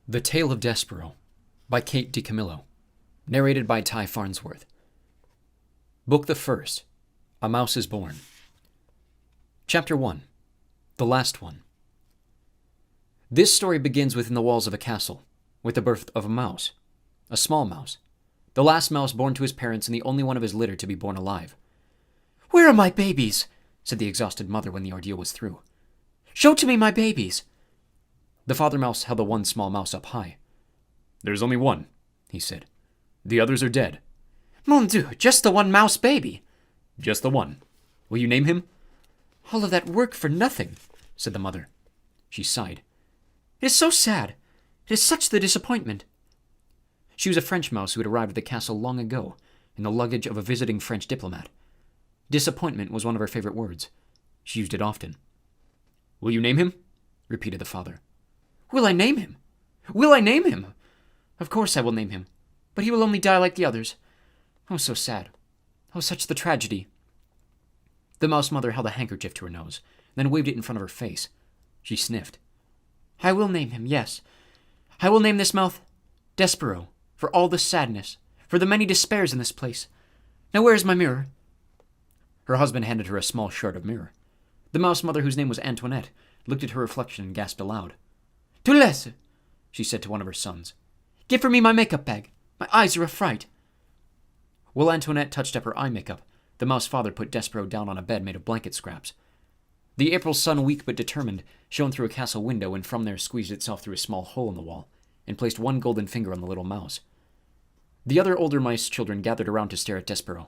The Tale of Despereaux by Kate DiCamillo. Narrated by Ty Farnsworth. Book the First. A Mouse is Born. Chapter 1. The Last One. This story begins within the walls of a castle, with the birth of a mouse. A small mouse. The last mouse born to his parents and the only one of his litter to be born alive. "Where are my babies?" said the exhausted mother when the ordeal was through. "Show to me my babies." The father mouse held the one small mouse up high. "There's only one," he said. "The others are dead." "Mon Dieu, just the one mouse baby." "Just the one. Will you name him?" "All of that work for nothing," said the mother. She sighed. "It is so sad. It is such the disappointment." She was a French mouse who had arrived at the castle long ago, in the luggage of a visiting French diplomat. Disappointment was one of her favorite words. She used it often. "Will you name him?" repeated the father. "Will I name him? Will I name him? Of course I will name him, but he will only die like the others. Oh, so sad. Oh, such the tragedy." The mouse mother held a handkerchief to her nose, then waved it in front of her face. She sniffed. "I will name him, yes. I will name this mouth Despereaux, for all the sadness, for the many despairs in this place. Now where is my mirror?" Her husband handed her a small shard of mirror. The mouse mother, whose name was Antoinette, looked at her reflection and gasped aloud. "Tu laisse," she said to one of her sons. "Give for me my makeup bag. My eyes are a fright." While Antoinette touched up her eye makeup, the mouse father put Despereaux down on a bed made of blanket scraps. The April sun, weak but determined, shone through a castle window and from there squeezed itself through a small hole in the wall and placed one golden finger on the little mouse. The other older mice children gathered around to stare at Despereaux.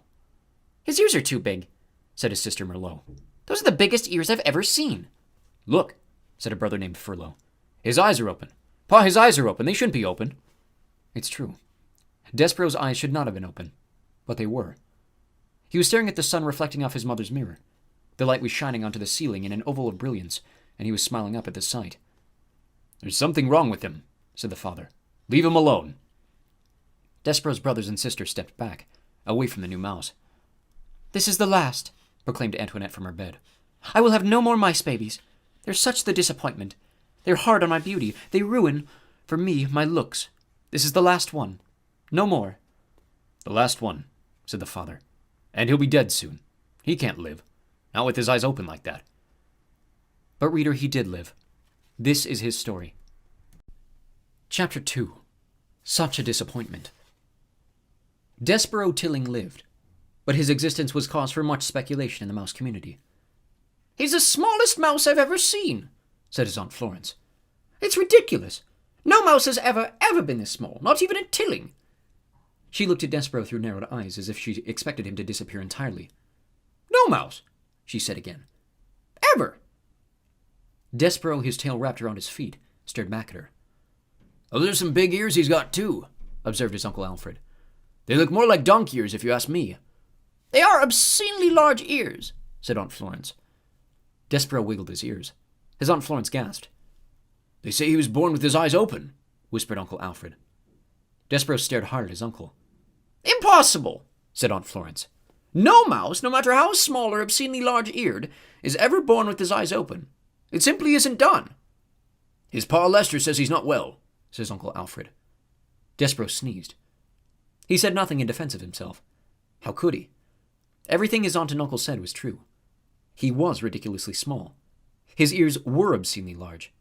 "His ears are too big," said his sister Merlot. "Those are the biggest ears I've ever seen." "Look," said a brother named Furlough. "His eyes are open. Pa, his eyes are open. They shouldn't be open." It's true. Despereaux's eyes should not have been open, but they were. He was staring at the sun reflecting off his mother's mirror. The light was shining onto the ceiling in an oval of brilliance, and he was smiling up at the sight. "There's something wrong with him," said the father. "Leave him alone." Despereaux's brothers and sisters stepped back, away from the new mouse. "This is the last," proclaimed Antoinette from her bed. "I will have no more mice babies. They're such the disappointment. They're hard on my beauty. They ruin, for me, my looks. This is the last one. No more." "The last one," said the father. "And he'll be dead soon. He can't live. Not with his eyes open like that." But reader, he did live. This is his story. Chapter 2. Such a Disappointment. Despereaux Tilling lived, but his existence was cause for much speculation in the mouse community. "He's the smallest mouse I've ever seen," said his Aunt Florence. "It's ridiculous. No mouse has ever been this small, not even a Tilling." She looked at Despereaux through narrowed eyes as if she expected him to disappear entirely. "No mouse," she said again. "Ever." Despereaux, his tail wrapped around his feet, stared back at her. "Oh, there's some big ears he's got, too," observed his Uncle Alfred. "They look more like donkey ears, if you ask me." "They are obscenely large ears," said Aunt Florence. Despereaux wiggled his ears. His Aunt Florence gasped. "They say he was born with his eyes open," whispered Uncle Alfred. Despereaux stared hard at his uncle. "Impossible," said Aunt Florence. "No mouse, no matter how small or obscenely large-eared, is ever born with his eyes open. It simply isn't done." "His pa Lester says he's not well," says Uncle Alfred. Despereaux sneezed. He said nothing in defense of himself. How could he? Everything his aunt and uncle said was true. He was ridiculously small. His ears were obscenely large.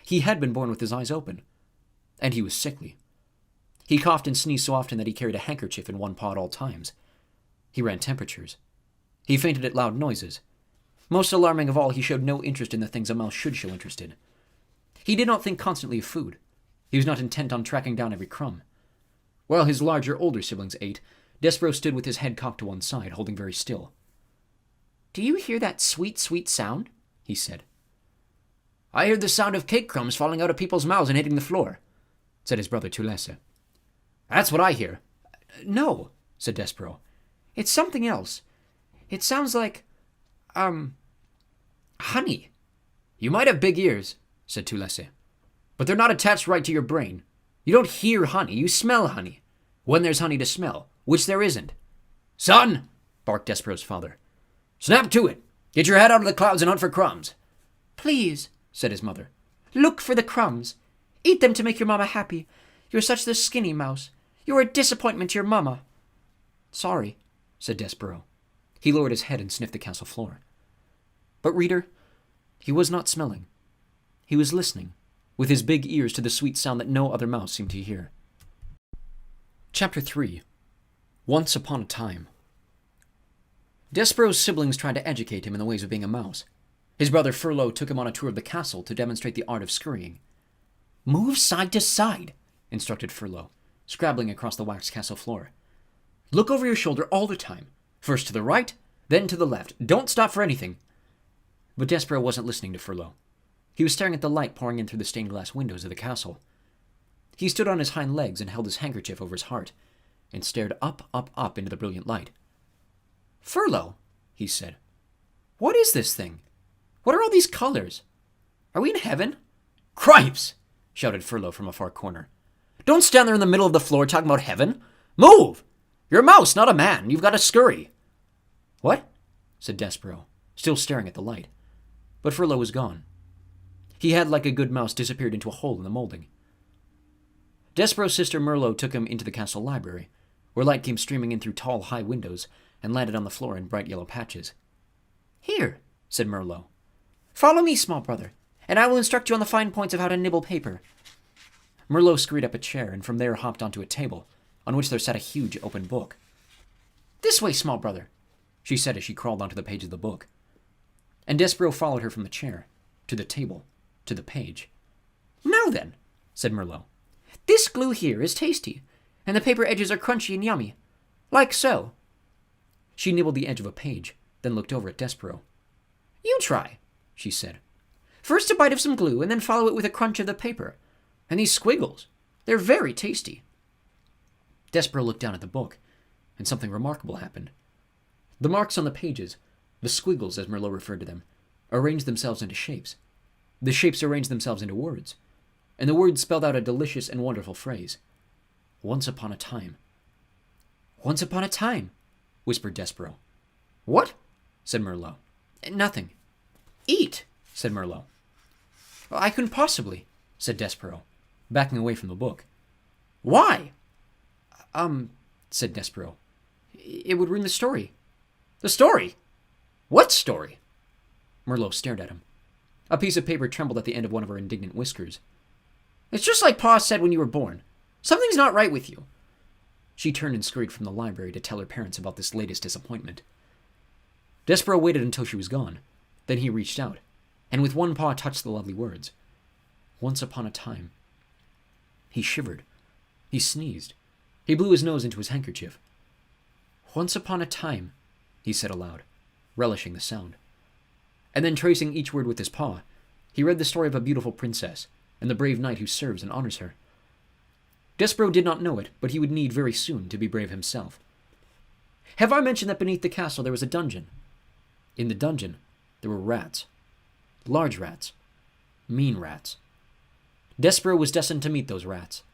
He had been born with his eyes open. And he was sickly. He coughed and sneezed so often that he carried a handkerchief in one paw at all times. He ran temperatures. He fainted at loud noises. Most alarming of all, he showed no interest in the things a mouse should show interest in. He did not think constantly of food. He was not intent on tracking down every crumb. While his larger, older siblings ate, Despereaux stood with his head cocked to one side, holding very still. "Do you hear that sweet, sweet sound?" he said. "I hear the sound of cake crumbs falling out of people's mouths and hitting the floor," said his brother Tulesse. "That's what I hear." "No," said Despereaux. "It's something else. It sounds like, honey." "You might have big ears," said Tulesse, "but they're not attached right to your brain. You don't hear honey, you smell honey. When there's honey to smell, which there isn't." "Son," barked Despereaux's father, "snap to it. Get your head out of the clouds and hunt for crumbs." "Please," said his mother, "look for the crumbs. Eat them to make your mamma happy. You're such the skinny mouse. You're a disappointment to your mamma. Sorry, said Despereaux. He lowered his head and sniffed the castle floor. But, reader, he was not smelling. He was listening, with his big ears, to the sweet sound that no other mouse seemed to hear. Chapter 3. Once Upon a Time. Despereaux's siblings tried to educate him in the ways of being a mouse. His brother Furlough took him on a tour of the castle to demonstrate the art of scurrying. "Move side to side," instructed Furlough, scrabbling across the waxed castle floor. "Look over your shoulder all the time. First to the right, then to the left. Don't stop for anything." But Despereaux wasn't listening to Furlough. He was staring at the light pouring in through the stained glass windows of the castle. He stood on his hind legs and held his handkerchief over his heart, and stared up, up, up into the brilliant light. "Furlough," he said, "what is this thing? What are all these colors? Are we in heaven?" "Cripes!" shouted Furlough from a far corner. "Don't stand there in the middle of the floor talking about heaven. Move! You're a mouse, not a man. You've got to scurry." "What?" said Despereaux, still staring at the light. But Furlough was gone. He had, like a good mouse, disappeared into a hole in the molding. Despereaux's sister Merlot took him into the castle library, where light came streaming in through tall, high windows and landed on the floor in bright yellow patches. "Here," said Merlot. "Follow me, small brother, and I will instruct you on the fine points of how to nibble paper." Merlot scurried up a chair, and from there hopped onto a table, on which there sat a huge open book. "This way, small brother," she said as she crawled onto the page of the book. And Despereaux followed her from the chair, to the table, to the page. "Now then," said Merlot, "this glue here is tasty, and the paper edges are crunchy and yummy. Like so." She nibbled the edge of a page, then looked over at Despereaux. "You try," she said. "First a bite of some glue, and then follow it with a crunch of the paper. And these squiggles, they're very tasty." Despereaux looked down at the book, and something remarkable happened. The marks on the pages, the squiggles as Merlot referred to them, arranged themselves into shapes. The shapes arranged themselves into words, and the words spelled out a delicious and wonderful phrase. "Once upon a time." "Once upon a time," whispered Despereaux. "What?" said Merlot. "Nothing." "Eat," said Merlot. "I couldn't possibly," said Despereaux, backing away from the book. "Why?" Said Despereaux. "It would ruin the story." "The story? What story?" Merlot stared at him. A piece of paper trembled at the end of one of her indignant whiskers. "It's just like Pa said when you were born. Something's not right with you." She turned and scurried from the library to tell her parents about this latest disappointment. Despereaux waited until she was gone. Then he reached out, and with one paw touched the lovely words. "Once upon a time." He shivered. He sneezed. He blew his nose into his handkerchief. "Once upon a time," he said aloud, relishing the sound. And then, tracing each word with his paw, he read the story of a beautiful princess and the brave knight who serves and honors her. Despereaux did not know it, but he would need very soon to be brave himself. Have I mentioned that beneath the castle there was a dungeon? In the dungeon, there were rats. Large rats. Mean rats. Despereaux was destined to meet those rats.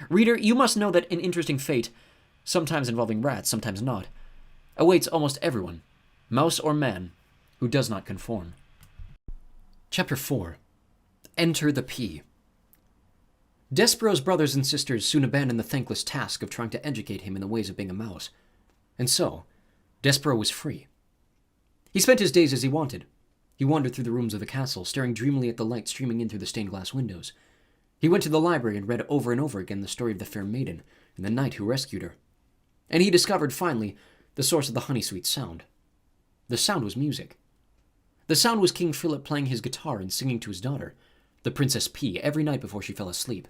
Reader, you must know that an interesting fate, sometimes involving rats, sometimes not, awaits almost everyone, mouse or man, who does not conform. Chapter 4. Enter the Pea. Despereaux's brothers and sisters soon abandoned the thankless task of trying to educate him in the ways of being a mouse, and so Despereaux was free. He spent his days as he wanted. He wandered through the rooms of the castle, staring dreamily at the light streaming in through the stained glass windows. He went to the library and read over and over again the story of the fair maiden and the knight who rescued her. And he discovered, finally, the source of the honey-sweet sound. The sound was music. The sound was King Philip playing his guitar and singing to his daughter, the Princess P, every night before she fell asleep.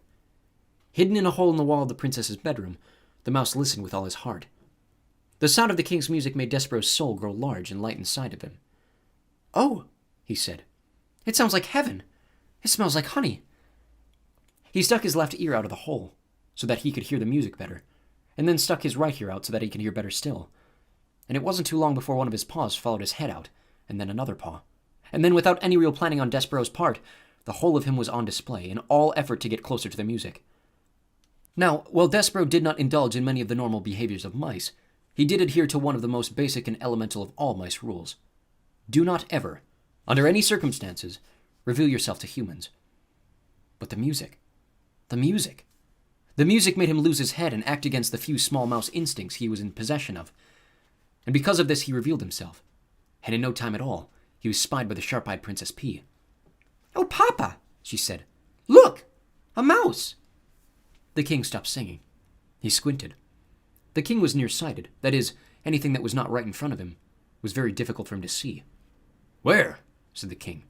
Hidden in a hole in the wall of the princess's bedroom, the mouse listened with all his heart. The sound of the king's music made Despereaux's soul grow large and light inside of him. "Oh," he said, "it sounds like heaven. It smells like honey." He stuck his left ear out of the hole, so that he could hear the music better, and then stuck his right ear out so that he could hear better still. And it wasn't too long before one of his paws followed his head out, and then another paw. And then, without any real planning on Despereaux's part, the whole of him was on display, in all effort to get closer to the music. Now, while Despereaux did not indulge in many of the normal behaviors of mice, he did adhere to one of the most basic and elemental of all mice rules. Do not ever, under any circumstances, reveal yourself to humans. But the music. The music. The music made him lose his head and act against the few small mouse instincts he was in possession of. And because of this, he revealed himself. And in no time at all, he was spied by the sharp-eyed Princess P. "Oh, Papa," she said. "Look! A mouse!" The king stopped singing. He squinted. The king was nearsighted. That is, anything that was not right in front of him was very difficult for him to see. "Where?" said the king.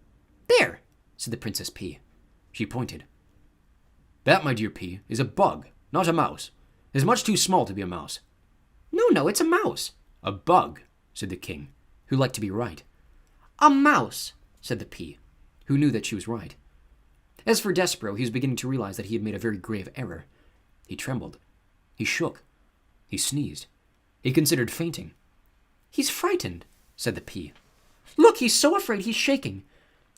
"There," said the Princess P. She pointed. "That, my dear P, is a bug, not a mouse. It is much too small to be a mouse." No, it's a mouse." "A bug," said the king, who liked to be right. "A mouse," said the P, who knew that she was right. As for Despereaux, he was beginning to realize that he had made a very grave error. He trembled. He shook. He sneezed. He considered fainting. "He's frightened," said the P. "Look, he's so afraid he's shaking.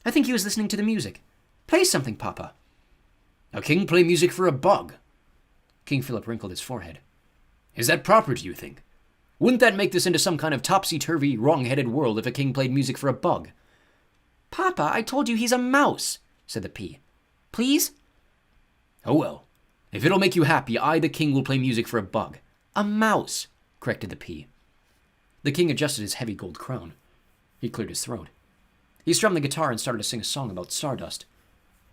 I think he was listening to the music. Play something, Papa." "A king play music for a bug?" King Philip wrinkled his forehead. "Is that proper, do you think? Wouldn't that make this into some kind of topsy-turvy, wrong-headed world if a king played music for a bug?" "Papa, I told you he's a mouse," said the P. "Please?" "Oh well. If it'll make you happy, I, the king, will play music for a bug." "A mouse," corrected the P. The king adjusted his heavy gold crown. He cleared his throat. He strummed the guitar and started to sing a song about stardust.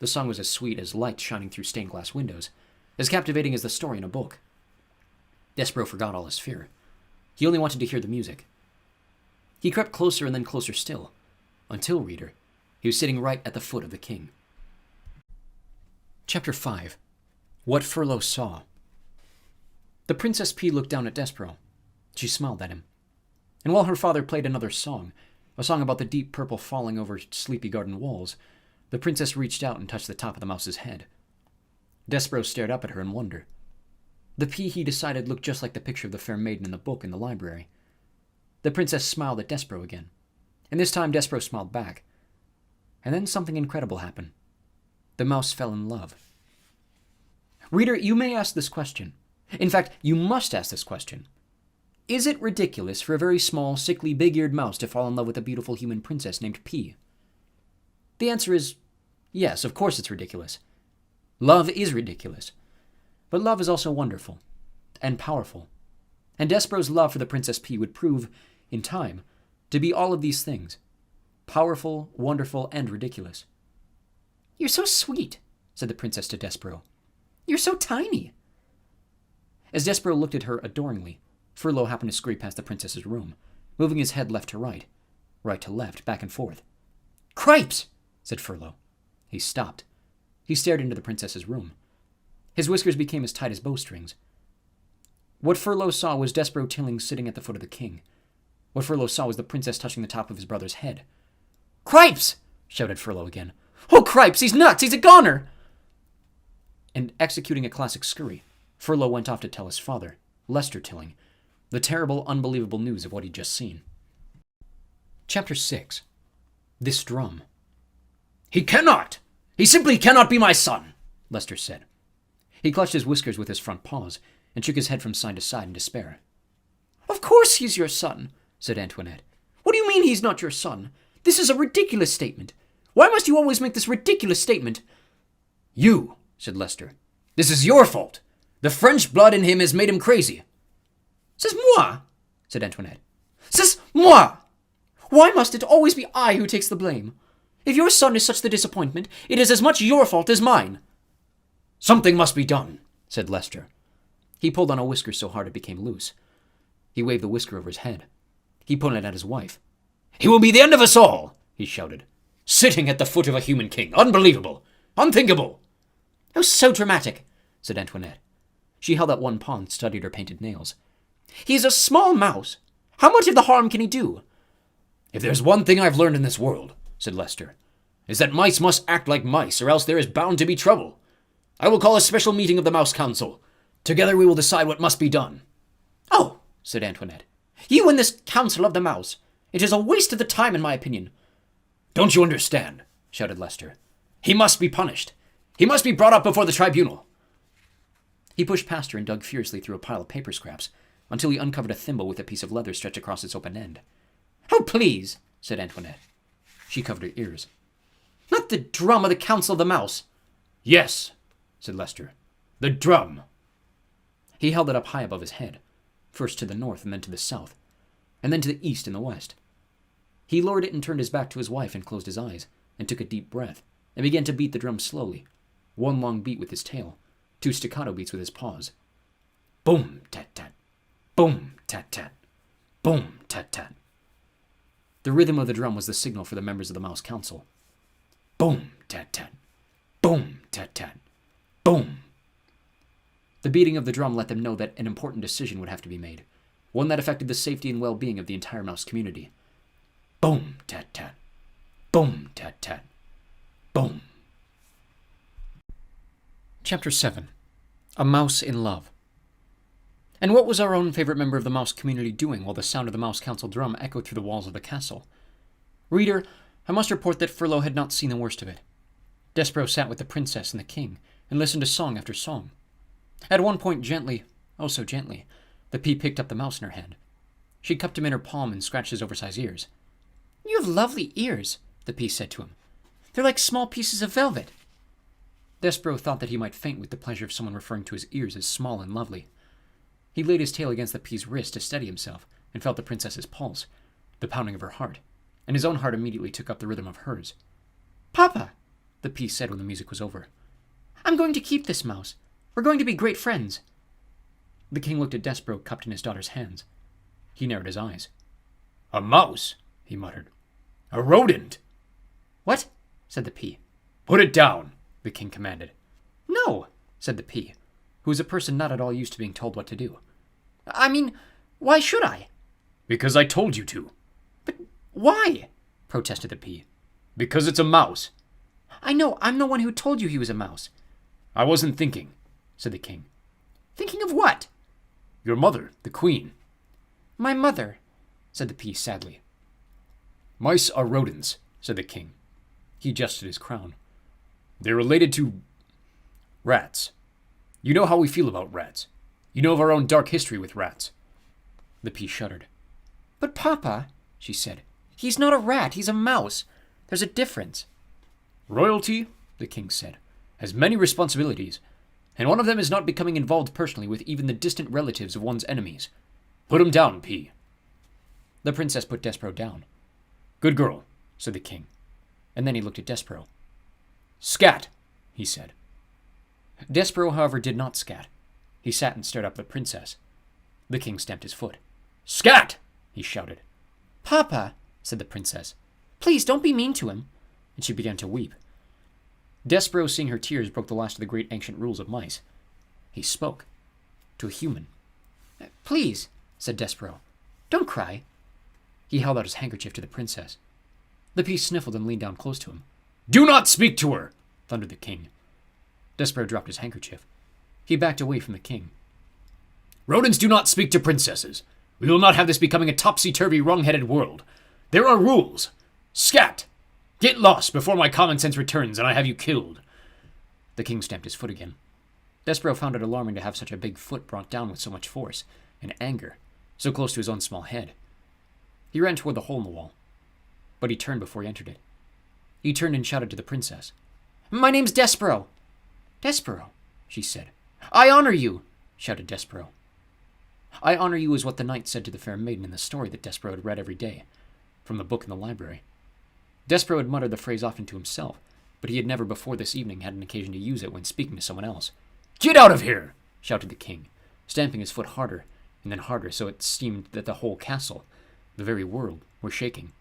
The song was as sweet as light shining through stained glass windows, as captivating as the story in a book. Despereaux forgot all his fear. He only wanted to hear the music. He crept closer and then closer still, until, reader, he was sitting right at the foot of the king. Chapter 5. What Furlough Saw. The Princess P looked down at Despereaux. She smiled at him. And while her father played another song, a song about the deep purple falling over sleepy garden walls, the princess reached out and touched the top of the mouse's head. Despereaux stared up at her in wonder. The P, he decided, looked just like the picture of the fair maiden in the book in the library. The princess smiled at Despereaux again, and this time Despereaux smiled back. And then something incredible happened. The mouse fell in love. Reader, you may ask this question. In fact, you must ask this question. Is it ridiculous for a very small, sickly, big-eared mouse to fall in love with a beautiful human princess named P? The answer is yes, of course it's ridiculous. Love is ridiculous. But love is also wonderful and powerful. And Despereaux's love for the Princess P would prove, in time, to be all of these things. Powerful, wonderful, and ridiculous. "You're so sweet," said the princess to Despereaux. "You're so tiny." As Despereaux looked at her adoringly, Furlough happened to scurry past the princess's room, moving his head left to right to left, back and forth. "Cripes!" said Furlough. He stopped. He stared into the princess's room. His whiskers became as tight as bowstrings. What Furlough saw was Despereaux Tilling sitting at the foot of the king. What Furlough saw was the princess touching the top of his brother's head. "Cripes!" shouted Furlough again. "Oh, Cripes, he's nuts! He's a goner!" And executing a classic scurry, Furlough went off to tell his father, Lester Tilling, the terrible, unbelievable news of what he'd just seen. Chapter 6. This Drum. "He cannot! He simply cannot be my son!" Lester said. He clutched his whiskers with his front paws and shook his head from side to side in despair. "Of course he's your son," said Antoinette. "What do you mean he's not your son? This is a ridiculous statement. Why must you always make this ridiculous statement?" "You," said Lester. "This is your fault. The French blood in him has made him crazy." "C'est moi," said Antoinette. "C'est moi! Why must it always be I who takes the blame? If your son is such the disappointment, it is as much your fault as mine." "Something must be done," said Lester. He pulled on a whisker so hard it became loose. He waved the whisker over his head. He pointed at his wife. "He will be the end of us all," he shouted. "Sitting at the foot of a human king. Unbelievable. Unthinkable." "Oh, so dramatic," said Antoinette. She held out one paw and studied her painted nails. "He's a small mouse. How much of the harm can he do?" "If there's one thing I've learned in this world," said Lester, "is that mice must act like mice, or else there is bound to be trouble. I will call a special meeting of the Mouse Council. Together we will decide what must be done." "Oh," said Antoinette, "you and this Council of the Mouse. It is a waste of the time, in my opinion." "Don't you understand?" shouted Lester. "He must be punished. He must be brought up before the tribunal." He pushed past her and dug furiously through a pile of paper scraps until he uncovered a thimble with a piece of leather stretched across its open end. "Oh, please," said Antoinette. She covered her ears. "Not the drum of the Council of the Mouse." "Yes," said Lester. "The drum!" He held it up high above his head, first to the north and then to the south, and then to the east and the west. He lowered it and turned his back to his wife and closed his eyes, and took a deep breath, and began to beat the drum slowly, one long beat with his tail, 2 staccato beats with his paws. Boom, tat-tat. Boom, tat-tat. Boom, tat-tat. The rhythm of the drum was the signal for the members of the Mouse Council. Boom, tat-tat. Boom, tat-tat. Boom. The beating of the drum let them know that an important decision would have to be made, one that affected the safety and well-being of the entire mouse community. Boom, tat-tat. Boom, tat-tat. Boom. Chapter 7. A Mouse in Love. And what was our own favorite member of the mouse community doing while the sound of the Mouse Council drum echoed through the walls of the castle? Reader, I must report that Furlough had not seen the worst of it. Despereaux sat with the princess and the king, and listened to song after song. At one point, gently, oh so gently, the pea picked up the mouse in her hand. She cupped him in her palm and scratched his oversized ears. "You have lovely ears," the pea said to him. "They're like small pieces of velvet." Despereaux thought that he might faint with the pleasure of someone referring to his ears as small and lovely. He laid his tail against the pea's wrist to steady himself, and felt the princess's pulse, the pounding of her heart, and his own heart immediately took up the rhythm of hers. "Papa," the pea said when the music was over, "I'm going to keep this mouse. We're going to be great friends." The king looked at Despereaux cupped in his daughter's hands. He narrowed his eyes. "A mouse," he muttered. "A rodent." "What?" said the pea. "Put it down," the king commanded. "No," said the pea, who was a person not at all used to being told what to do. "I mean, why should I?" "Because I told you to." "But why?" protested the pea. "Because it's a mouse." "I know, I'm the one who told you he was a mouse." "I wasn't thinking," said the king. "Thinking of what?" "Your mother, the queen." "My mother," said the pea sadly. "Mice are rodents," said the king. He adjusted his crown. "They're related to rats. You know how we feel about rats. You know of our own dark history with rats." The pea shuddered. "But Papa," she said, "he's not a rat, he's a mouse. There's a difference." "Royalty," the king said, "has many responsibilities, and one of them is not becoming involved personally with even the distant relatives of one's enemies. Put him down, Pea." The princess put Despereaux down. "Good girl," said the king, and then he looked at Despereaux. "Scat," he said. Despereaux, however, did not scat. He sat and stared up at the princess. The king stamped his foot. "Scat!" he shouted. "Papa," said the princess, "please don't be mean to him." And she began to weep. Despereaux, seeing her tears, broke the last of the great ancient rules of mice. He spoke. To a human. "Please," said Despereaux. "don't cry." He held out his handkerchief to the princess. The pea sniffled and leaned down close to him. "Do not speak to her!" thundered the king. Despereaux dropped his handkerchief. He backed away from the king. "Rodents do not speak to princesses. We will not have this becoming a topsy-turvy, wrong-headed world. There are rules. Scat! Get lost before my common sense returns and I have you killed." The king stamped his foot again. Despereaux found it alarming to have such a big foot brought down with so much force and anger, so close to his own small head. He ran toward the hole in the wall, but he turned before he entered it. He turned and shouted to the princess. "My name's Despereaux." "Despereaux," she said. "I honor you," shouted Despereaux. "I honor you" is what the knight said to the fair maiden in the story that Despereaux had read every day, from the book in the library. Despereaux had muttered the phrase often to himself, but he had never before this evening had an occasion to use it when speaking to someone else. "Get out of here!" shouted the king, stamping his foot harder and then harder, so it seemed that the whole castle, the very world, were shaking.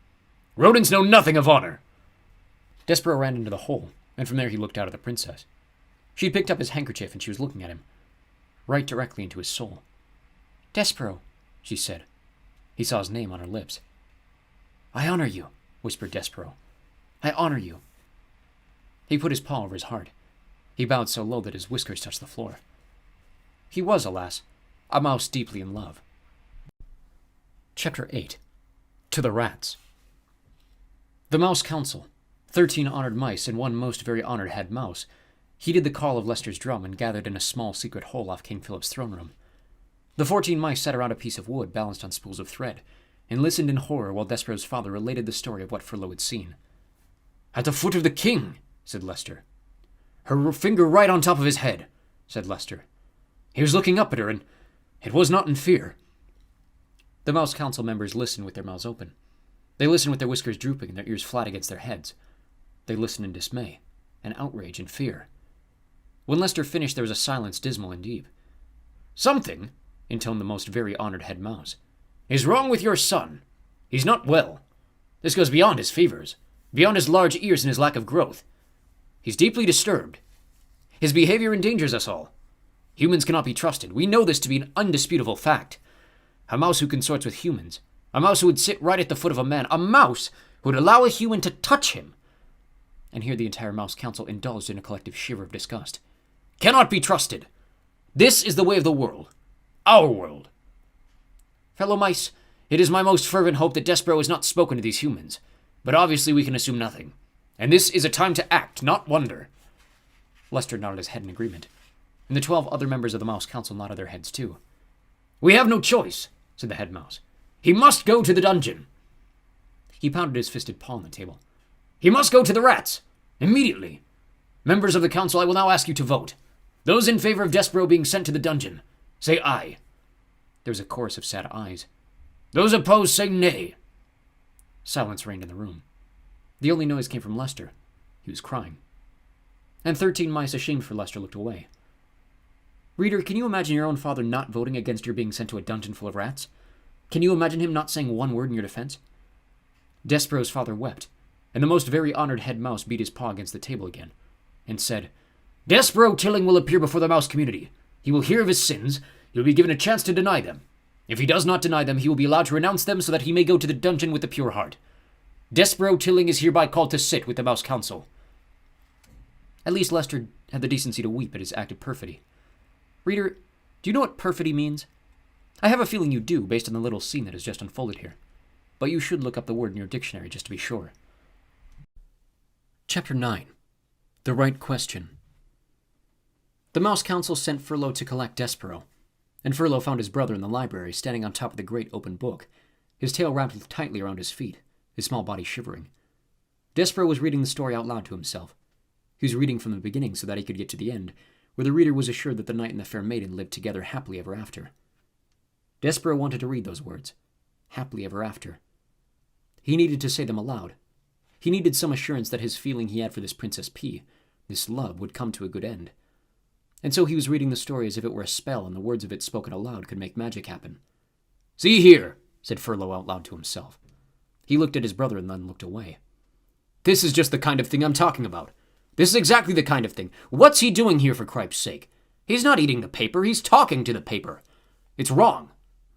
"Rodents know nothing of honor." Despereaux ran into the hole, and from there he looked out at the princess. She had picked up his handkerchief, and she was looking at him, right directly into his soul. "Despereaux," she said. He saw his name on her lips. "I honor you," whispered Despereaux. "I honor you." He put his paw over his heart. He bowed so low that his whiskers touched the floor. He was, alas, a mouse deeply in love. Chapter 8. To the Rats. The Mouse Council, 13 honored mice and one most very honored head mouse, heeded the call of Lester's drum and gathered in a small secret hole off King Philip's throne room. The 14 mice sat around a piece of wood balanced on spools of thread, and listened in horror while Despereaux's father related the story of what Furlough had seen. "At the foot of the king," said Lester. Her finger right on top of his head, said Lester. He was looking up at her, and it was not in fear. The Mouse Council members listened with their mouths open. They listened with their whiskers drooping and their ears flat against their heads. They listened in dismay, and outrage, and fear. When Lester finished, there was a silence dismal and deep. Something, intoned the most very honored head mouse, is wrong with your son. He's not well. This goes beyond his fevers, beyond his large ears and his lack of growth. He's deeply disturbed. His behavior endangers us all. Humans cannot be trusted. We know this to be an undisputable fact. A mouse who consorts with humans. A mouse who would sit right at the foot of a man. A mouse who would allow a human to touch him. And here the entire Mouse Council indulged in a collective shiver of disgust. Cannot be trusted. This is the way of the world. Our world. Fellow mice, it is my most fervent hope that Despereaux has not spoken to these humans. But obviously we can assume nothing. And this is a time to act, not wonder. Lester nodded his head in agreement, and the 12 other members of the Mouse Council nodded their heads too. We have no choice, said the head mouse. He must go to the dungeon. He pounded his fisted paw on the table. He must go to the rats. Immediately. Members of the council, I will now ask you to vote. Those in favor of Despereaux being sent to the dungeon, say aye. There was a chorus of sad ayes. Those opposed, say nay. Silence reigned in the room. The only noise came from Lester. He was crying. And 13 mice, ashamed for Lester, looked away. Reader, can you imagine your own father not voting against your being sent to a dungeon full of rats? Can you imagine him not saying one word in your defense? Despereaux's father wept, and the most very honored head mouse beat his paw against the table again, and said, Despereaux Tilling will appear before the mouse community. He will hear of his sins. He will be given a chance to deny them. If he does not deny them, he will be allowed to renounce them so that he may go to the dungeon with a pure heart. Despereaux Tilling is hereby called to sit with the Mouse Council. At least Lester had the decency to weep at his act of perfidy. Reader, do you know what perfidy means? I have a feeling you do, based on the little scene that has just unfolded here. But you should look up the word in your dictionary just to be sure. Chapter 9. The Right Question. The Mouse Council sent Furlough to collect Despereaux, and Furlough found his brother in the library, standing on top of the great open book, his tail wrapped tightly around his feet, his small body shivering. Despereaux was reading the story out loud to himself. He was reading from the beginning so that he could get to the end, where the reader was assured that the knight and the fair maiden lived together happily ever after. Despereaux wanted to read those words, happily ever after. He needed to say them aloud. He needed some assurance that his feeling he had for this Princess P, this love, would come to a good end. And so he was reading the story as if it were a spell, and the words of it spoken aloud could make magic happen. See here, said Furlough out loud to himself. He looked at his brother and then looked away. This is just the kind of thing I'm talking about. This is exactly the kind of thing. What's he doing here, for Cripe's sake? He's not eating the paper, he's talking to the paper. It's wrong.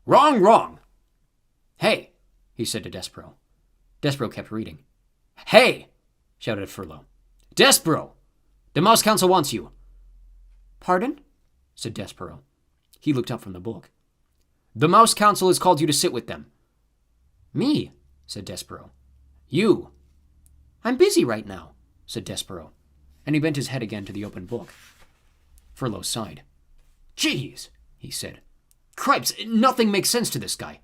Wrong, wrong. Hey, he said to Despereaux. Despereaux kept reading. Hey, shouted Furlough. Despereaux, the Mouse Council wants you. Pardon? Said Despereaux. He looked up from the book. The Mouse Council has called you to sit with them. Me, said Despereaux. You. I'm busy right now, said Despereaux, and he bent his head again to the open book. Furlough sighed. Jeez, he said. Cripes, nothing makes sense to this guy.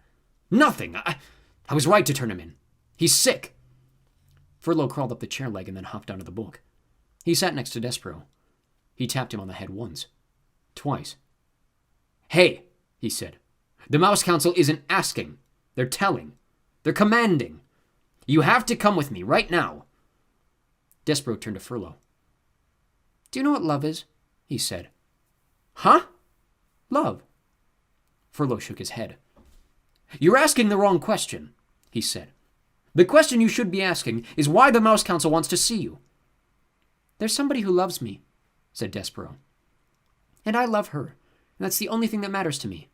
Nothing. I was right to turn him in. He's sick. Furlough crawled up the chair leg and then hopped onto the book. He sat next to Despereaux. He tapped him on the head once. Twice. Hey, he said. The Mouse Council isn't asking. They're telling. They're commanding. You have to come with me right now. Despereaux turned to Furlough. Do you know what love is? He said. Huh? Love. Furlough shook his head. You're asking the wrong question, he said. The question you should be asking is why the Mouse Council wants to see you. There's somebody who loves me, said Despereaux. And I love her, and that's the only thing that matters to me.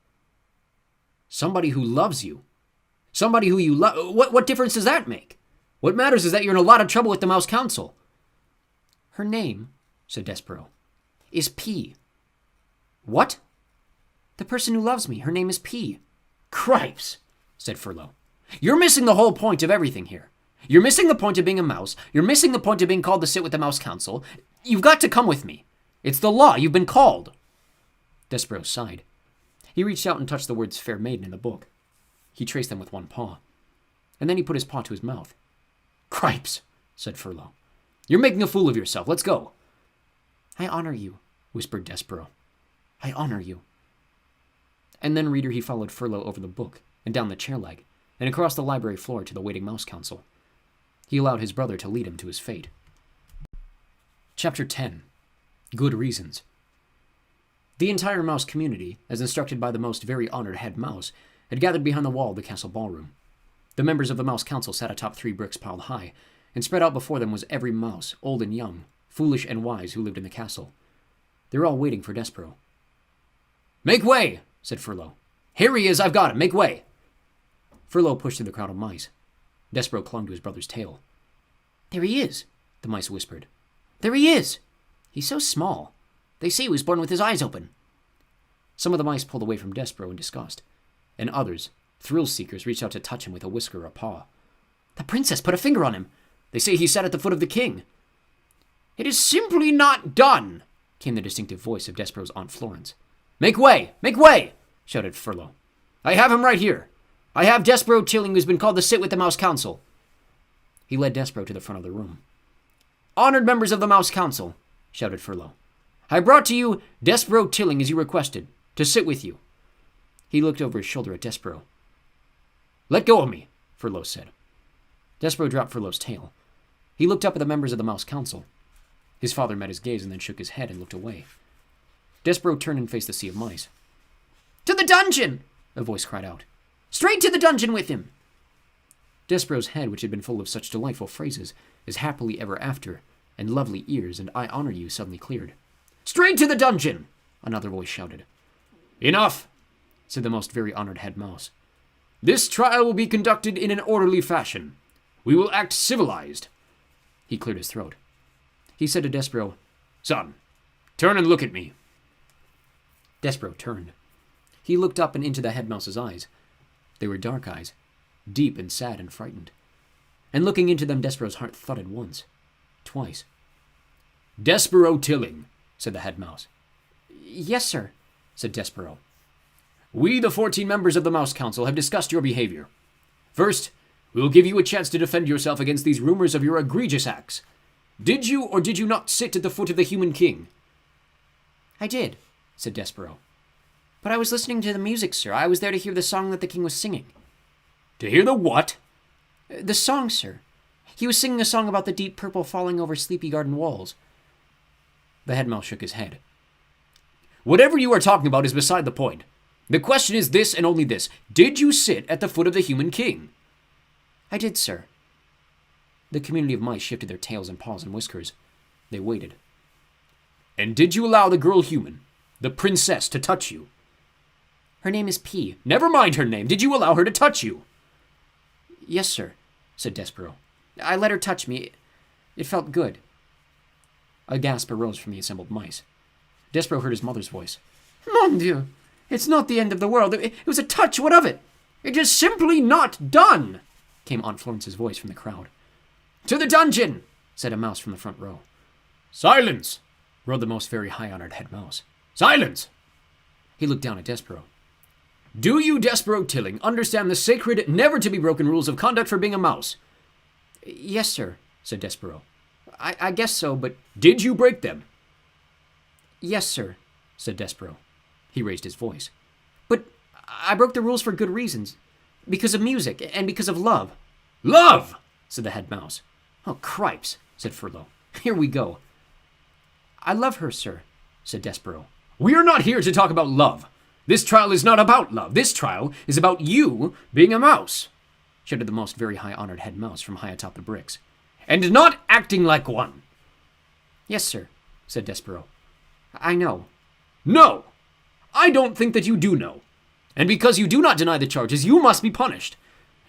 Somebody who loves you? Somebody who you love? What difference does that make? What matters is that you're in a lot of trouble with the Mouse Council. Her name, said Despereaux, is P. What? The person who loves me, her name is P. Cripes, said Furlough. You're missing the whole point of everything here. You're missing the point of being a mouse. You're missing the point of being called to sit with the Mouse Council. You've got to come with me. It's the law. You've been called. Despereaux sighed. He reached out and touched the words fair maiden in the book. He traced them with one paw. And then he put his paw to his mouth. Cripes, said Furlough. You're making a fool of yourself. Let's go. I honor you, whispered Despereaux. I honor you. And then, reader, he followed Furlough over the book, and down the chair leg, and across the library floor to the waiting Mouse Council. He allowed his brother to lead him to his fate. Chapter 10. Good Reasons. The entire mouse community, as instructed by the most very honored head mouse, had gathered behind the wall of the castle ballroom. The members of the Mouse Council sat atop 3 bricks piled high, and spread out before them was every mouse, old and young, foolish and wise, who lived in the castle. They were all waiting for Despereaux. "Make way!" said Furlough. "Here he is, I've got him, make way!" Furlough pushed through the crowd of mice. Despereaux clung to his brother's tail. There he is, the mice whispered. there he is. He's so small. They say he was born with his eyes open. Some of the mice pulled away from Despereaux in disgust, and others, thrill-seekers, reached out to touch him with a whisker or a paw. The princess put a finger on him. They say he sat at the foot of the king. "It is simply not done," came the distinctive voice of Despereaux's Aunt Florence. "Make way! Make way!" shouted Furlough. "I have him right here. I have Despereaux Tilling, who's been called to sit with the Mouse Council." He led Despereaux to the front of the room. "Honored members of the Mouse Council," shouted Furlough, "I brought to you Despereaux Tilling, as you requested, to sit with you." He looked over his shoulder at Despereaux. "Let go of me," Furlough said. Despereaux dropped Furlough's tail. He looked up at the members of the Mouse Council. His father met his gaze and then shook his head and looked away. Despereaux turned and faced the sea of mice. "To the dungeon!" a voice cried out. "Straight to the dungeon with him!" Despereaux's head, which had been full of such delightful phrases as happily ever after, and lovely ears, and I honor you, suddenly cleared. "Straight to the dungeon!" Another voice shouted. "Enough!" said the most very honored head mouse. "This trial will be conducted in an orderly fashion. We will act civilized." He cleared his throat. He said to Despereaux, "Son, turn and look at me." Despereaux turned. He looked up and into the head mouse's eyes. They were dark eyes, deep and sad and frightened. And looking into them, Despereaux's heart thudded once, twice. "Despereaux Tilling," said the head mouse. Yes, sir, said Despereaux. "We, the 14 members of the Mouse Council, have discussed your behavior. First, we will give you a chance to defend yourself against these rumors of your egregious acts. Did you or did you not sit at the foot of the human king?" I did, said Despereaux. "But I was listening to the music, sir. I was there to hear the song that the king was singing." "To hear the what?" The song, sir. He was singing a song about the deep purple falling over sleepy garden walls." The head mouse shook his head. "Whatever you are talking about is beside the point. The question is this and only this. Did you sit at the foot of the human king?" I did, sir. The community of mice shifted their tails and paws and whiskers. They waited. "And did you allow the girl human, the princess, to touch you?" Her name is P. "Never mind her name. Did you allow her to touch you?" Yes, sir, said Despereaux. I let her touch me. It felt good. A gasp arose from the assembled mice. Despereaux heard his mother's voice. "Mon Dieu! It's not the end of the world. It was a touch. What of it? It is simply not done," came Aunt Florence's voice from the crowd. "To the dungeon!" said a mouse from the front row. "Silence!" roared the most very high-honored head mouse. "Silence!" He looked down at Despereaux. "Do you, Despereaux Tilling, understand the sacred, never-to-be-broken rules of conduct for being a mouse?" Yes, sir, said Despereaux. I guess so, but... Did you break them? Yes, sir, said Despereaux. He raised his voice. But I broke the rules for good reasons. Because of music, and because of love. "Love!" said the head mouse. "Oh, cripes," said Furlough. "Here we go." "I love her, sir," said Despereaux. "We are not here to talk about love. This trial is not about love. This trial is about you being a mouse," shouted the most very high-honored head mouse from high atop the bricks. "And not acting like one." "Yes, sir," said Despereaux. "I know." "No! I don't think that you do know. And because you do not deny the charges, you must be punished.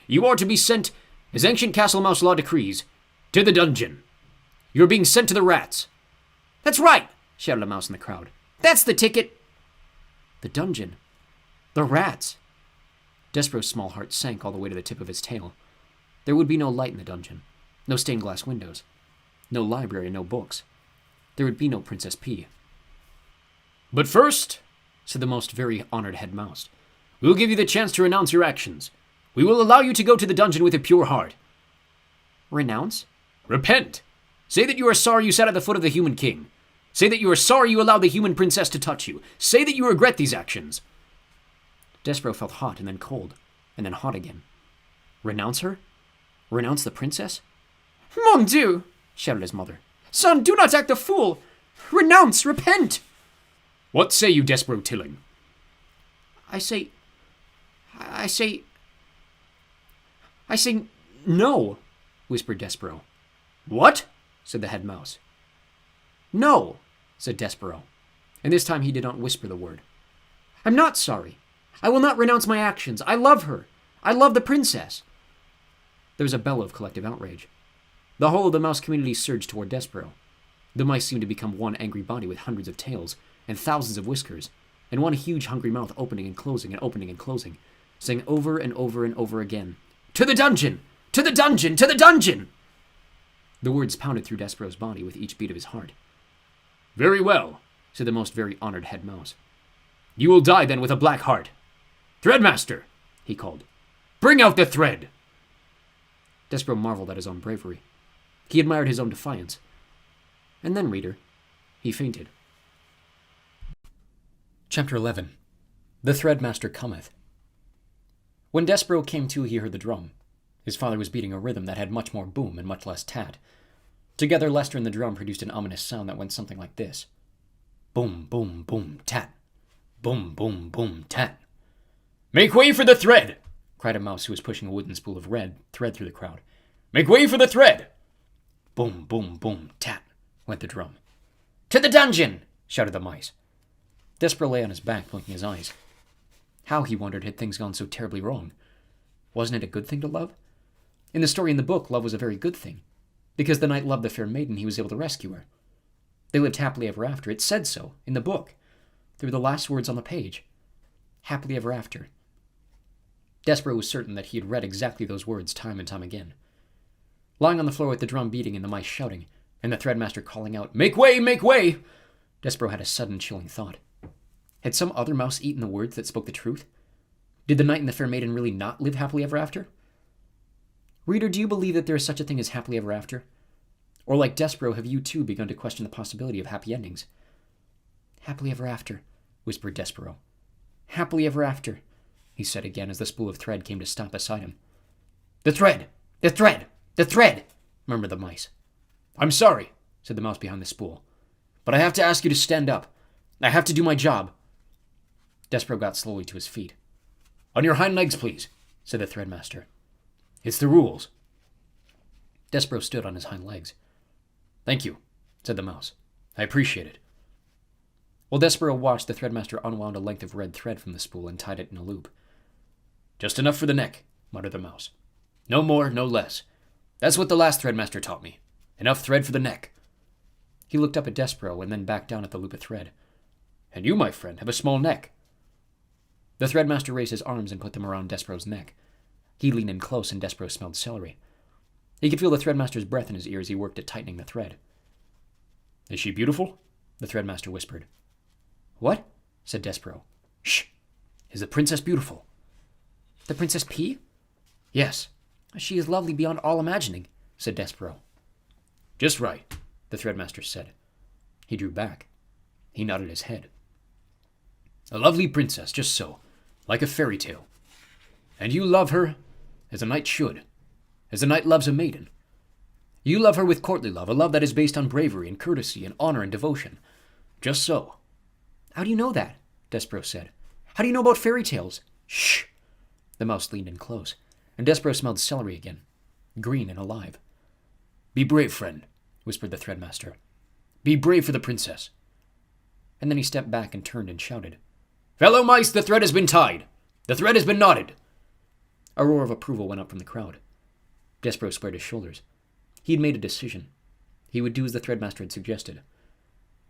You are to be sent, as ancient castle mouse law decrees, to the dungeon. You're being sent to the rats." "That's right," shouted a mouse in the crowd. "That's the ticket." The dungeon. The rats. Despereaux's small heart sank all the way to the tip of his tail. There would be no light in the dungeon. No stained glass windows. No library, no books. There would be no Princess P. "But first," said the most very honored head mouse, "we'll give you the chance to renounce your actions. We will allow you to go to the dungeon with a pure heart." "Renounce?" "Repent. Say that you are sorry you sat at the foot of the human king. Say that you are sorry you allowed the human princess to touch you. Say that you regret these actions. Despereaux felt hot and then cold, and then hot again. Renounce her? Renounce the princess? Mon Dieu! Shouted his mother. Son, do not act a fool! Renounce! Repent! What say you, Despereaux Tilling? I say no, whispered Despereaux. What? Said the head mouse. No, said Despereaux, and this time he did not whisper the word. I'm not sorry. I will not renounce my actions. I love her. I love the princess. There was a bellow of collective outrage. The whole of the mouse community surged toward Despereaux. The mice seemed to become one angry body with hundreds of tails and thousands of whiskers, and one huge hungry mouth opening and closing and opening and closing, saying over and over and over again, "To the dungeon! To the dungeon! To the dungeon!" The words pounded through Despereaux's body with each beat of his heart. Very well, said the most very honored head mouse. You will die then with a black heart. Threadmaster, he called, bring out the thread. Despereaux marveled at his own bravery. He admired his own defiance. And then, reader, he fainted. Chapter 11. The Threadmaster Cometh. When Despereaux came to, he heard the drum. His father was beating a rhythm that had much more boom and much less tat. Together, Lester and the drum produced an ominous sound that went something like this. Boom, boom, boom, tat. Boom, boom, boom, tat. Make way for the thread, cried a mouse who was pushing a wooden spool of red thread through the crowd. Make way for the thread. Boom, boom, boom, tat, went the drum. To the dungeon, shouted the mice. Despereaux lay on his back, blinking his eyes. How, he wondered, had things gone so terribly wrong? Wasn't it a good thing to love? In the story in the book, love was a very good thing. Because the knight loved the fair maiden, he was able to rescue her. They lived happily ever after. It said so, in the book. They were the last words on the page. Happily ever after. Despereaux was certain that he had read exactly those words time and time again. Lying on the floor with the drum beating and the mice shouting, and the Threadmaster calling out, "Make way! Make way!" Despereaux had a sudden chilling thought. Had some other mouse eaten the words that spoke the truth? Did the knight and the fair maiden really not live happily ever after? Reader, do you believe that there is such a thing as happily ever after? Or like Despereaux, have you too begun to question the possibility of happy endings? Happily ever after, whispered Despereaux. Happily ever after, he said again as the spool of thread came to stop beside him. The thread! The thread! The thread! Murmured the mice. I'm sorry, said the mouse behind the spool, but I have to ask you to stand up. I have to do my job. Despereaux got slowly to his feet. On your hind legs, please, said the Threadmaster. It's the rules. Despereaux stood on his hind legs. Thank you, said the mouse. I appreciate it. While Despereaux watched, the Threadmaster unwound a length of red thread from the spool and tied it in a loop. Just enough for the neck, muttered the mouse. No more, no less. That's what the last Threadmaster taught me. Enough thread for the neck. He looked up at Despereaux and then back down at the loop of thread. And you, my friend, have a small neck. The Threadmaster raised his arms and put them around Despereaux's neck. He leaned in close and Despereaux smelled celery. He could feel the Threadmaster's breath in his ear as he worked at tightening the thread. Is she beautiful? The Threadmaster whispered. What? Said Despereaux. Shh! Is the princess beautiful? The Princess P? Yes. She is lovely beyond all imagining, said Despereaux. Just right, the Threadmaster said. He drew back. He nodded his head. A lovely princess, just so, like a fairy tale. And you love her as a knight should, as a knight loves a maiden. You love her with courtly love, a love that is based on bravery and courtesy and honor and devotion. Just so. How do you know that? Despereaux said. How do you know about fairy tales? Shh! The mouse leaned in close, and Despereaux smelled celery again, green and alive. Be brave, friend, whispered the Threadmaster. Be brave for the princess. And then he stepped back and turned and shouted. Fellow mice, the thread has been tied. The thread has been knotted. A roar of approval went up from the crowd. Despereaux squared his shoulders. He had made a decision. He would do as the Threadmaster had suggested.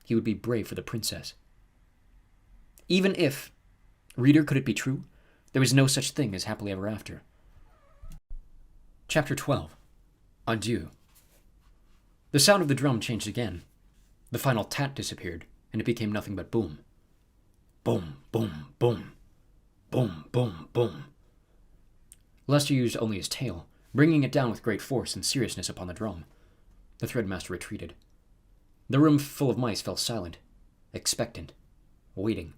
He would be brave for the princess. Even if, reader, could it be true? There was no such thing as happily ever after. Chapter 12. Adieu. The sound of the drum changed again. The final tat disappeared, and it became nothing but boom. Boom, boom, boom. Boom, boom, boom. Lester used only his tail, bringing it down with great force and seriousness upon the drum. The Threadmaster retreated. The room full of mice fell silent, expectant, waiting.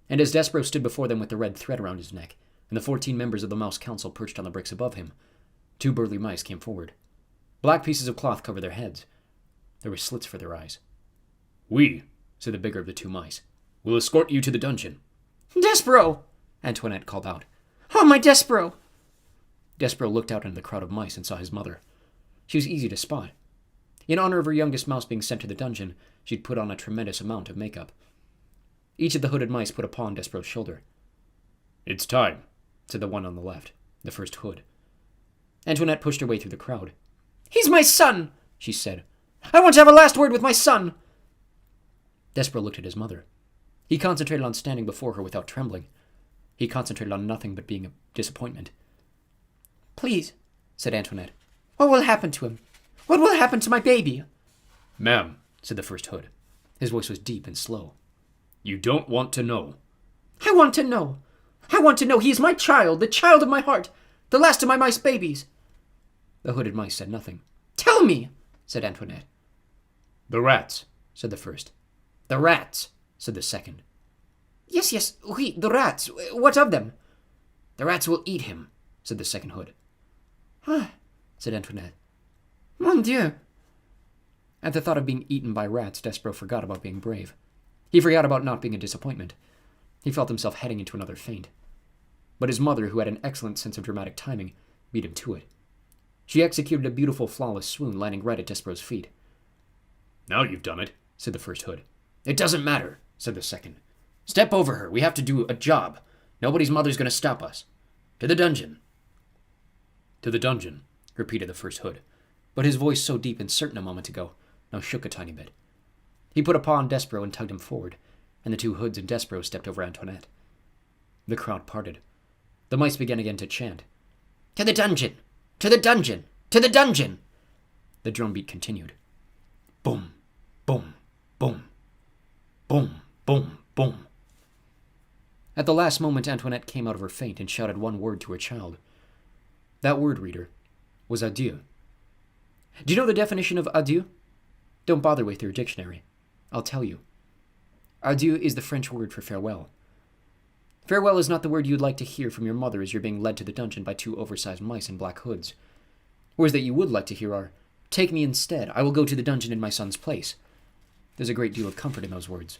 And as Despereaux stood before them with the red thread around his neck, and the 14 members of the Mouse Council perched on the bricks above him, 2 burly mice came forward. Black pieces of cloth covered their heads. There were slits for their eyes. "We," said the bigger of the 2 mice, "will escort you to the dungeon." "Despereaux!" Antoinette called out. "Oh, my Despereaux!" Despereaux looked out into the crowd of mice and saw his mother. She was easy to spot. In honor of her youngest mouse being sent to the dungeon, she'd put on a tremendous amount of makeup. Each of the hooded mice put a paw on Despereaux's shoulder. "It's time," said the one on the left, the first hood. Antoinette pushed her way through the crowd. "He's my son," she said. "I want to have a last word with my son." Despereaux looked at his mother. He concentrated on standing before her without trembling. He concentrated on nothing but being a disappointment. "Please," said Antoinette, "what will happen to him? What will happen to my baby?" "Ma'am," said the first hood. His voice was deep and slow. "You don't want to know." "I want to know. I want to know. He is my child, the child of my heart, the last of my mice babies." The hooded mice said nothing. "Tell me," said Antoinette. "The rats," said the first. "The rats," said the second. Yes, yes, oui, the rats. What of them?" "The rats will eat him," said the second hood. "Ah," said Antoinette. "Mon Dieu." At the thought of being eaten by rats, Despereaux forgot about being brave. He forgot about not being a disappointment. He felt himself heading into another faint. But his mother, who had an excellent sense of dramatic timing, beat him to it. She executed a beautiful, flawless swoon, landing right at Despereaux's feet. "Now you've done it," said the first hood. "It doesn't matter," said the second. "Step over her. We have to do a job. Nobody's mother's going to stop us. To the dungeon." "To the dungeon," repeated the first hood, but his voice, so deep and certain a moment ago, now shook a tiny bit. He put a paw on Despereaux and tugged him forward, and the 2 hoods and Despereaux stepped over Antoinette. The crowd parted. The mice began again to chant. "To the dungeon! To the dungeon! To the dungeon!" The drumbeat continued. Boom, boom, boom. Boom, boom, boom. At the last moment, Antoinette came out of her faint and shouted one word to her child. That word, reader, was adieu. Do you know the definition of adieu? Don't bother with your dictionary. I'll tell you. Adieu is the French word for farewell. Farewell is not the word you'd like to hear from your mother as you're being led to the dungeon by 2 oversized mice in black hoods. Words that you would like to hear are, "Take me instead. I will go to the dungeon in my son's place." There's a great deal of comfort in those words.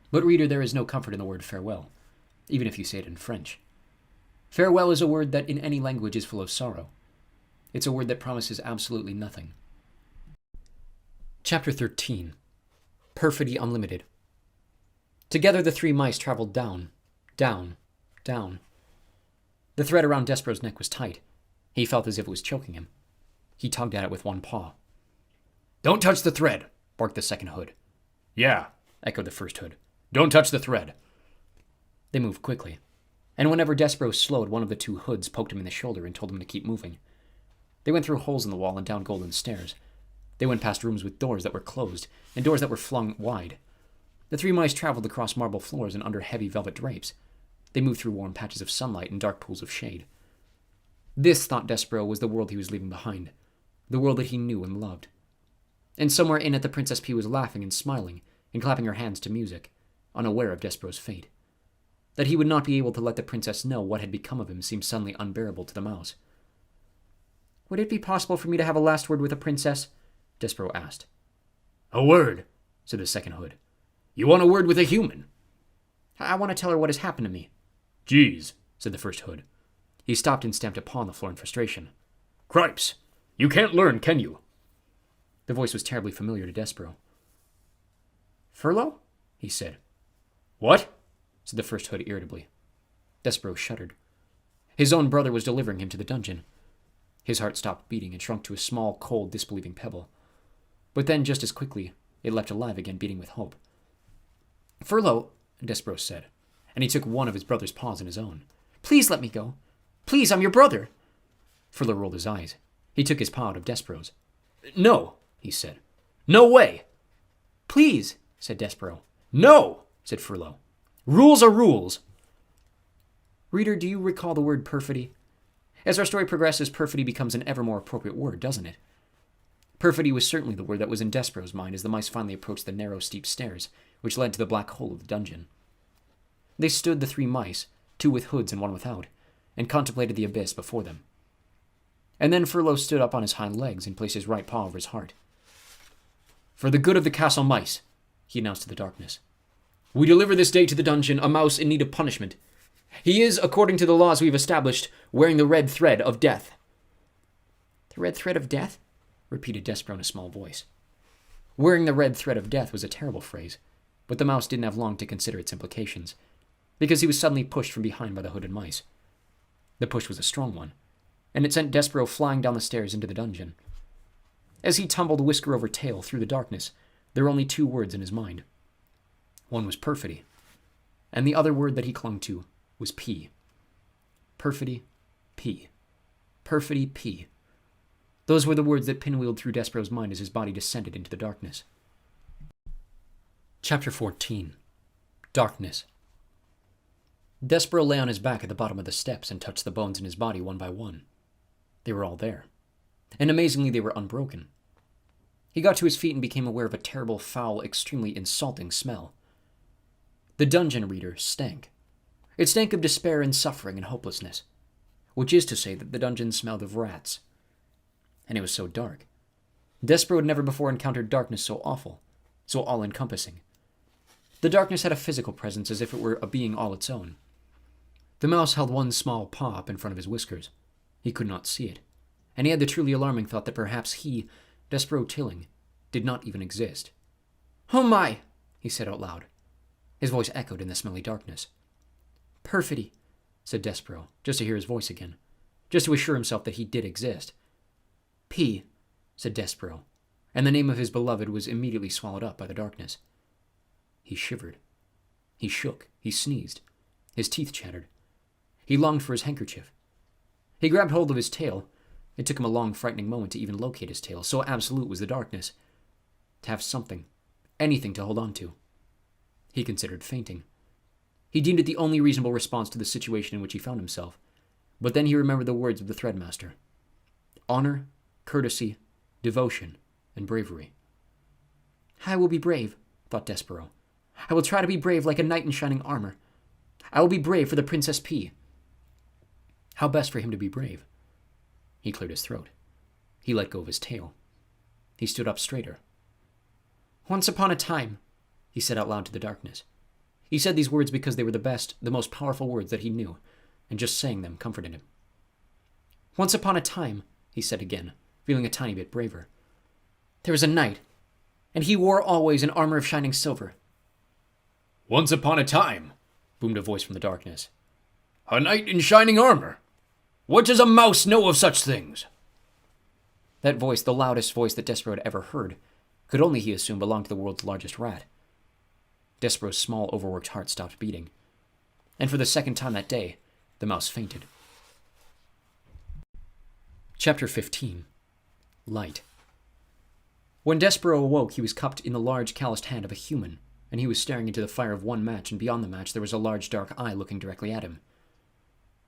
But, reader, there is no comfort in the word farewell, even if you say it in French. Farewell is a word that in any language is full of sorrow. It's a word that promises absolutely nothing. Chapter 13. Perfidy Unlimited. Together the 3 mice traveled down, down, down. The thread around Despereaux's neck was tight. He felt as if it was choking him. He tugged at it with one paw. "Don't touch the thread," barked the second hood. "Yeah," echoed the first hood. "Don't touch the thread." They moved quickly, and whenever Despereaux slowed, one of the 2 hoods poked him in the shoulder and told him to keep moving. They went through holes in the wall and down golden stairs. They went past rooms with doors that were closed and doors that were flung wide. The 3 mice traveled across marble floors and under heavy velvet drapes. They moved through warm patches of sunlight and dark pools of shade. This, thought Despereaux, was the world he was leaving behind, the world that he knew and loved. And somewhere in it, the Princess P was laughing and smiling and clapping her hands to music, unaware of Despereaux's fate. That he would not be able to let the princess know what had become of him seemed suddenly unbearable to the mouse. "Would it be possible for me to have a last word with the princess?" Despereaux asked. "A word," said the second hood. "You want a word with a human?" "I want to tell her what has happened to me." "Geez," said the first hood. He stopped and stamped a paw on the floor in frustration. "Cripes! You can't learn, can you?" The voice was terribly familiar to Despereaux. "Furlough?" he said. "What?" said the first hood irritably. Despereaux shuddered. His own brother was delivering him to the dungeon. His heart stopped beating and shrunk to a small, cold, disbelieving pebble. But then, just as quickly, it leapt alive again, beating with hope. "Furlough," Despereaux said, and he took one of his brother's paws in his own. "Please let me go. Please, I'm your brother." Furlough rolled his eyes. He took his paw out of Despereaux's. "No," he said. "No way." "Please," said Despereaux. "No," said Furlough. "Rules are rules." Reader, do you recall the word perfidy? As our story progresses, perfidy becomes an ever more appropriate word, doesn't it? Perfidy was certainly the word that was in Despereaux's mind as the mice finally approached the narrow, steep stairs, which led to the black hole of the dungeon. They stood, the 3 mice, 2 with hoods and 1 without, and contemplated the abyss before them. And then Furlough stood up on his hind legs and placed his right paw over his heart. "For the good of the castle mice," he announced to the darkness, "we deliver this day to the dungeon a mouse in need of punishment. He is, according to the laws we've established, wearing the red thread of death." "The red thread of death?" repeated Despereaux in a small voice. Wearing the red thread of death was a terrible phrase, but the mouse didn't have long to consider its implications, because he was suddenly pushed from behind by the hooded mice. The push was a strong one, and it sent Despereaux flying down the stairs into the dungeon. As he tumbled whisker over tail through the darkness, there were only 2 words in his mind. One was perfidy, and the other word that he clung to was P. Perfidy, P. Perfidy, P. Those were the words that pinwheeled through Despereaux's mind as his body descended into the darkness. Chapter 14. Darkness. Despereaux lay on his back at the bottom of the steps and touched the bones in his body one by one. They were all there, and amazingly they were unbroken. He got to his feet and became aware of a terrible, foul, extremely insulting smell. The dungeon reader stank. It stank of despair and suffering and hopelessness, which is to say that the dungeon smelled of rats. And it was so dark. Despereaux had never before encountered darkness so awful, so all-encompassing. The darkness had a physical presence as if it were a being all its own. The mouse held one small paw up in front of his whiskers. He could not see it, and he had the truly alarming thought that perhaps he, Despereaux Tilling, did not even exist. "Oh my!" he said out loud. His voice echoed in the smelly darkness. "Perfidy," said Despereaux, just to hear his voice again, just to assure himself that he did exist. "P," said Despereaux, and the name of his beloved was immediately swallowed up by the darkness. He shivered. He shook. He sneezed. His teeth chattered. He longed for his handkerchief. He grabbed hold of his tail. It took him a long, frightening moment to even locate his tail, so absolute was the darkness. To have something, anything to hold on to. He considered fainting. He deemed it the only reasonable response to the situation in which he found himself, but then he remembered the words of the Threadmaster. Honor, courtesy, devotion, and bravery. "I will be brave," thought Despereaux. "I will try to be brave like a knight in shining armor. I will be brave for the Princess P." How best for him to be brave? He cleared his throat. He let go of his tail. He stood up straighter. "Once upon a time," he said out loud to the darkness. He said these words because they were the best, the most powerful words that he knew, and just saying them comforted him. "Once upon a time," he said again, feeling a tiny bit braver, "there was a knight, and he wore always an armor of shining silver." "Once upon a time," boomed a voice from the darkness. "A knight in shining armor? What does a mouse know of such things?" That voice, the loudest voice that Despereaux had ever heard, could only, he assumed, belong to the world's largest rat. Despereaux's small, overworked heart stopped beating. And for the second time that day, the mouse fainted. Chapter 15. Light. When Despereaux awoke, he was cupped in the large, calloused hand of a human, and he was staring into the fire of one match, and beyond the match there was a large, dark eye looking directly at him.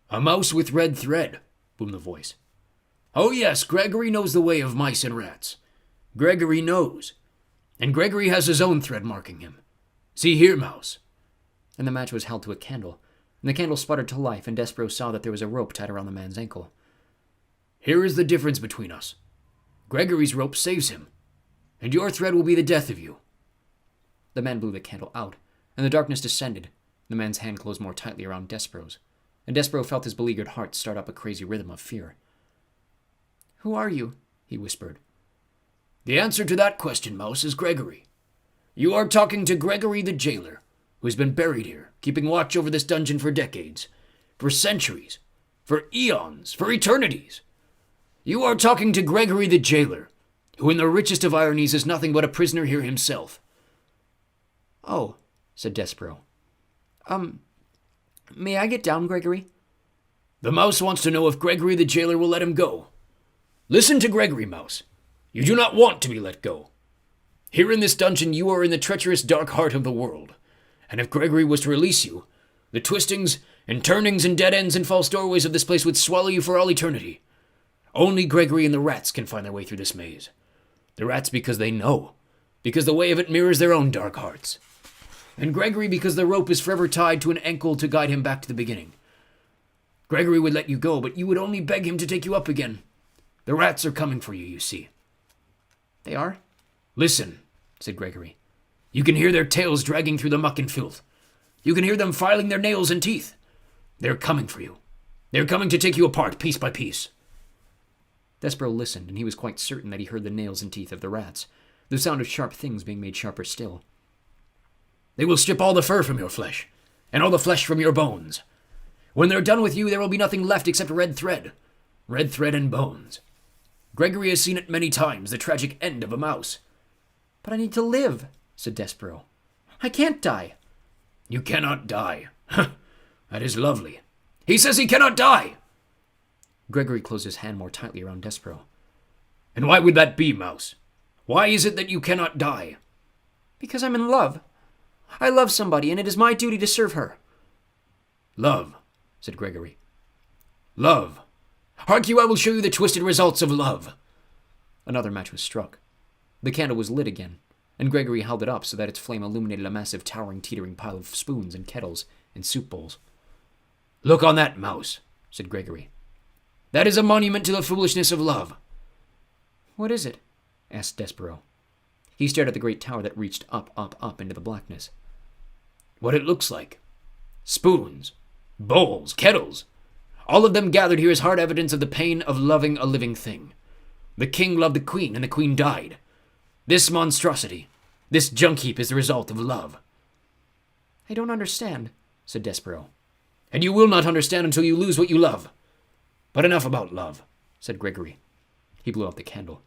"A mouse with red thread," boomed the voice. "Oh yes, Gregory knows the way of mice and rats. Gregory knows. And Gregory has his own thread marking him. See here, mouse." And the match was held to a candle, and the candle sputtered to life, and Despereaux saw that there was a rope tied around the man's ankle. "Here is the difference between us. Gregory's rope saves him, and your thread will be the death of you." The man blew the candle out, and the darkness descended. The man's hand closed more tightly around Despereaux's, and Despereaux felt his beleaguered heart start up a crazy rhythm of fear. "Who are you?" he whispered. "The answer to that question, mouse, is Gregory. You are talking to Gregory the jailer, who's been buried here, keeping watch over this dungeon for decades, for centuries, for eons, for eternities. You are talking to Gregory the jailer, who in the richest of ironies is nothing but a prisoner here himself." "Oh," said Despereaux. May I get down, Gregory?" "The mouse wants to know if Gregory the jailer will let him go. Listen to Gregory, mouse. You do not want to be let go. Here in this dungeon you are in the treacherous dark heart of the world, and if Gregory was to release you, the twistings and turnings and dead ends and false doorways of this place would swallow you for all eternity. Only Gregory and the rats can find their way through this maze. The rats because they know, because the way of it mirrors their own dark hearts. And Gregory because the rope is forever tied to an ankle to guide him back to the beginning. Gregory would let you go, but you would only beg him to take you up again. The rats are coming for you, you see. They are? Listen, said Gregory. You can hear their tails dragging through the muck and filth. You can hear them filing their nails and teeth. They're coming for you. They're coming to take you apart, piece by piece. Despereaux listened, and he was quite certain that he heard the nails and teeth of the rats, the sound of sharp things being made sharper still. They will strip all the fur from your flesh, and all the flesh from your bones. When they're done with you, there will be nothing left except red thread and bones. Gregory has seen it many times, the tragic end of a mouse. But I need to live, said Despereaux. I can't die. You cannot die. That is lovely. He says he cannot die. Gregory closed his hand more tightly around Despereaux. And why would that be, Mouse? Why is it that you cannot die? Because I'm in love. I love somebody, and it is my duty to serve her. Love, said Gregory. Love. Hark you, I will show you the twisted results of love. Another match was struck. The candle was lit again, and Gregory held it up so that its flame illuminated a massive, towering, teetering pile of spoons and kettles and soup bowls. Look on that, Mouse, said Gregory. That is a monument to the foolishness of love. What is it? Asked Despereaux. He stared at the great tower that reached up, up, up into the blackness. What it looks like. Spoons, bowls, kettles. All of them gathered here is hard evidence of the pain of loving a living thing. The king loved the queen, and the queen died. This monstrosity, this junk heap is the result of love. I don't understand, said Despereaux. And you will not understand until you lose what you love. But enough about love, said Gregory. He blew out the candle.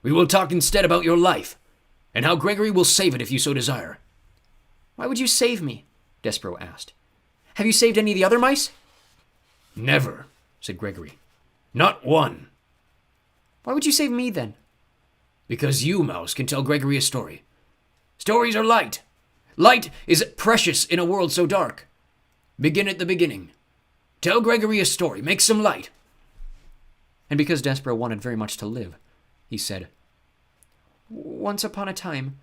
We will talk instead about your life, and how Gregory will save it if you so desire. Why would you save me? Despereaux asked. Have you saved any of the other mice? Never, said Gregory. Not one. Why would you save me then? Because you, Mouse, can tell Gregory a story. Stories are light. Light is precious in a world so dark. Begin at the beginning. Tell Gregory a story. Make some light. And because Despereaux wanted very much to live, he said, Once upon a time.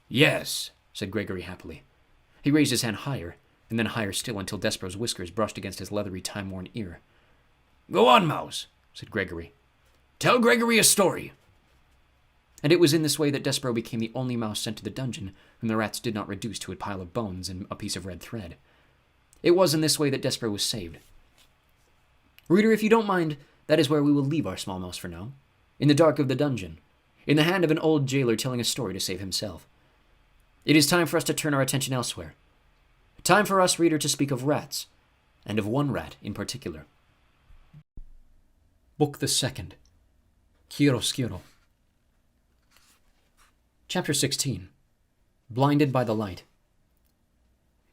Yes, said Gregory happily. He raised his hand higher, and then higher still until Despereaux's whiskers brushed against his leathery, time-worn ear. Go on, Mouse, said Gregory. Tell Gregory a story. And it was in this way that Despereaux became the only mouse sent to the dungeon whom the rats did not reduce to a pile of bones and a piece of red thread. It was in this way that Despereaux was saved. Reader, if you don't mind, that is where we will leave our small mouse for now, in the dark of the dungeon, in the hand of an old jailer telling a story to save himself. It is time for us to turn our attention elsewhere. Time for us, reader, to speak of rats, and of one rat in particular. Book the Second, Chiaroscuro. Chapter 16. Blinded by the Light.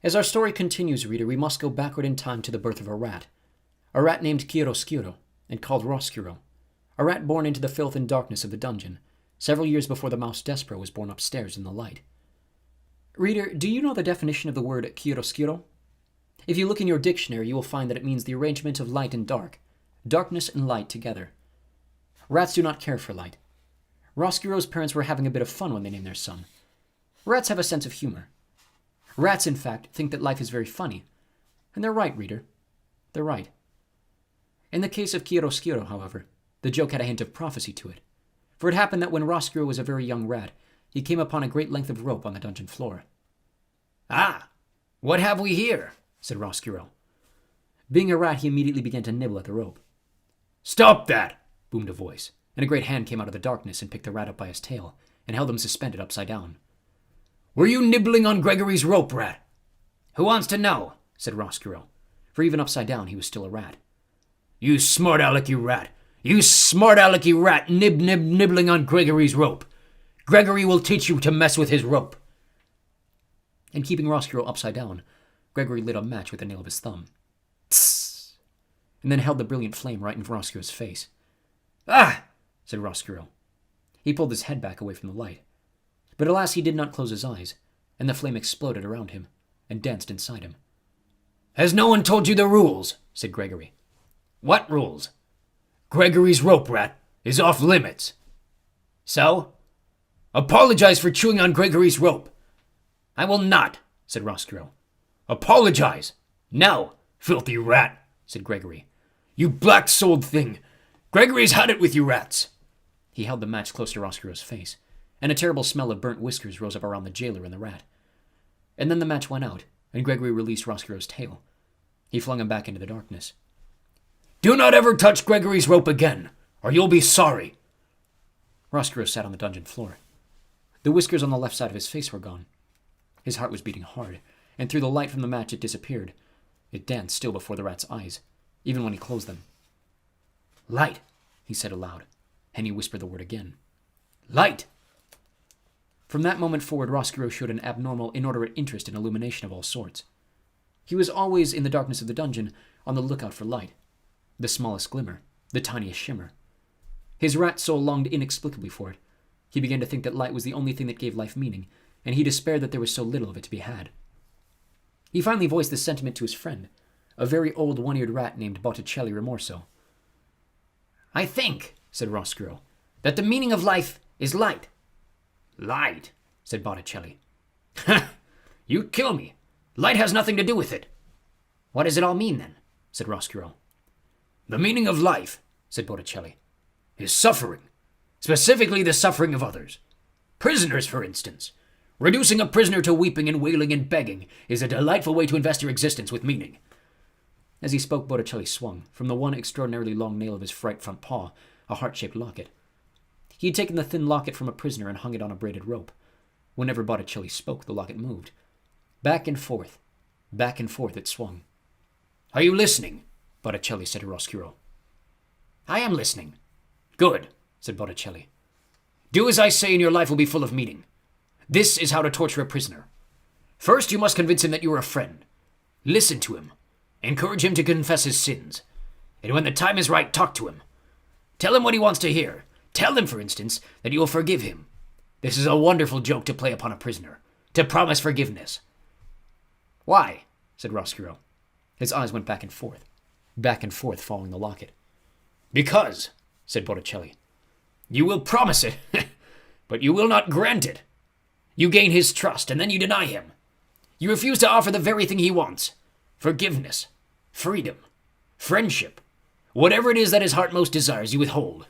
As our story continues, reader, we must go backward in time to the birth of a rat named Chiaroscuro, and called Roscuro, a rat born into the filth and darkness of the dungeon, several years before the mouse Despereaux was born upstairs in the light. Reader, do you know the definition of the word chiaroscuro? If you look in your dictionary, you will find that it means the arrangement of light and dark, darkness and light together. Rats do not care for light. Roscuro's parents were having a bit of fun when they named their son. Rats have a sense of humor. Rats, in fact, think that life is very funny. And they're right, reader. They're right. In the case of Chiaroscuro, however, the joke had a hint of prophecy to it. For it happened that when Roscuro was a very young rat, he came upon a great length of rope on the dungeon floor. Ah, what have we here? Said Roscuro. Being a rat, he immediately began to nibble at the rope. Stop that! Boomed a voice, and a great hand came out of the darkness and picked the rat up by his tail, and held him suspended upside down. Were you nibbling on Gregory's rope, rat? Who wants to know? Said Roscuro, for even upside down he was still a rat. You smart-alecky rat! You smart-alecky rat, nibbling on Gregory's rope! Gregory will teach you to mess with his rope. And keeping Roscuro upside down, Gregory lit a match with the nail of his thumb. Tss! And then held the brilliant flame right in Roscuro's face. Ah! Said Roscuro. He pulled his head back away from the light. But alas, he did not close his eyes, and the flame exploded around him and danced inside him. Has no one told you the rules? Said Gregory. What rules? Gregory's rope, rat, is off limits. So? Apologize for chewing on Gregory's rope. I will not, said Roscoe. Apologize. No, filthy rat, said Gregory. You black-souled thing. Gregory's had it with you rats. He held the match close to Roscoe's face, and a terrible smell of burnt whiskers rose up around the jailer and the rat. And then the match went out, and Gregory released Roscoe's tail. He flung him back into the darkness. Do not ever touch Gregory's rope again, or you'll be sorry. Roscoe sat on the dungeon floor. The whiskers on the left side of his face were gone. His heart was beating hard, and through the light from the match it disappeared. It danced still before the rat's eyes, even when he closed them. Light, he said aloud, and he whispered the word again. Light! From that moment forward, Roscoe showed an abnormal, inordinate interest in illumination of all sorts. He was always, in the darkness of the dungeon, on the lookout for light. The smallest glimmer, the tiniest shimmer. His rat soul longed inexplicably for it. He began to think that light was the only thing that gave life meaning, and he despaired that there was so little of it to be had. He finally voiced this sentiment to his friend, a very old one-eared rat named Botticelli Rimorso. I think, said Roscoe, that the meaning of life is light. Light, said Botticelli. You kill me. Light has nothing to do with it. What does it all mean, then? Said Roscoe. The meaning of life, said Botticelli, is suffering, specifically the suffering of others. Prisoners, for instance. Reducing a prisoner to weeping and wailing and begging is a delightful way to invest your existence with meaning. As he spoke, Botticelli swung, from the one extraordinarily long nail of his right front paw, a heart-shaped locket. He had taken the thin locket from a prisoner and hung it on a braided rope. Whenever Botticelli spoke, the locket moved. Back and forth it swung. Are you listening? Botticelli said to Roscoe. I am listening. Good, said Botticelli. Do as I say and your life will be full of meaning. This is how to torture a prisoner. First, you must convince him that you are a friend. Listen to him. Encourage him to confess his sins. And when the time is right, talk to him. Tell him what he wants to hear. Tell him, for instance, that you will forgive him. This is a wonderful joke to play upon a prisoner, to promise forgiveness. Why? Said Roscoe. His eyes went back and forth, following the locket. Because, said Botticelli, you will promise it, but you will not grant it. You gain his trust, and then you deny him. You refuse to offer the very thing he wants. Forgiveness, freedom, friendship. Whatever it is that his heart most desires, you withhold.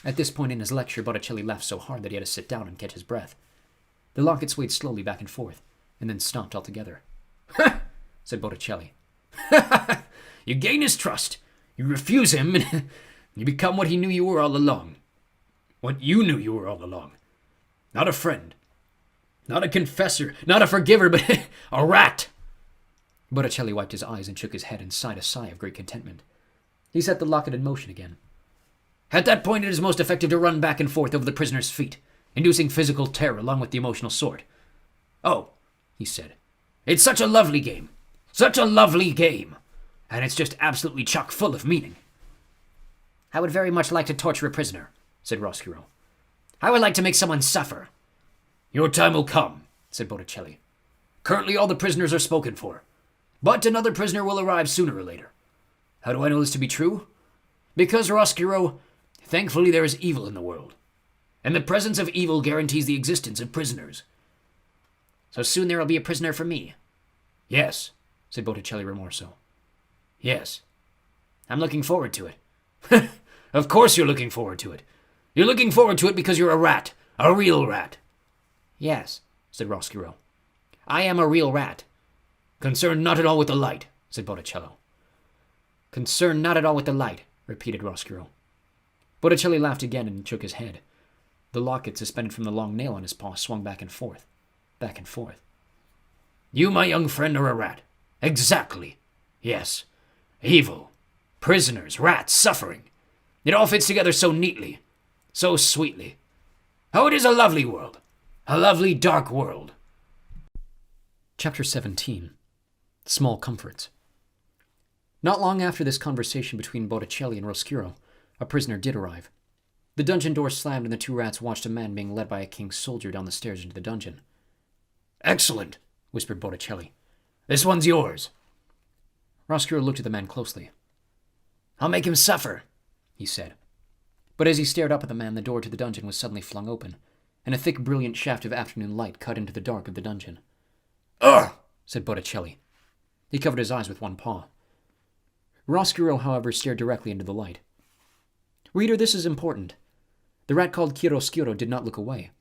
At this point in his lecture, Botticelli laughed so hard that he had to sit down and catch his breath. The locket swayed slowly back and forth, and then stopped altogether. Ha! said Botticelli. You gain his trust. You refuse him, and you become what he knew you were all along. What you knew you were all along. Not a friend. Not a confessor. Not a forgiver, but a rat. Botticelli wiped his eyes and shook his head and sighed a sigh of great contentment. He set the locket in motion again. At that point, it is most effective to run back and forth over the prisoner's feet, inducing physical terror along with the emotional sort. Oh, he said, it's such a lovely game. Such a lovely game. And it's just absolutely chock full of meaning. I would very much like to torture a prisoner, said Roscoe. I would like to make someone suffer. Your time will come, said Botticelli. Currently all the prisoners are spoken for. But another prisoner will arrive sooner or later. How do I know this to be true? Because, Roscoe, thankfully there is evil in the world. And the presence of evil guarantees the existence of prisoners. So soon there will be a prisoner for me. Yes, said Botticelli Rimorso. Yes. I'm looking forward to it. Of course you're looking forward to it. You're looking forward to it because you're a rat. A real rat. Yes, said Roscoe. I am a real rat. Concerned not at all with the light, said Botticelli. Concerned not at all with the light, repeated Roscoe. Botticelli laughed again and shook his head. The locket suspended from the long nail on his paw swung back and forth. Back and forth. You, my young friend, are a rat. Exactly. Yes. Evil. Prisoners, rats, suffering. It all fits together so neatly. So sweetly. Oh, it is a lovely world. A lovely dark world. Chapter 17. Small Comforts. Not long after this conversation between Botticelli and Roscoe, a prisoner did arrive. The dungeon door slammed and the two rats watched a man being led by a king's soldier down the stairs into the dungeon. Excellent, whispered Botticelli. This one's yours. Roscoe looked at the man closely. I'll make him suffer, he said. But as he stared up at the man, the door to the dungeon was suddenly flung open, and a thick, brilliant shaft of afternoon light cut into the dark of the dungeon. "Ugh!" said Botticelli. He covered his eyes with one paw. Roscuro, however, stared directly into the light. Reader, this is important. The rat called Chiaroscuro did not look away.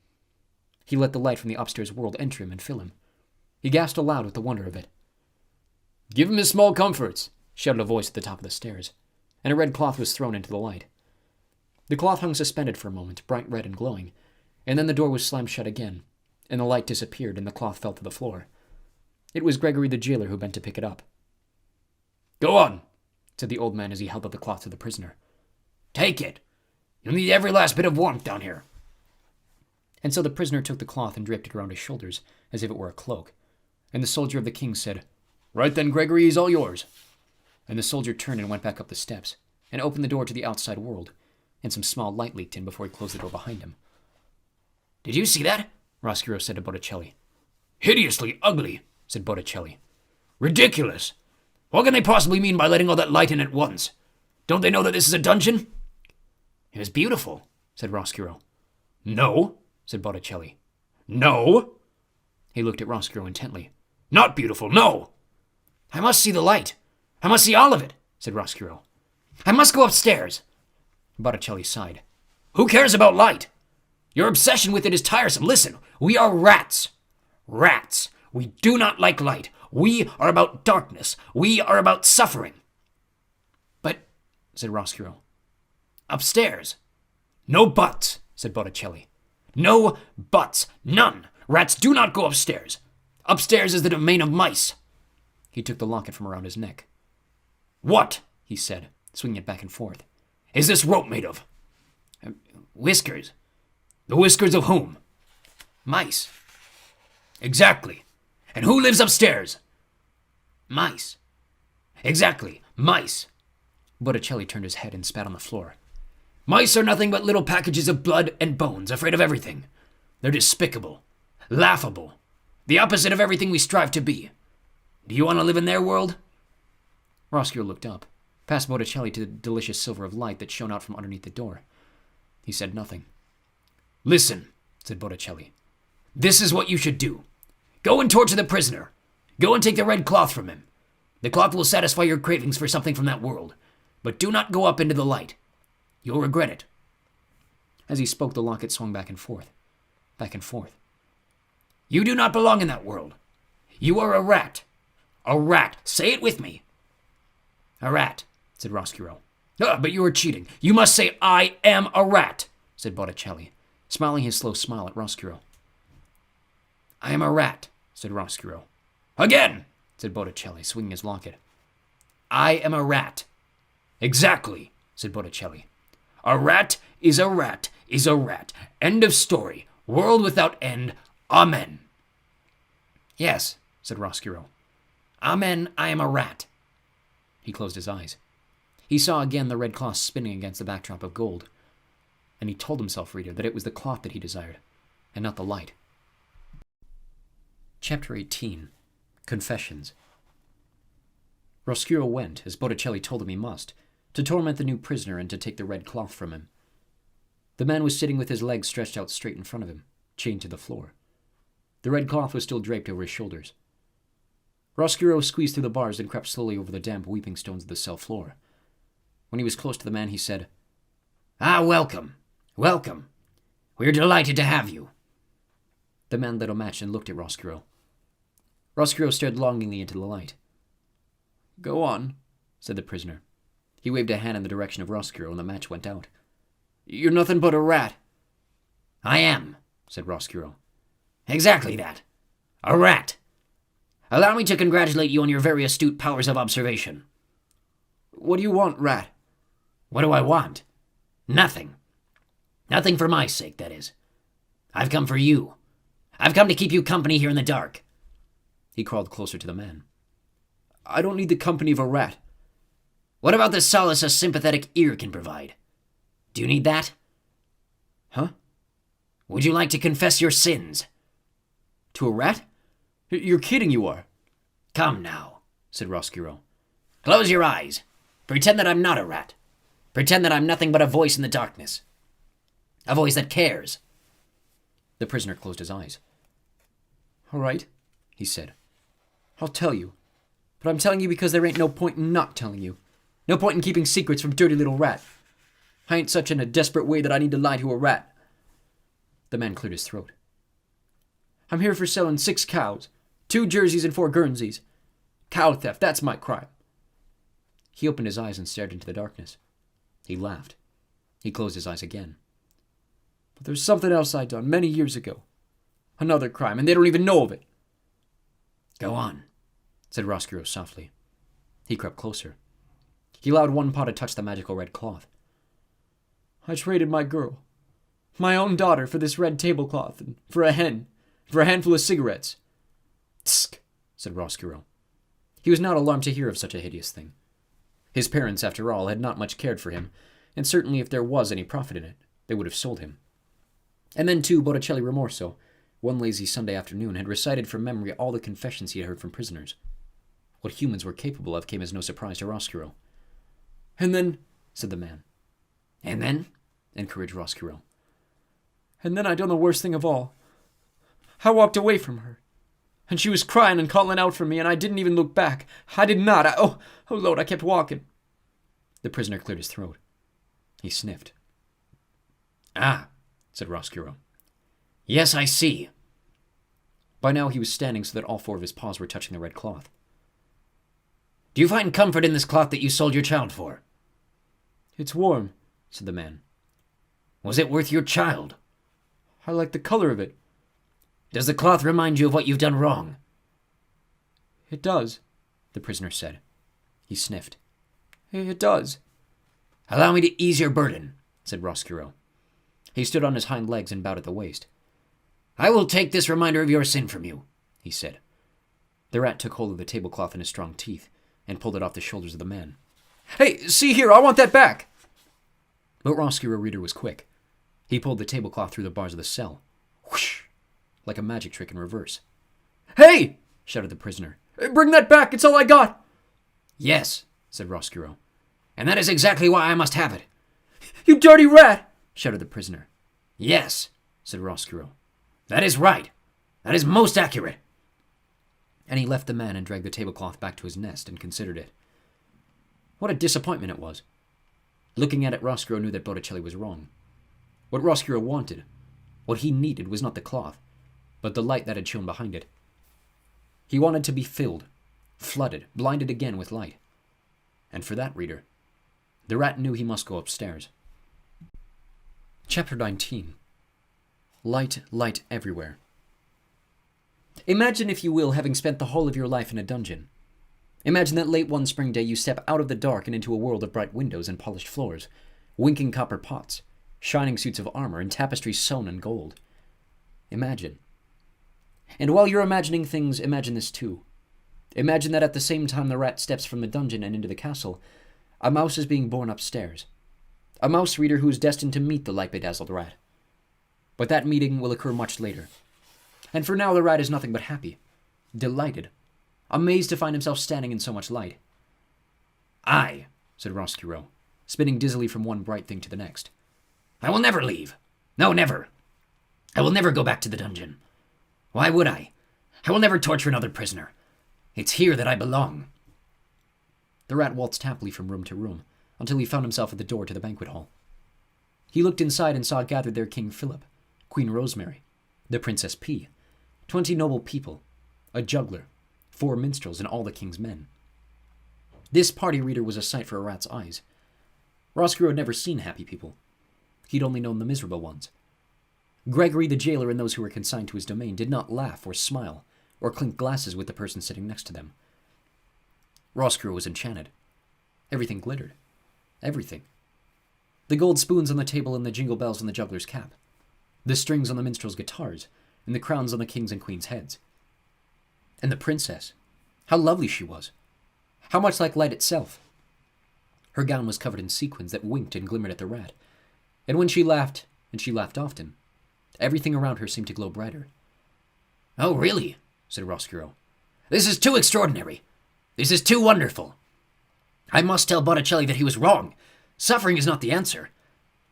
He let the light from the upstairs world enter him and fill him. He gasped aloud with the wonder of it. "Give him his small comforts," shouted a voice at the top of the stairs, and a red cloth was thrown into the light. The cloth hung suspended for a moment, bright red and glowing, and then the door was slammed shut again, and the light disappeared and the cloth fell to the floor. It was Gregory the jailer who bent to pick it up. "Go on," said the old man as he held out the cloth to the prisoner. "Take it. You'll need every last bit of warmth down here." And so the prisoner took the cloth and draped it around his shoulders, as if it were a cloak. And the soldier of the king said, "Right then, Gregory, he's all yours." And the soldier turned and went back up the steps, and opened the door to the outside world, and some small light leaked in before he closed the door behind him. "Did you see that?" Roscuro said to Botticelli. "Hideously ugly," said Botticelli. "Ridiculous. What can they possibly mean by letting all that light in at once? Don't they know that this is a dungeon?" It was beautiful, said Roscuro. "No," said Botticelli. "No." He looked at Roscuro intently. "Not beautiful, no." "I must see the light. I must see all of it," said Roscuro. "I must go upstairs." Botticelli sighed. "Who cares about light? Your obsession with it is tiresome. Listen, we are rats. Rats. We do not like light. We are about darkness. We are about suffering." "But," said Roscuro. "Upstairs." "No buts," said Botticelli. "No buts. None. Rats do not go upstairs. Upstairs is the domain of mice." He took the locket from around his neck. "What," he said, swinging it back and forth, "is this rope made of?" "Whiskers." "The whiskers of whom?" "Mice." "Exactly. And who lives upstairs?" "Mice." "Exactly. Mice." Botticelli turned his head and spat on the floor. "Mice are nothing but little packages of blood and bones, afraid of everything. They're despicable, laughable, the opposite of everything we strive to be. Do you want to live in their world?" Roscuro looked up, past Botticelli to the delicious silver of light that shone out from underneath the door. He said nothing. "Listen," said Botticelli. "This is what you should do. Go and torture the prisoner. Go and take the red cloth from him. The cloth will satisfy your cravings for something from that world. But do not go up into the light. You'll regret it." As he spoke, the locket swung back and forth. Back and forth. "You do not belong in that world. You are a rat. A rat. Say it with me." "A rat," said Roscuro. But you are cheating. You must say, "I am a rat," said Botticelli, smiling his slow smile at Roscuro. "I am a rat," said Roscuro. "Again," said Botticelli, swinging his locket. "I am a rat." "Exactly," said Botticelli. "A rat is a rat is a rat. End of story. World without end. Amen." "Yes," said Roscuro. "Amen, I am a rat." He closed his eyes. He saw again the red cloth spinning against the backdrop of gold. And he told himself, reader, that it was the cloth that he desired, and not the light. Chapter 18. Confessions. Roscuro went, as Botticelli told him he must, to torment the new prisoner and to take the red cloth from him. The man was sitting with his legs stretched out straight in front of him, chained to the floor. The red cloth was still draped over his shoulders. Roscuro squeezed through the bars and crept slowly over the damp weeping stones of the cell floor. When he was close to the man, he said, "Ah, welcome, welcome. We're delighted to have you." The man lit a match and looked at Roscuro. Roscuro stared longingly into the light. "Go on," said the prisoner. He waved a hand in the direction of Roscuro, and the match went out. "You're nothing but a rat." "I am," said Roscuro. "Exactly that. A rat. Allow me to congratulate you on your very astute powers of observation." "What do you want, rat?" "What do I want? Nothing. Nothing for my sake, that is. I've come for you. I've come to keep you company here in the dark." He crawled closer to the man. "I don't need the company of a rat." "What about the solace a sympathetic ear can provide? Do you need that?" "Huh?" "Would you like to confess your sins?" "To a rat? You're kidding, you are." "Come now," said Roscuro. "Close your eyes. Pretend that I'm not a rat. Pretend that I'm nothing but a voice in the darkness. A voice that cares. The prisoner closed his eyes. "All right," he said. "I'll tell you. But I'm telling you because there ain't no point in not telling you. No point in keeping secrets from dirty little rat. I ain't such in a desperate way that I need to lie to a rat." The man cleared his throat. "I'm here for selling 6 cows, 2 Jerseys and 4 Guernseys. Cow theft, that's my crime." He opened his eyes and stared into the darkness. He laughed. He closed his eyes again. "But there's something else I done many years ago. Another crime, and they don't even know of it." "Go on," said Roscuro softly. He crept closer. He allowed one paw to touch the magical red cloth. "I traded my girl, my own daughter, for this red tablecloth, and for a hen, for a handful of cigarettes." "Tsk," said Roscuro. He was not alarmed to hear of such a hideous thing. His parents, after all, had not much cared for him, and certainly if there was any profit in it, they would have sold him. And then, too, Botticelli Rimorso, one lazy Sunday afternoon, had recited from memory all the confessions he had heard from prisoners. What humans were capable of came as no surprise to Roscuro. "And then," said the man. "And then?" encouraged Roscuro. "And then I done the worst thing of all. I walked away from her. And she was crying and calling out for me, and I didn't even look back. I did not. Oh, Lord, I kept walking." The prisoner cleared his throat. He sniffed. "Ah," said Roscuro. "Yes, I see." By now he was standing so that all 4 of his paws were touching the red cloth. "Do you find comfort in this cloth that you sold your child for?" "It's warm," said the man. "Was it worth your child?" "I like the color of it." "Does the cloth remind you of what you've done wrong?" "It does," the prisoner said. He sniffed. "It does." "Allow me to ease your burden," said Roscuro. He stood on his hind legs and bowed at the waist. "I will take this reminder of your sin from you," he said. The rat took hold of the tablecloth in his strong teeth and pulled it off the shoulders of the man. "Hey, see here, I want that back!" But Roscuro Reader was quick. He pulled the tablecloth through the bars of the cell. Whoosh! Like a magic trick in reverse. "Hey!" shouted the prisoner. "Bring that back, it's all I got!" "Yes," said Roscuro. "And that is exactly why I must have it." "You dirty rat!" shouted the prisoner. "Yes," said Roscuro. "That is right. That is most accurate." And he left the man and dragged the tablecloth back to his nest and considered it. What a disappointment it was. Looking at it, Roscuro knew that Botticelli was wrong. What Roscuro wanted, what he needed, was not the cloth, but the light that had shone behind it. He wanted to be filled, flooded, blinded again with light. And for that, reader, the rat knew he must go upstairs. Chapter 19. Light, light everywhere. Imagine, if you will, having spent the whole of your life in a dungeon. Imagine that late one spring day you step out of the dark and into a world of bright windows and polished floors, winking copper pots, shining suits of armor, and tapestries sewn in gold. Imagine. And while you're imagining things, imagine this too. Imagine that at the same time the rat steps from the dungeon and into the castle, a mouse is being born upstairs. A mouse, reader, who is destined to meet the light-bedazzled rat. But that meeting will occur much later. And for now the rat is nothing but happy, delighted, amazed to find himself standing in so much light. "I," said Roscuro, spinning dizzily from one bright thing to the next. "I will never leave. No, never. I will never go back to the dungeon. Why would I? I will never torture another prisoner. It's here that I belong." The rat waltzed happily from room to room, until he found himself at the door to the banquet hall. He looked inside and saw gathered there King Philip, Queen Rosemary, the Princess P, 20 noble people, a juggler, 4 minstrels, and all the king's men. This party, reader, was a sight for a rat's eyes. Roscuro had never seen happy people. He'd only known the miserable ones. Gregory the jailer and those who were consigned to his domain did not laugh or smile or clink glasses with the person sitting next to them. Roscuro was enchanted. Everything glittered. Everything. The gold spoons on the table and the jingle bells on the juggler's cap. The strings on the minstrels' guitars and the crowns on the king's and queen's heads. And the princess. How lovely she was. How much like light itself. Her gown was covered in sequins that winked and glimmered at the rat. And when she laughed, and she laughed often, everything around her seemed to glow brighter. "Oh, really?" said Roscuro. "This is too extraordinary. This is too wonderful. I must tell Botticelli that he was wrong. Suffering is not the answer.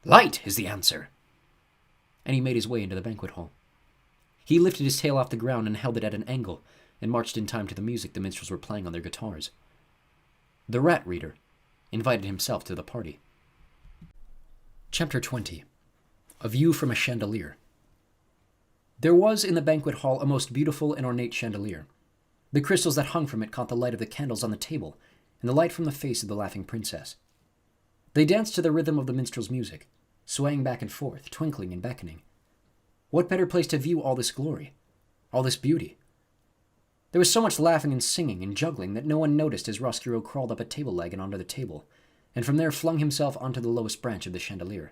Light is the answer." and he made his way into the banquet hall. He lifted his tail off the ground and held it at an angle, and marched in time to the music the minstrels were playing on their guitars. The rat reader invited himself to the party. Chapter 20. A View from a Chandelier. There was in the banquet hall a most beautiful and ornate chandelier. The crystals that hung from it caught the light of the candles on the table, and the light from the face of the laughing princess. They danced to the rhythm of the minstrel's music, swaying back and forth, twinkling and beckoning. What better place to view all this glory, all this beauty? There was so much laughing and singing and juggling that no one noticed as Roscuro crawled up a table leg and onto the table, and from there flung himself onto the lowest branch of the chandelier.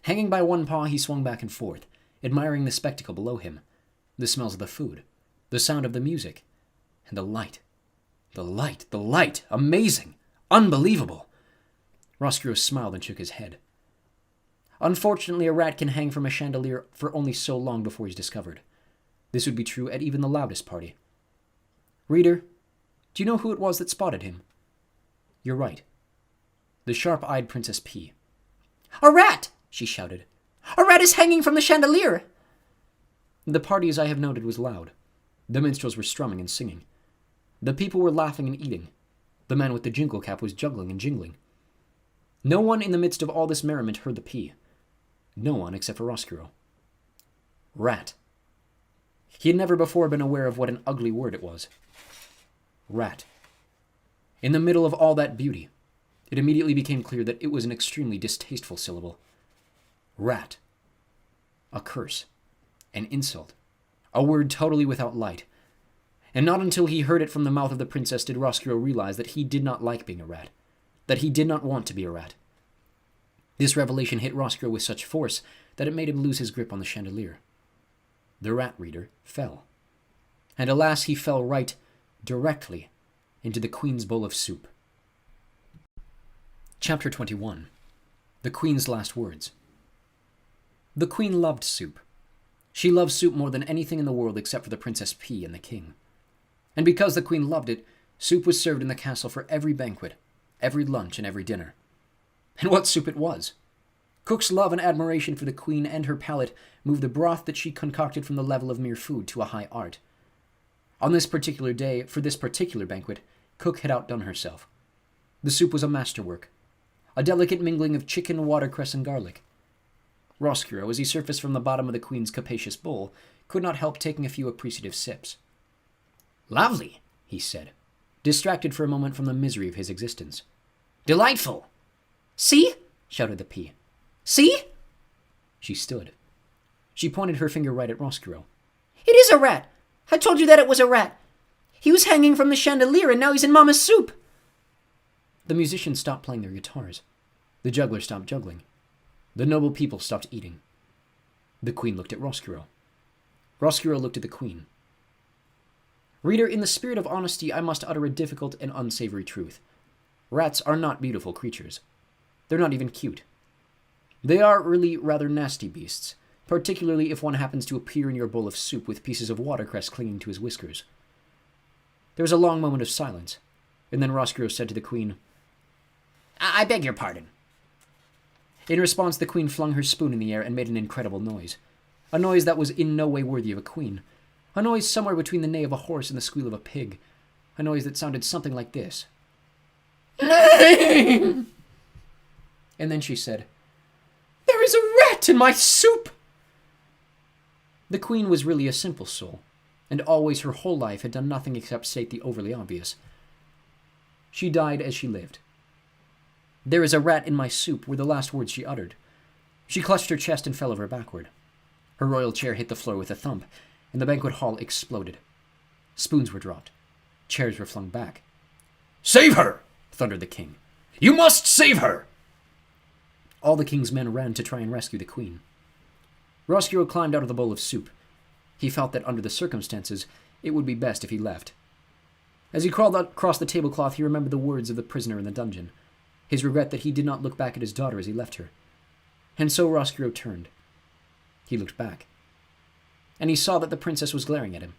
Hanging by one paw, he swung back and forth, admiring the spectacle below him, the smells of the food, the sound of the music, and the light. The light, the light! Amazing! Unbelievable! Roscuro smiled and shook his head. Unfortunately, a rat can hang from a chandelier for only so long before he's discovered. This would be true at even the loudest party. Reader, do you know who it was that spotted him? You're right. The sharp-eyed Princess P. "A rat!" she shouted. "A rat is hanging from the chandelier!" The party, as I have noted, was loud. The minstrels were strumming and singing. The people were laughing and eating. The man with the jingle cap was juggling and jingling. No one in the midst of all this merriment heard the P. No one except for Roscuro. Rat. He had never before been aware of what an ugly word it was. Rat. In the middle of all that beauty, it immediately became clear that it was an extremely distasteful syllable. Rat. A curse. An insult. A word totally without light. And not until he heard it from the mouth of the princess did Roscuro realize that he did not like being a rat. That he did not want to be a rat. This revelation hit Roscuro with such force that it made him lose his grip on the chandelier. The rat reader fell. And alas, he fell right, directly, into the queen's bowl of soup. Chapter 21. The Queen's Last Words. The queen loved soup. She loved soup more than anything in the world except for the Princess P and the king. And because the queen loved it, soup was served in the castle for every banquet, every lunch, and every dinner. And what soup it was! Cook's love and admiration for the queen and her palate moved the broth that she concocted from the level of mere food to a high art. On this particular day, for this particular banquet, Cook had outdone herself. The soup was a masterwork, a delicate mingling of chicken, watercress, and garlic. Roscuro, as he surfaced from the bottom of the queen's capacious bowl, could not help taking a few appreciative sips. "Lovely," he said, distracted for a moment from the misery of his existence. "Delightful!" "See?" shouted the P. "See?" She stood. She pointed her finger right at Roscuro. "It is a rat! I told you that it was a rat! He was hanging from the chandelier, and now he's in Mama's soup!" The musicians stopped playing their guitars. The jugglers stopped juggling. The noble people stopped eating. The queen looked at Roscuro. Roscuro looked at the queen. Reader, in the spirit of honesty, I must utter a difficult and unsavory truth. Rats are not beautiful creatures. They're not even cute. They are really rather nasty beasts, particularly if one happens to appear in your bowl of soup with pieces of watercress clinging to his whiskers. There was a long moment of silence, and then Roscuro said to the queen, "I beg your pardon." In response, the queen flung her spoon in the air and made an incredible noise. A noise that was in no way worthy of a queen. A noise somewhere between the neigh of a horse and the squeal of a pig. A noise that sounded something like this. "Name!" And then she said, "There is a rat in my soup!" The queen was really a simple soul, and always her whole life had done nothing except state the overly obvious. She died as she lived. "There is a rat in my soup" were the last words she uttered. She clutched her chest and fell over backward. Her royal chair hit the floor with a thump, and the banquet hall exploded. Spoons were dropped. Chairs were flung back. "Save her!" thundered the king. "You must save her!" All the king's men ran to try and rescue the queen. Roscuro climbed out of the bowl of soup. He felt that under the circumstances, it would be best if he left. As he crawled across the tablecloth, he remembered the words of the prisoner in the dungeon, his regret that he did not look back at his daughter as he left her. And so Roscuro turned. He looked back. And he saw that the princess was glaring at him.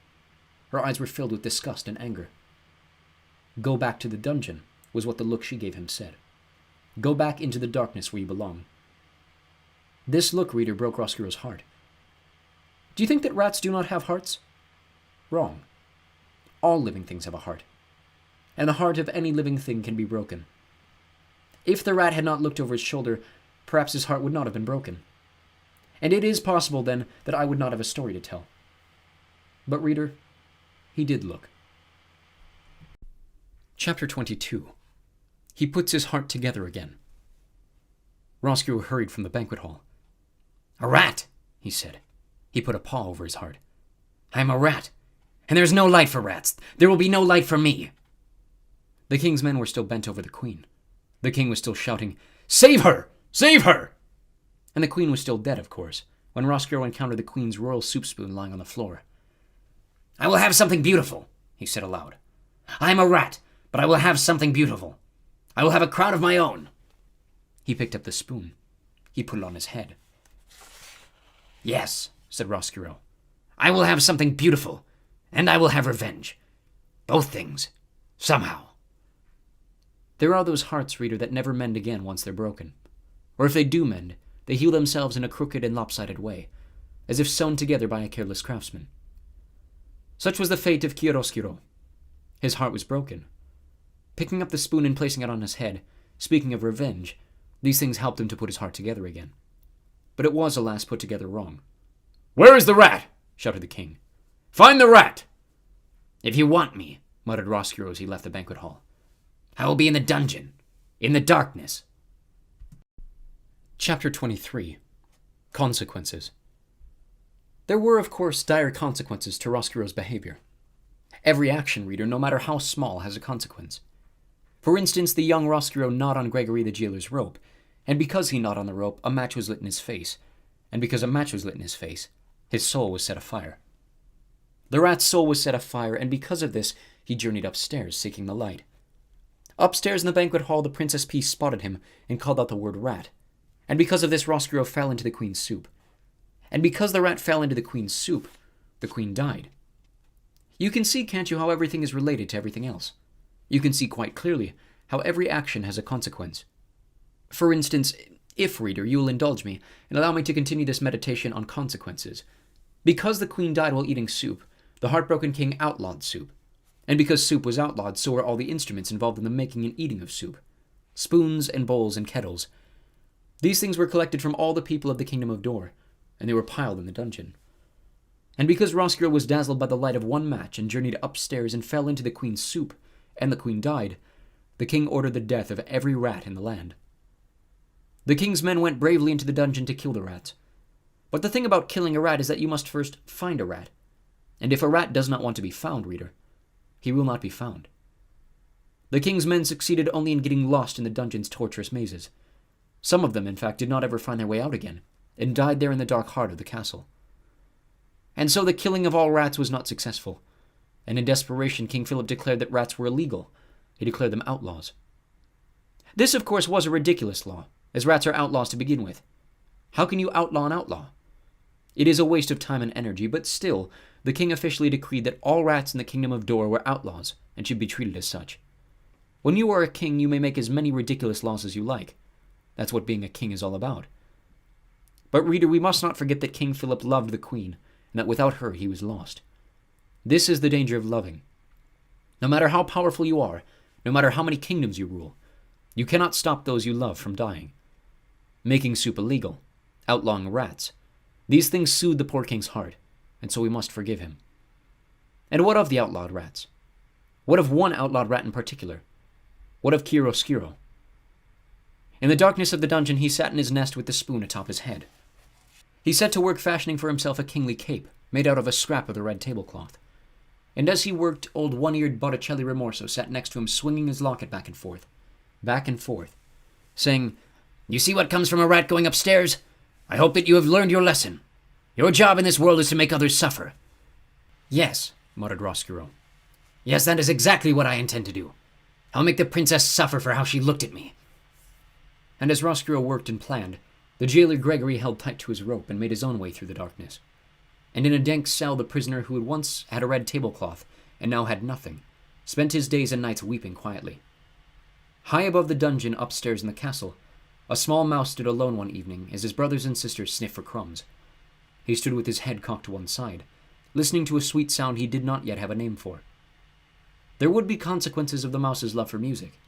Her eyes were filled with disgust and anger. "Go back to the dungeon," was what the look she gave him said. "Go back into the darkness where you belong." This look, reader, broke Roscuro's heart. Do you think that rats do not have hearts? Wrong. All living things have a heart, and the heart of any living thing can be broken. If the rat had not looked over his shoulder, perhaps his heart would not have been broken. And it is possible, then, that I would not have a story to tell. But, reader, he did look. Chapter 22. He puts his heart together again. Roscuro hurried from the banquet hall. "A rat," he said. He put a paw over his heart. "I am a rat, and there is no light for rats. There will be no light for me." The king's men were still bent over the queen. The king was still shouting, "Save her! Save her!" And the queen was still dead, of course, when Roscuro encountered the queen's royal soup spoon lying on the floor. "I will have something beautiful," he said aloud. "I am a rat, but I will have something beautiful. I will have a crown of my own." He picked up the spoon. He put it on his head. "Yes," said Roscuro, "I will have something beautiful, and I will have revenge. Both things, somehow." There are those hearts, reader, that never mend again once they're broken. Or if they do mend, they heal themselves in a crooked and lopsided way, as if sewn together by a careless craftsman. Such was the fate of Chiaroscuro. His heart was broken. Picking up the spoon and placing it on his head, speaking of revenge, these things helped him to put his heart together again. But it was, alas, put together wrong. "Where is the rat?" shouted the king. "Find the rat!" "If you want me," muttered Roscuro as he left the banquet hall, "I will be in the dungeon, in the darkness." Chapter 23. Consequences. There were, of course, dire consequences to Roscuro's behavior. Every action, reader, no matter how small, has a consequence. For instance, the young Roscuro gnawed on Gregory the jailer's rope, and because he gnawed on the rope, a match was lit in his face, and because a match was lit in his soul was set afire. The rat's soul was set afire, and because of this, he journeyed upstairs, seeking the light. Upstairs in the banquet hall, the Princess Peace spotted him and called out the word rat, and because of this, Roscuro fell into the queen's soup. And because the rat fell into the queen's soup, the queen died. You can see, can't you, how everything is related to everything else? You can see quite clearly how every action has a consequence. For instance, if, reader, you will indulge me and allow me to continue this meditation on consequences. Because the queen died while eating soup, the heartbroken king outlawed soup. And because soup was outlawed, so were all the instruments involved in the making and eating of soup. Spoons and bowls and kettles. These things were collected from all the people of the kingdom of Dor, and they were piled in the dungeon. And because Roscuro was dazzled by the light of one match and journeyed upstairs and fell into the queen's soup, and the queen died, the king ordered the death of every rat in the land. The king's men went bravely into the dungeon to kill the rats. But the thing about killing a rat is that you must first find a rat. And if a rat does not want to be found, reader, he will not be found. The king's men succeeded only in getting lost in the dungeon's tortuous mazes. Some of them, in fact, did not ever find their way out again, and died there in the dark heart of the castle. And so the killing of all rats was not successful, and in desperation King Philip declared that rats were illegal. He declared them outlaws. This, of course, was a ridiculous law, as rats are outlaws to begin with. How can you outlaw an outlaw? It is a waste of time and energy, but still, the king officially decreed that all rats in the kingdom of Dor were outlaws, and should be treated as such. When you are a king, you may make as many ridiculous laws as you like. That's what being a king is all about. But reader, we must not forget that King Philip loved the queen, and that without her he was lost. This is the danger of loving. No matter how powerful you are, no matter how many kingdoms you rule, you cannot stop those you love from dying. Making soup illegal, outlawing rats, these things soothe the poor king's heart, and so we must forgive him. And what of the outlawed rats? What of one outlawed rat in particular? What of Chiaroscuro? In the darkness of the dungeon he sat in his nest with the spoon atop his head. He set to work fashioning for himself a kingly cape, made out of a scrap of the red tablecloth. And as he worked, old one-eared Botticelli Rimorso sat next to him, swinging his locket back and forth, saying, "You see what comes from a rat going upstairs? I hope that you have learned your lesson. Your job in this world is to make others suffer." "Yes," muttered Roscuro. "Yes, that is exactly what I intend to do. I'll make the princess suffer for how she looked at me." And as Roscuro worked and planned, the jailer Gregory held tight to his rope and made his own way through the darkness. And in a dank cell, the prisoner who had once had a red tablecloth and now had nothing, spent his days and nights weeping quietly. High above the dungeon upstairs in the castle, A small mouse stood alone one evening as his brothers and sisters sniffed for crumbs. He stood with his head cocked to one side, listening to a sweet sound he did not yet have a name for. There would be consequences of the mouse's love for music.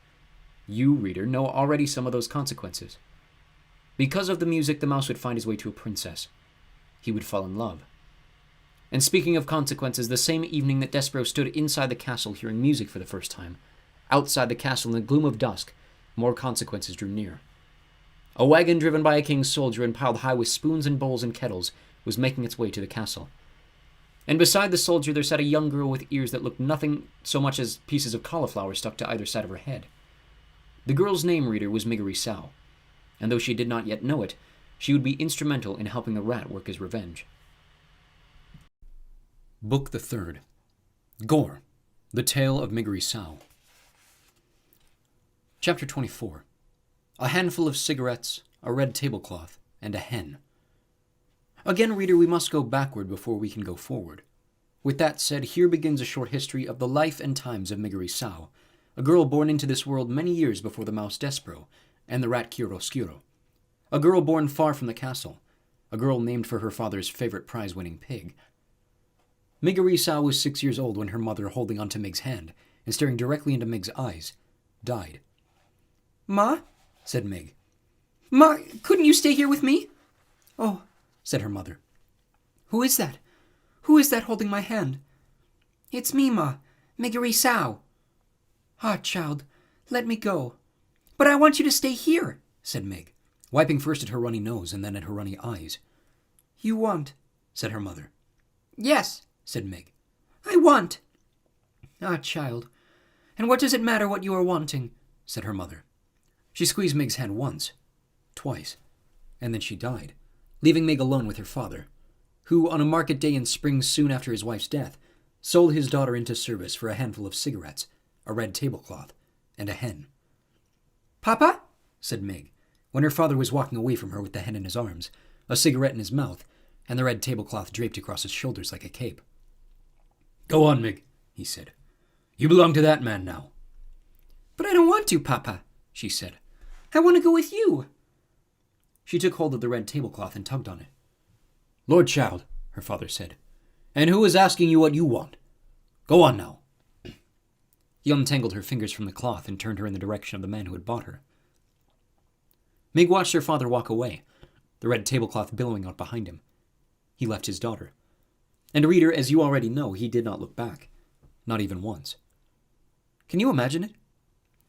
You, reader, know already some of those consequences. Because of the music, the mouse would find his way to a princess. He would fall in love. And speaking of consequences, the same evening that Despereaux stood inside the castle hearing music for the first time, outside the castle in the gloom of dusk, more consequences drew near. A wagon driven by a king's soldier and piled high with spoons and bowls and kettles was making its way to the castle. And beside the soldier there sat a young girl with ears that looked nothing so much as pieces of cauliflower stuck to either side of her head. The girl's name, reader, was Miggery Sow, and though she did not yet know it, she would be instrumental in helping the rat work his revenge. Book the Third. Gore. The Tale of Miggery Sow. Chapter 24. A handful of cigarettes, a red tablecloth, and a hen. Again, reader, we must go backward before we can go forward. With that said, here begins a short history of the life and times of Miggery Sow, a girl born into this world many years before the mouse Despereaux and the rat Chiaroscuro. A girl born far from the castle, a girl named for her father's favorite prize-winning pig. Miggery Sow was 6 years old when her mother, holding onto Mig's hand and staring directly into Mig's eyes, died. Ma? Said Mig. Ma, couldn't you stay here with me? Oh, said her mother. Who is that? Who is that holding my hand? It's me, Ma, Miggery Sow. Ah, child, let me go. But I want you to stay here, said Mig, wiping first at her runny nose and then at her runny eyes. You want? Said her mother. Yes, said Mig. I want. Ah, child, and what does it matter what you are wanting? Said her mother. She squeezed Mig's hand once, twice, and then she died, leaving Mig alone with her father, who, on a market day in spring soon after his wife's death, sold his daughter into service for a handful of cigarettes, a red tablecloth, and a hen. Papa? Said Mig, when her father was walking away from her with the hen in his arms, a cigarette in his mouth, and the red tablecloth draped across his shoulders like a cape. Go on, Mig, he said. You belong to that man now. But I don't want to, Papa, she said. I want to go with you. She took hold of the red tablecloth and tugged on it. Lord child, her father said, and who is asking you what you want? Go on now. He untangled her fingers from the cloth and turned her in the direction of the man who had bought her. Mig watched her father walk away, the red tablecloth billowing out behind him. He left his daughter. And reader, as you already know, he did not look back. Not even once. Can you imagine it?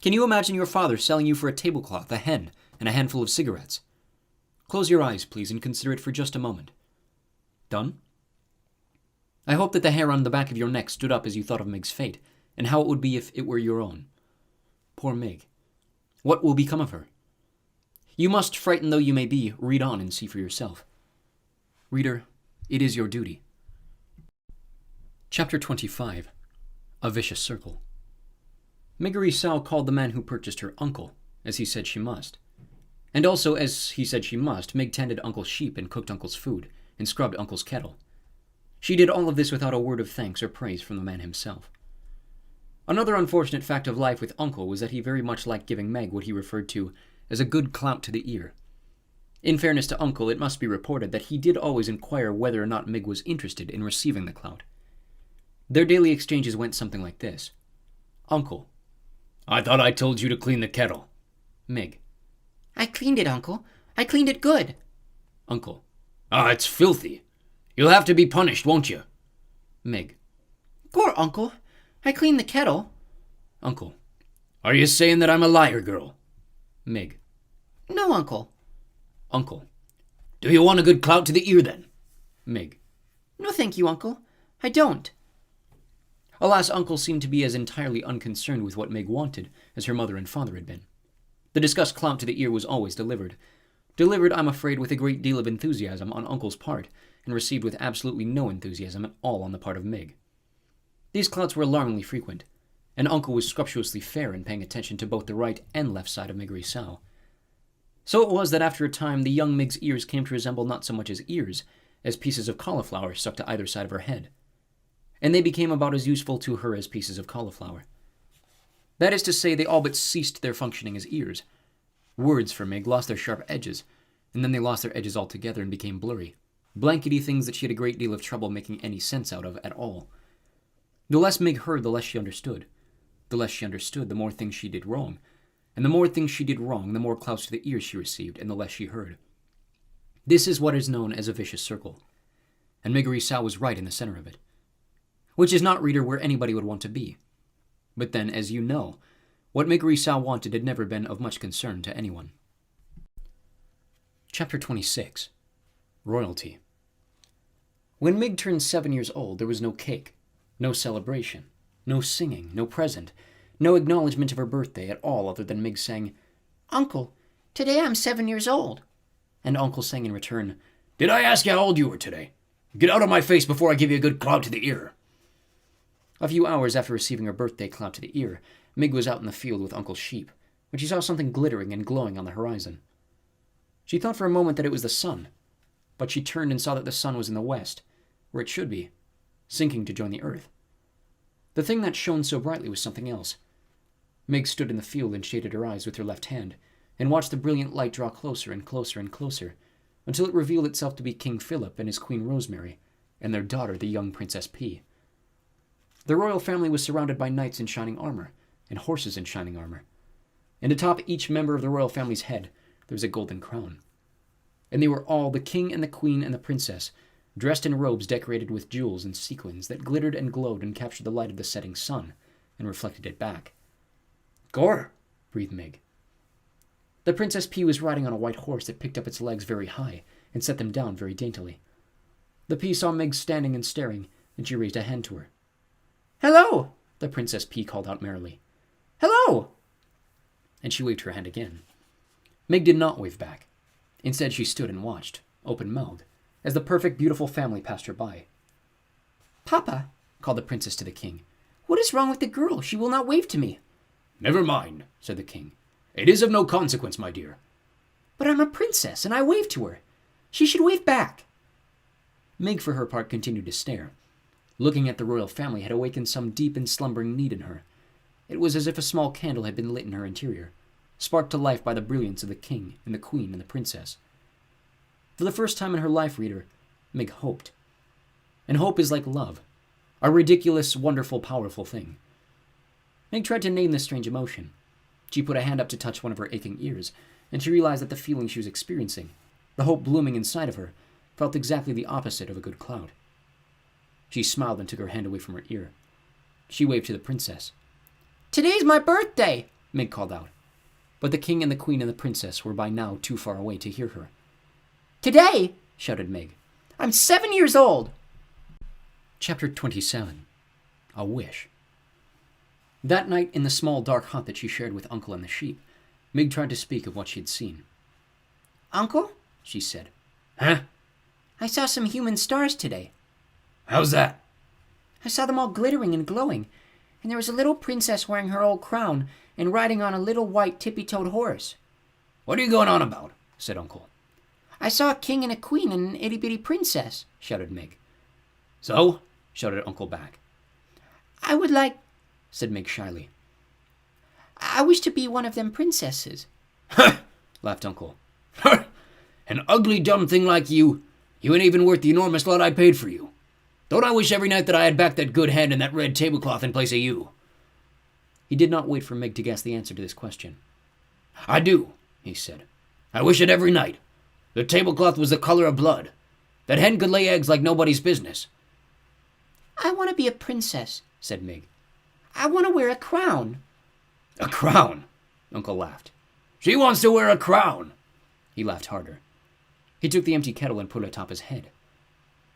Can you imagine your father selling you for a tablecloth, a hen, and a handful of cigarettes? Close your eyes, please, and consider it for just a moment. Done? I hope that the hair on the back of your neck stood up as you thought of Mig's fate, and how it would be if it were your own. Poor Mig. What will become of her? You must, frightened though you may be, read on and see for yourself. Reader, it is your duty. Chapter 25. A Vicious Circle. Miggery Sow called the man who purchased her uncle, as he said she must. And also, as he said she must, Mig tended Uncle's sheep and cooked Uncle's food, and scrubbed Uncle's kettle. She did all of this without a word of thanks or praise from the man himself. Another unfortunate fact of life with Uncle was that he very much liked giving Meg what he referred to as a good clout to the ear. In fairness to Uncle, it must be reported that he did always inquire whether or not Mig was interested in receiving the clout. Their daily exchanges went something like this. Uncle. I thought I told you to clean the kettle. Mig. I cleaned it, Uncle. I cleaned it good. Uncle. Ah, it's filthy. You'll have to be punished, won't you? Mig. Poor Uncle. I cleaned the kettle. Uncle. Are you saying that I'm a liar, girl? Mig. No, Uncle. Uncle. Do you want a good clout to the ear, then? Mig. No, thank you, Uncle. I don't. Alas, Uncle seemed to be as entirely unconcerned with what Mig wanted as her mother and father had been. The discussed clout to the ear was always delivered. Delivered, I'm afraid, with a great deal of enthusiasm on Uncle's part, and received with absolutely no enthusiasm at all on the part of Mig. These clouts were alarmingly frequent, and Uncle was scrupulously fair in paying attention to both the right and left side of Miggery Sow. So it was that after a time the young Mig's ears came to resemble not so much as ears as pieces of cauliflower stuck to either side of her head, and they became about as useful to her as pieces of cauliflower. That is to say, they all but ceased their functioning as ears. Words for Meg lost their sharp edges, and then they lost their edges altogether and became blurry, blankety things that she had a great deal of trouble making any sense out of at all. The less Meg heard, the less she understood. The less she understood, the more things she did wrong. And the more things she did wrong, the more clouts to the ears she received, and the less she heard. This is what is known as a vicious circle. And Meg Rissau was right in the center of it. Which is not, reader, where anybody would want to be. But then, as you know, what Meg Rissau wanted had never been of much concern to anyone. Chapter 26. Royalty. When Meg turned 7 years old, there was no cake, no celebration, no singing, no present, no acknowledgement of her birthday at all other than Meg saying, "Uncle, today I'm 7 years old." And Uncle sang in return, "Did I ask you how old you were today? Get out of my face before I give you a good clout to the ear." A few hours after receiving her birthday clout to the ear, Meg was out in the field with Uncle's sheep, when she saw something glittering and glowing on the horizon. She thought for a moment that it was the sun, but she turned and saw that the sun was in the west, where it should be, sinking to join the earth. The thing that shone so brightly was something else. Meg stood in the field and shaded her eyes with her left hand, and watched the brilliant light draw closer and closer and closer, until it revealed itself to be King Philip and his Queen Rosemary, and their daughter, the young Princess P. The royal family was surrounded by knights in shining armor, and horses in shining armor, and atop each member of the royal family's head there was a golden crown. And they were all, the king and the queen and the princess, dressed in robes decorated with jewels and sequins that glittered and glowed and captured the light of the setting sun, and reflected it back. "Gore!" breathed Meg. The Princess P was riding on a white horse that picked up its legs very high, and set them down very daintily. The P saw Meg standing and staring, and she raised a hand to her. "Hello!" the Princess P called out merrily. "Hello!" And she waved her hand again. Meg did not wave back. Instead, she stood and watched, open-mouthed, as the perfect, beautiful family passed her by. "Papa," called the princess to the king, "what is wrong with the girl? She will not wave to me." "Never mind," said the king. "It is of no consequence, my dear." "But I'm a princess, and I waved to her. She should wave back." Meg, for her part, continued to stare. Looking at the royal family had awakened some deep and slumbering need in her. It was as if a small candle had been lit in her interior, sparked to life by the brilliance of the king and the queen and the princess. For the first time in her life, reader, Meg hoped. And hope is like love, a ridiculous, wonderful, powerful thing. Meg tried to name this strange emotion. She put a hand up to touch one of her aching ears, and she realized that the feeling she was experiencing, the hope blooming inside of her, felt exactly the opposite of a good cloud. She smiled and took her hand away from her ear. She waved to the princess. "Today's my birthday," Meg called out. But the king and the queen and the princess were by now too far away to hear her. "Today," shouted Meg, "I'm 7 years old." Chapter 27. A Wish. That night, in the small dark hut that she shared with Uncle and the sheep, Meg tried to speak of what she had seen. "Uncle," she said. "Huh? "I saw some human stars today. How's that?" I saw them all glittering and glowing, and there was a little princess wearing her old crown and riding on a little white tippy-toed horse." "What are you going on about?" said Uncle. "I saw a king and a queen and an itty-bitty princess," shouted Meg. "So?" shouted Uncle back. "I would like," said Meg shyly. "I wish to be one of them princesses." "Huh!" laughed Uncle. "Huh! An ugly, dumb thing like you. You ain't even worth the enormous lot I paid for you. Don't I wish every night that I had back that good hand and that red tablecloth in place of you?" He did not wait for Meg to guess the answer to this question. "I do," he said. "I wish it every night. The tablecloth was the color of blood. That hen could lay eggs like nobody's business." "I want to be a princess," said Meg. "I want to wear a crown." "A crown?" Uncle laughed. "She wants to wear a crown." He laughed harder. He took the empty kettle and put it atop his head.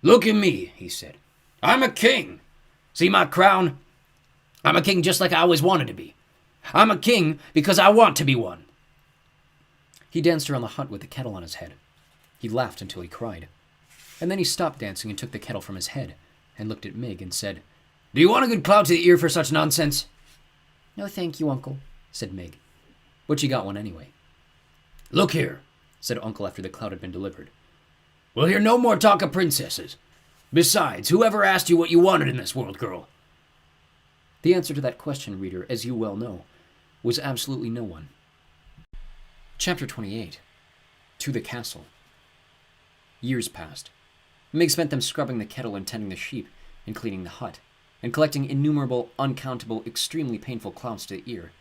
"Look at me," he said. "I'm a king. See my crown? I'm a king just like I always wanted to be. I'm a king because I want to be one." He danced around the hut with the kettle on his head. He laughed until he cried. And then he stopped dancing and took the kettle from his head and looked at Meg and said, "Do you want a good clout to the ear for such nonsense?" "No, thank you, Uncle," said Meg. But she got one anyway. "Look here," said Uncle after the clout had been delivered. "We'll hear no more talk of princesses. Besides, whoever asked you what you wanted in this world, girl?" The answer to that question, reader, as you well know, was absolutely no one. Chapter 28. To the Castle. Years passed. Mig spent them scrubbing the kettle and tending the sheep, and cleaning the hut, and collecting innumerable, uncountable, extremely painful clouds to the ear.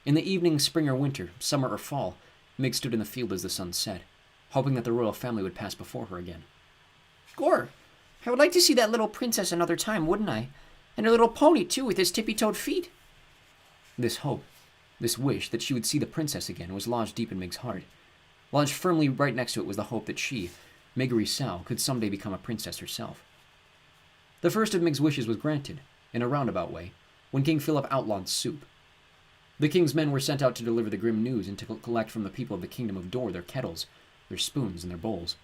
In the evening, spring or winter, summer or fall, Mig stood in the field as the sun set, hoping that the royal family would pass before her again. Gore, I would like to see that little princess another time, wouldn't I? And her little pony, too, with his tippy-toed feet. This hope, this wish that she would see the princess again, was lodged deep in Mig's heart. Lodged firmly right next to it was the hope that she, Miggery Sao, could someday become a princess herself. The first of Mig's wishes was granted, in a roundabout way, when King Philip outlawed soup. The king's men were sent out to deliver the grim news and to collect from the people of the kingdom of Dor their kettles, their spoons, and their bowls.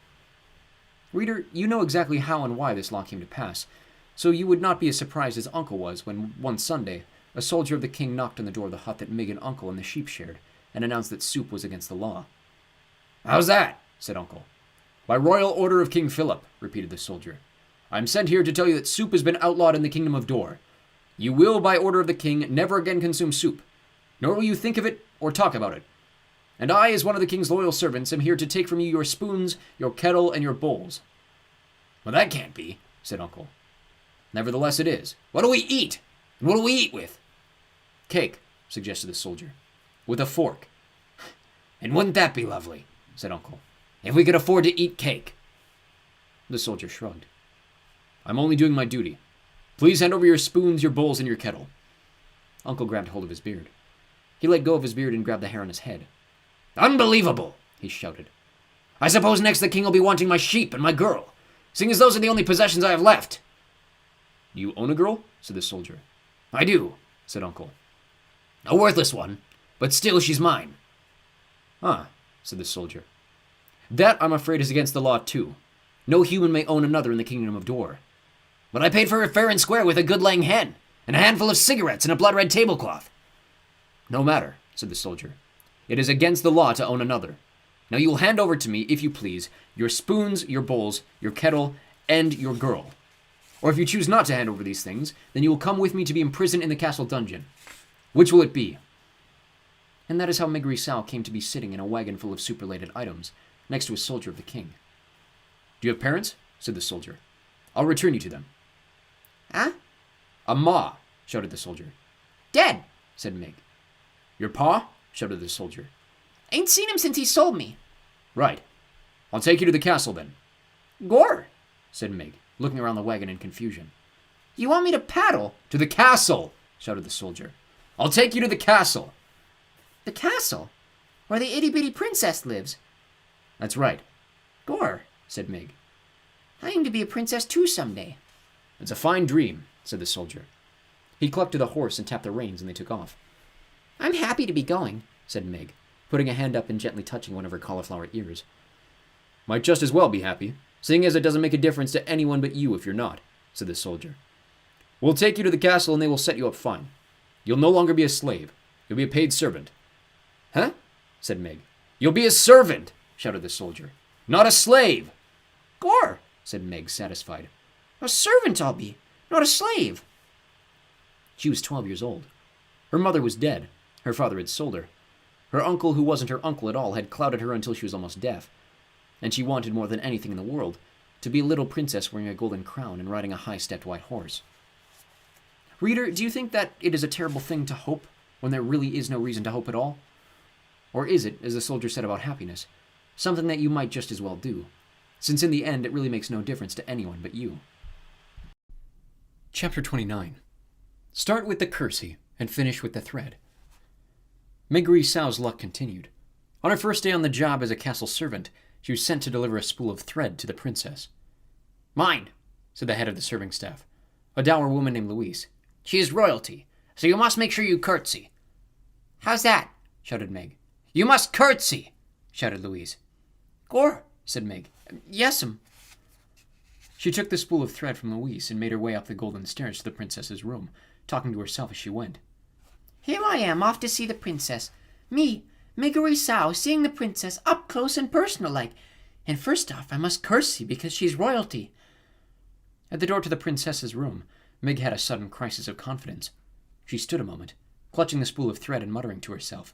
Reader, you know exactly how and why this law came to pass, so you would not be as surprised as Uncle was when, one Sunday, a soldier of the king knocked on the door of the hut that Mig and Uncle and the sheep shared, and announced that soup was against the law. "How's that?" said Uncle. "By royal order of King Philip," repeated the soldier. "I am sent here to tell you that soup has been outlawed in the kingdom of Dor. You will, by order of the king, never again consume soup, nor will you think of it or talk about it. And I, as one of the king's loyal servants, am here to take from you your spoons, your kettle, and your bowls." "Well, that can't be," said Uncle. "Nevertheless it is. What do we eat? And what do we eat with?" "Cake," suggested the soldier. "With a fork." "And wouldn't that be lovely," said Uncle, "if we could afford to eat cake?" The soldier shrugged. "I'm only doing my duty. Please hand over your spoons, your bowls, and your kettle." Uncle grabbed hold of his beard. He let go of his beard and grabbed the hair on his head. "Unbelievable!" he shouted. "I suppose next the king will be wanting my sheep and my girl, seeing as those are the only possessions I have left." "Do you own a girl?" said the soldier. "I do," said Uncle. "A worthless one, but still she's mine." "Ah," said the soldier. "That, I'm afraid, is against the law, too. No human may own another in the kingdom of Dor." "But I paid for her fair and square with a good-laying hen, and a handful of cigarettes and a blood-red tablecloth." "No matter," said the soldier. "It is against the law to own another. Now you will hand over to me, if you please, your spoons, your bowls, your kettle, and your girl. Or if you choose not to hand over these things, then you will come with me to be imprisoned in the castle dungeon. Which will it be?" And that is how Miggery Sao came to be sitting in a wagon full of soup-related items, next to a soldier of the king. "Do you have parents?" said the soldier. "I'll return you to them." Huh? "A ma," shouted the soldier. Dead, said Mig. "Your pa?" shouted the soldier. Ain't seen him since he sold me. "Right. I'll take you to the castle, then." Gore, said Mig, looking around the wagon in confusion. you want me to paddle? "To the castle!" shouted the soldier. "I'll take you to the castle." The castle? Where the itty-bitty princess lives? "That's right." Gore, said Mig. I aim to be a princess too someday. "It's a fine dream," said the soldier. He clucked to the horse and tapped the reins, and they took off. I'm happy to be going, said Mig, putting a hand up and gently touching one of her cauliflower ears. "Might just as well be happy, seeing as it doesn't make a difference to anyone but you if you're not," said the soldier. "We'll take you to the castle and they will set you up fine. You'll no longer be a slave. You'll be a paid servant." "Huh?" said Mig. "You'll be a servant," shouted the soldier. "Not a slave." Gore, said Meg, satisfied. a servant I'll be, not a slave. She was 12 years old. Her mother was dead. Her father had sold her. Her uncle, who wasn't her uncle at all, had clouded her until she was almost deaf. And she wanted more than anything in the world to be a little princess wearing a golden crown and riding a high-stepped white horse. Reader, do you think that it is a terrible thing to hope when there really is no reason to hope at all? Or is it, as the soldier said about happiness, something that you might just as well do, since in the end it really makes no difference to anyone but you? Chapter 29. Start with the kersey and finish with the thread. Miggery Sao's luck continued. On her first day on the job as a castle servant, she was sent to deliver a spool of thread to the princess. "Mine," said the head of the serving staff, a dour woman named Louise. "She is royalty, so you must make sure you curtsy." How's that? shouted Meg. "You must curtsy," shouted Louise. Gore, said Meg. yes'm. She took the spool of thread from Louise and made her way up the golden stairs to the princess's room, talking to herself as she went. Here I am, off to see the princess. Me, Miggery Sao, seeing the princess up close and personal like. And first off, I must curtsy because she's royalty. At the door to the princess's room, Meg had a sudden crisis of confidence. She stood a moment, clutching the spool of thread and muttering to herself.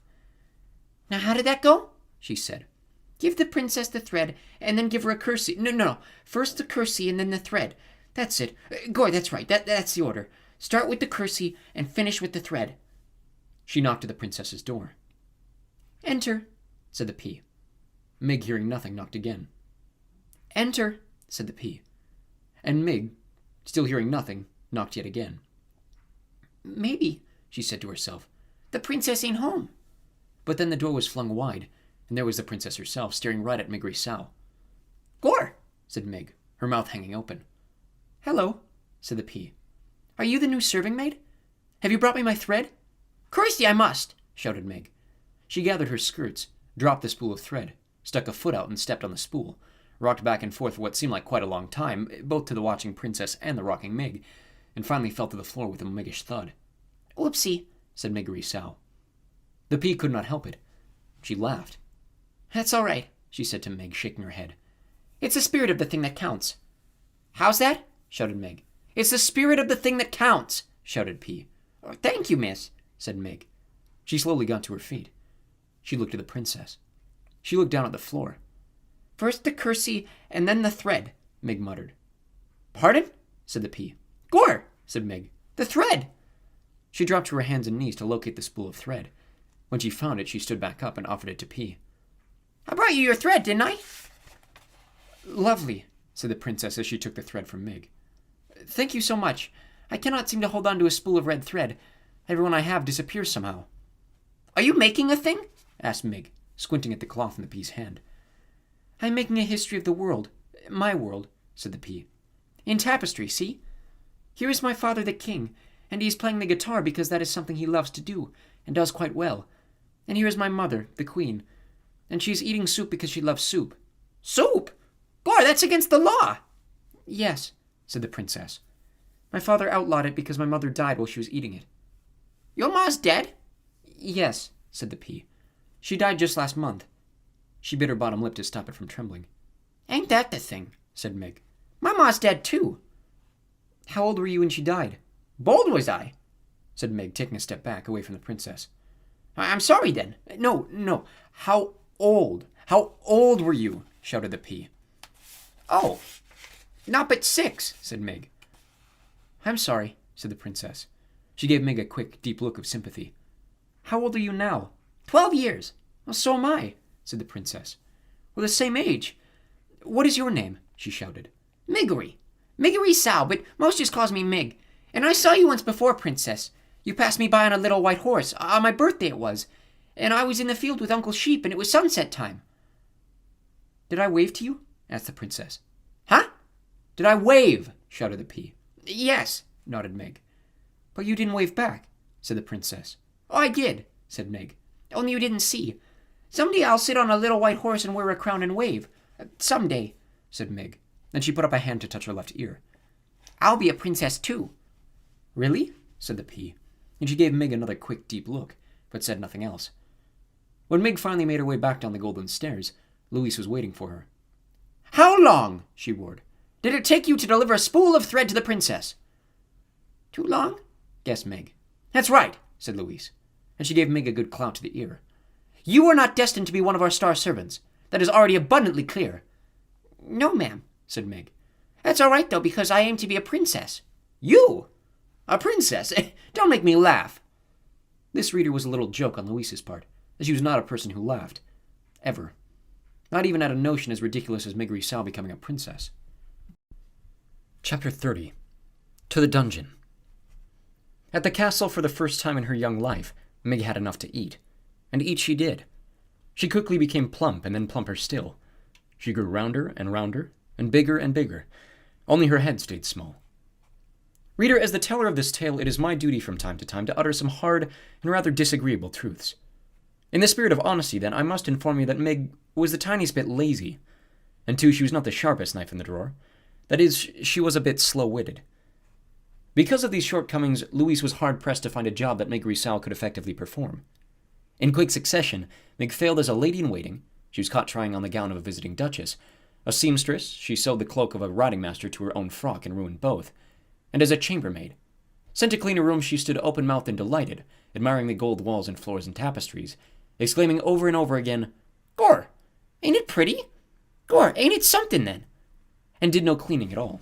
Now how did that go? She said. Give the princess the thread, and then give her a curtsy. No. First the curtsy, and then the thread. That's it. Gore, that's right. That's the order. Start with the curtsy, and finish with the thread. She knocked at the princess's door. Enter, said the pea. Mig, hearing nothing, knocked again. Enter, said the pea. And Mig, still hearing nothing, knocked yet again. Maybe, she said to herself, the princess ain't home. But then the door was flung wide, and there was the princess herself, staring right at Mig Sal. Gore, said Mig, her mouth hanging open. Hello, said the pea. Are you the new serving maid? Have you brought me my thread? Christy, I must, shouted Mig. She gathered her skirts, dropped the spool of thread, stuck a foot out and stepped on the spool, rocked back and forth for what seemed like quite a long time, both to the watching princess and the rocking Mig, and finally fell to the floor with a Miggish thud. Whoopsie, said Mig Sal. The pea could not help it. She laughed. That's all right, she said to Mig, shaking her head. It's the spirit of the thing that counts. How's that? Shouted Mig. It's the spirit of the thing that counts, shouted P. Oh, thank you, miss, said Mig. She slowly got to her feet. She looked at the princess. She looked down at the floor. First the curtsy, and then the thread, Mig muttered. Pardon? Said the P. Gore, said Mig. The thread. She dropped to her hands and knees to locate the spool of thread. When she found it, she stood back up and offered it to P. I brought you your thread, didn't I? Lovely, said the princess as she took the thread from Mig. Thank you so much. I cannot seem to hold on to a spool of red thread. Every one I have disappears somehow. Are you making a thing? Asked Mig, squinting at the cloth in the P's hand. I'm making a history of the world. My world, said the P. In tapestry, see? Here is my father the king, and he is playing the guitar because that is something he loves to do, and does quite well. And here is my mother, the queen, and she is eating soup because she loves soup. Soup? Boy, that's against the law! Yes, said the princess. My father outlawed it because my mother died while she was eating it. Your ma's dead? Yes, said the P. She died just last month. She bit her bottom lip to stop it from trembling. Ain't that the thing, said Mig. My ma's dead too. How old were you when she died? Bold was I, said Mig, taking a step back away from the princess. I'm sorry then. No. How old? How old were you? Shouted the P. Oh, not but 6, said Mig. I'm sorry, said the princess. She gave Mig a quick, deep look of sympathy. How old are you now? 12 years. Well, so am I, said the princess. We're the same age. What is your name? She shouted. Miggery Sal, but most just calls me Mig. And I saw you once before, princess. You passed me by on a little white horse. On my birthday it was. And I was in the field with Uncle Sheep, and it was sunset time. Did I wave to you? Asked the princess. Huh? Did I wave? Shouted the P. Yes, nodded Meg. But you didn't wave back, said the princess. Oh, I did, said Meg. Only you didn't see. Someday I'll sit on a little white horse and wear a crown and wave. Someday, said Meg. Then she put up a hand to touch her left ear. I'll be a princess too. Really? Said the P. And she gave Meg another quick, deep look, but said nothing else. When Meg finally made her way back down the golden stairs, Louise was waiting for her. How long, she roared, did it take you to deliver a spool of thread to the princess? Too long? Guessed Meg. That's right, said Louise, and she gave Meg a good clout to the ear. You are not destined to be one of our star servants. That is already abundantly clear. No, ma'am, said Meg. That's all right, though, because I aim to be a princess. You? A princess? Don't make me laugh. This reader was a little joke on Louise's part, as she was not a person who laughed. Ever. Not even at a notion as ridiculous as Miggery Sal becoming a princess. Chapter 30. To the Dungeon. At the castle, for the first time in her young life, Meg had enough to eat. And eat she did. She quickly became plump, and then plumper still. She grew rounder, and bigger, only her head stayed small. Reader, as the teller of this tale, it is my duty from time to time to utter some hard and rather disagreeable truths. In the spirit of honesty, then, I must inform you that Meg was the tiniest bit lazy, and too, she was not the sharpest knife in the drawer. That is, she was a bit slow-witted. Because of these shortcomings, Louise was hard-pressed to find a job that Miggery Sal could effectively perform. In quick succession, Meg failed as a lady-in-waiting. She was caught trying on the gown of a visiting duchess. A seamstress, she sewed the cloak of a riding-master to her own frock and ruined both. And as a chambermaid. Sent to clean a room, she stood open-mouthed and delighted, admiring the gold walls and floors and tapestries, exclaiming over and over again, "Gor, ain't it pretty? Gor, ain't it something then?" and did no cleaning at all.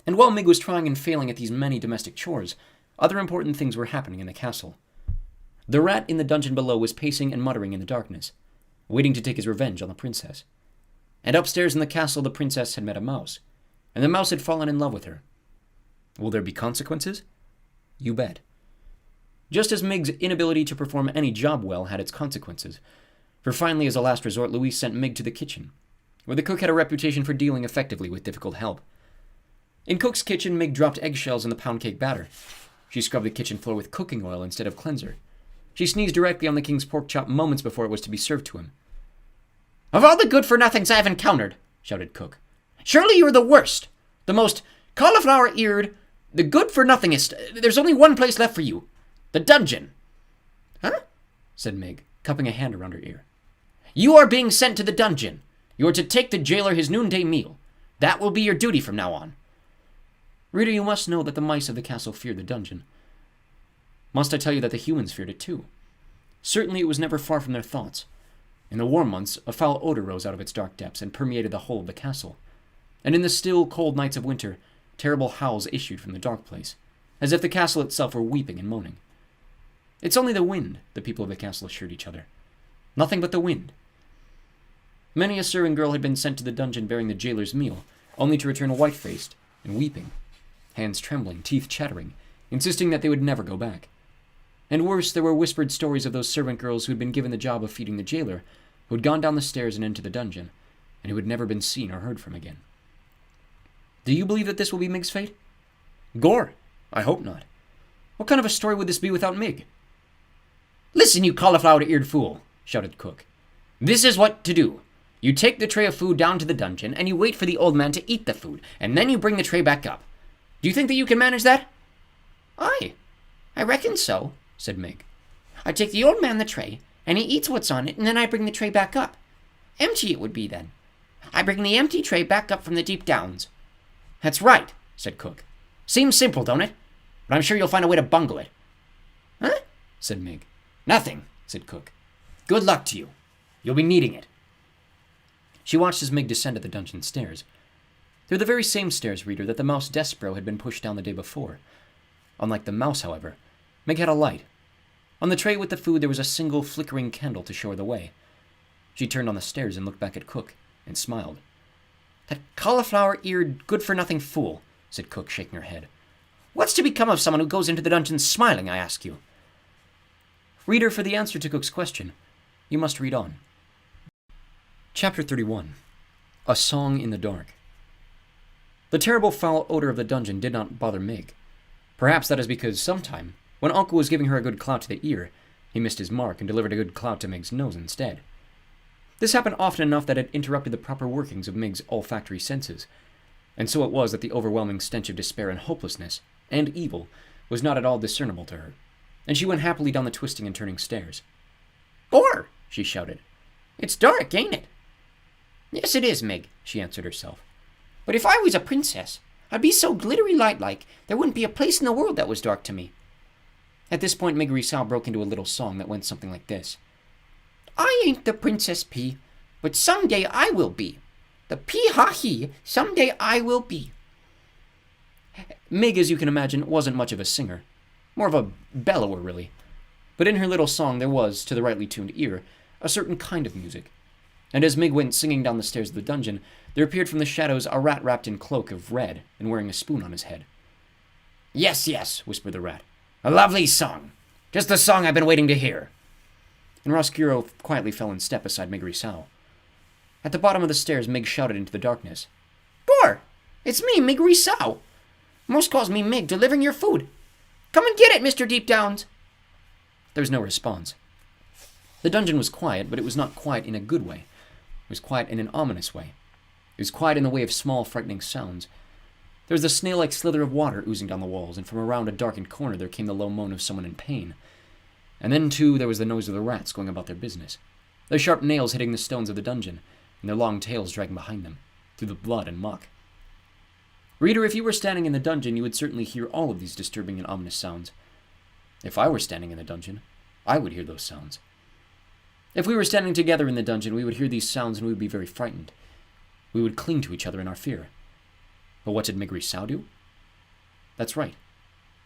And while Mig was trying and failing at these many domestic chores, other important things were happening in the castle. The rat in the dungeon below was pacing and muttering in the darkness, waiting to take his revenge on the princess. And upstairs in the castle, the princess had met a mouse, and the mouse had fallen in love with her. Will there be consequences? You bet. Just as Mig's inability to perform any job well had its consequences, for finally, as a last resort, Louise sent Mig to the kitchen, where the cook had a reputation for dealing effectively with difficult help. In Cook's kitchen, Mig dropped eggshells in the pound cake batter. She scrubbed the kitchen floor with cooking oil instead of cleanser. She sneezed directly on the king's pork chop moments before it was to be served to him. "Of all the good-for-nothings I've encountered," shouted Cook, "surely you're the worst, the most cauliflower-eared, the good-for-nothingest. There's only one place left for you. The dungeon." "Huh?" said Mig, cupping a hand around her ear. "You are being sent to the dungeon. You are to take the jailer his noonday meal. That will be your duty from now on." Reader, you must know that the mice of the castle feared the dungeon. Must I tell you that the humans feared it too? Certainly it was never far from their thoughts. In the warm months, a foul odor rose out of its dark depths and permeated the whole of the castle. And in the still, cold nights of winter, terrible howls issued from the dark place, as if the castle itself were weeping and moaning. "It's only the wind," the people of the castle assured each other. "Nothing but the wind." Many a servant girl had been sent to the dungeon bearing the jailer's meal, only to return white-faced and weeping, hands trembling, teeth chattering, insisting that they would never go back. And worse, there were whispered stories of those servant girls who had been given the job of feeding the jailer, who had gone down the stairs and into the dungeon, and who had never been seen or heard from again. Do you believe that this will be Mig's fate? Gore, I hope not. What kind of a story would this be without Mig? "Listen, you cauliflower-eared fool," shouted Cook. "This is what to do. You take the tray of food down to the dungeon, and you wait for the old man to eat the food, and then you bring the tray back up. Do you think that you can manage that?" "Aye, I reckon so," said Mig. "I take the old man the tray, and he eats what's on it, and then I bring the tray back up. Empty it would be then. I bring the empty tray back up from the deep downs." "That's right," said Cook. "Seems simple, don't it? But I'm sure you'll find a way to bungle it." "Huh?" said Mig. "Nothing," said Cook. "Good luck to you. You'll be needing it." She watched as Mig descended the dungeon stairs. They were the very same stairs, reader, that the mouse Despereaux had been pushed down the day before. Unlike the mouse, however, Mig had a light. On the tray with the food there was a single flickering candle to show her the way. She turned on the stairs and looked back at Cook, and smiled. "That cauliflower-eared, good-for-nothing fool," said Cook, shaking her head. "What's to become of someone who goes into the dungeon smiling, I ask you?" Reader, for the answer to Cook's question, you must read on. Chapter 31. A Song in the Dark. The terrible foul odor of the dungeon did not bother Mig. Perhaps that is because sometime, when Uncle was giving her a good clout to the ear, he missed his mark and delivered a good clout to Mig's nose instead. This happened often enough that it interrupted the proper workings of Mig's olfactory senses, and so it was that the overwhelming stench of despair and hopelessness, and evil, was not at all discernible to her, and she went happily down the twisting and turning stairs. "Gore!" she shouted. "It's dark, ain't it?" "Yes, it is, Mig," she answered herself. "But if I was a princess, I'd be so glittery light-like, there wouldn't be a place in the world that was dark to me." At this point, Mig Rissal broke into a little song that went something like this. "I ain't the Princess P, but someday I will be. The P-ha-he, someday I will be." Mig, as you can imagine, wasn't much of a singer. More of a bellower, really. But in her little song there was, to the rightly tuned ear, a certain kind of music. And as Mig went singing down the stairs of the dungeon, there appeared from the shadows a rat wrapped in cloak of red and wearing a spoon on his head. "Yes, yes," whispered the rat. "A lovely song. Just the song I've been waiting to hear." And Roscuro quietly fell in step beside Mig Rissal. At the bottom of the stairs, Mig shouted into the darkness. "Gore! It's me, Mig Rissal. Most calls me Mig, delivering your food. Come and get it, Mr. Deep Downs." There was no response. The dungeon was quiet, but it was not quiet in a good way. It was quiet in an ominous way. It was quiet in the way of small, frightening sounds. There was a snail-like slither of water oozing down the walls, and from around a darkened corner there came the low moan of someone in pain. And then, too, there was the noise of the rats going about their business, their sharp nails hitting the stones of the dungeon, and their long tails dragging behind them, through the blood and muck. Reader, if you were standing in the dungeon, you would certainly hear all of these disturbing and ominous sounds. If I were standing in the dungeon, I would hear those sounds. If we were standing together in the dungeon, we would hear these sounds and we would be very frightened. We would cling to each other in our fear. But what did Migri Sao do? That's right.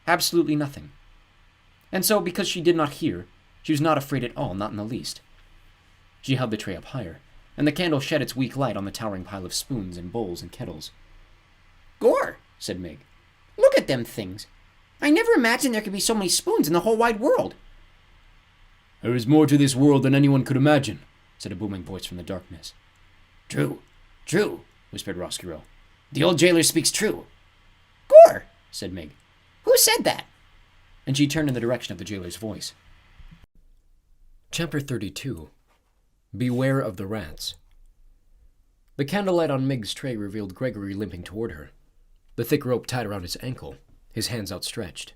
Absolutely nothing. And so, because she did not hear, she was not afraid at all, not in the least. She held the tray up higher, and the candle shed its weak light on the towering pile of spoons and bowls and kettles. "Gore," said Mig. "Look at them things. I never imagined there could be so many spoons in the whole wide world." "There is more to this world than anyone could imagine," said a booming voice from the darkness. "True, true," whispered Roscuro. "The old jailer speaks true." "Gore," said Mig. "Who said that?" And she turned in the direction of the jailer's voice. Chapter 32. Beware of the Rats. The candlelight on Mig's tray revealed Gregory limping toward her, the thick rope tied around his ankle, his hands outstretched.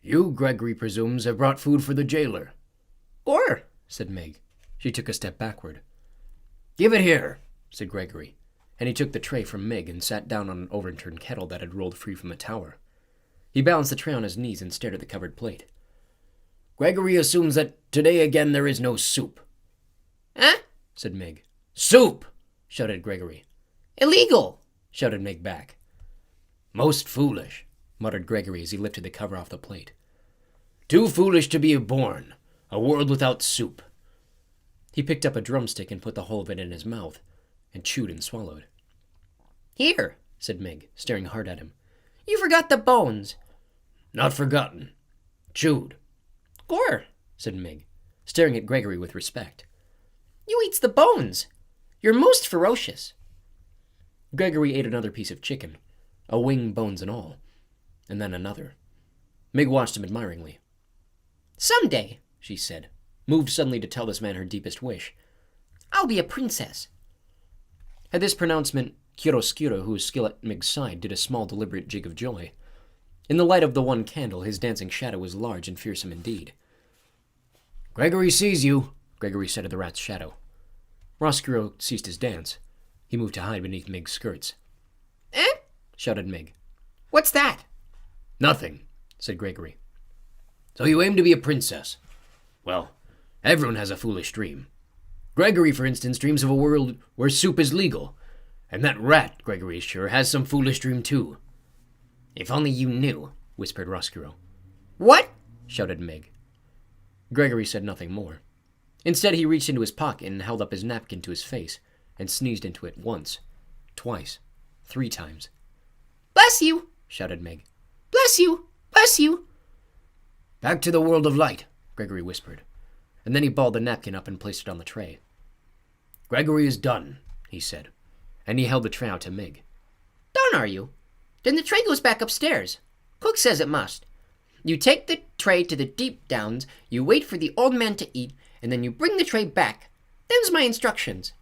"You, Gregory presumes, have brought food for the jailer." "Gore," said Mig. She took a step backward. "Give it here," said Gregory, and he took the tray from Mig and sat down on an overturned kettle that had rolled free from the tower. He balanced the tray on his knees and stared at the covered plate. "Gregory assumes that today again there is no soup." "Huh?" said Mig. "Soup!" shouted Gregory. "Illegal!" shouted Mig back. "Most foolish," muttered Gregory as he lifted the cover off the plate. "Too foolish to be born. A world without soup." He picked up a drumstick and put the whole of it in his mouth, and chewed and swallowed. "Here," said Mig, staring hard at him. "you forgot the bones." "Not forgotten. Chewed." "Gore," said Mig, staring at Gregory with respect. "you eats the bones. You're most ferocious." Gregory ate another piece of chicken, a wing, bones and all, and then another. Mig watched him admiringly. "Someday," she said, moved suddenly to tell this man her deepest wish, "I'll be a princess." At this pronouncement, Chiaroscuro, who was still at Mig's side, did a small deliberate jig of joy. In the light of the one candle, his dancing shadow was large and fearsome indeed. "Gregory sees you," Gregory said to the rat's shadow. Roscuro ceased his dance. He moved to hide beneath Mig's skirts. "Eh?" shouted Mig. "What's that?" "Nothing," said Gregory. "So you aim to be a princess. Well, everyone has a foolish dream. Gregory, for instance, dreams of a world where soup is legal. And that rat, Gregory is sure, has some foolish dream too." "If only you knew," whispered Roscuro. "What?" shouted Mig. Gregory said nothing more. Instead, he reached into his pocket and held up his napkin to his face and sneezed into it once, twice, 3 times. "Bless you!" shouted Mig. "Bless you! Bless you!" "Back to the world of light," Gregory whispered, and then he balled the napkin up and placed it on the tray. "Gregory is done," he said, and he held the tray out to Mig. "Done, are you? Then the tray goes back upstairs. Cook says it must. You take the tray to the deep downs, you wait for the old man to eat, and then you bring the tray back. Them's my instructions."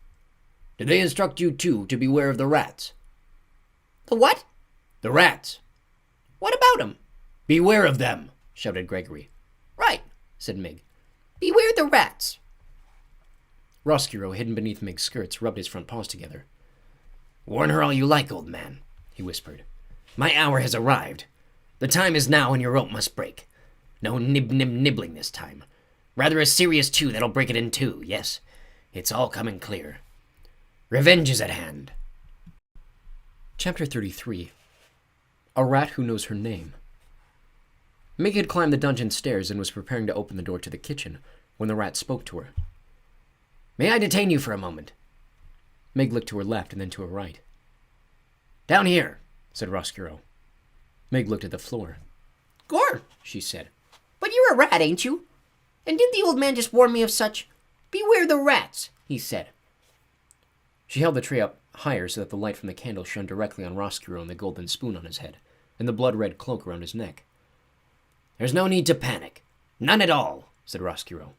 "Did they instruct you, too, to beware of the rats?" "The what?" "The rats." "What about 'em?" "Beware of them," shouted Gregory. "Right," said Mig. "Beware the rats." Roscuro, hidden beneath Mig's skirts, rubbed his front paws together. "Warn her all you like, old man," he whispered. "My hour has arrived. The time is now and your rope must break. No nibbling this time. Rather a serious chew that'll break it in two, yes. It's all coming clear. Revenge is at hand." Chapter 33. A Rat Who Knows Her Name. Mig had climbed the dungeon stairs and was preparing to open the door to the kitchen when the rat spoke to her. "May I detain you for a moment?" Mig looked to her left and then to her right. "Down here," said Roscuro. Mig looked at the floor. "Gore," she said. "but you're a rat, ain't you? And didn't the old man just warn me of such? Beware the rats, he said." She held the tray up higher so that the light from the candle shone directly on Roscuro and the golden spoon on his head, and the blood-red cloak around his neck. "There's no need to panic. None at all," said Roscuro.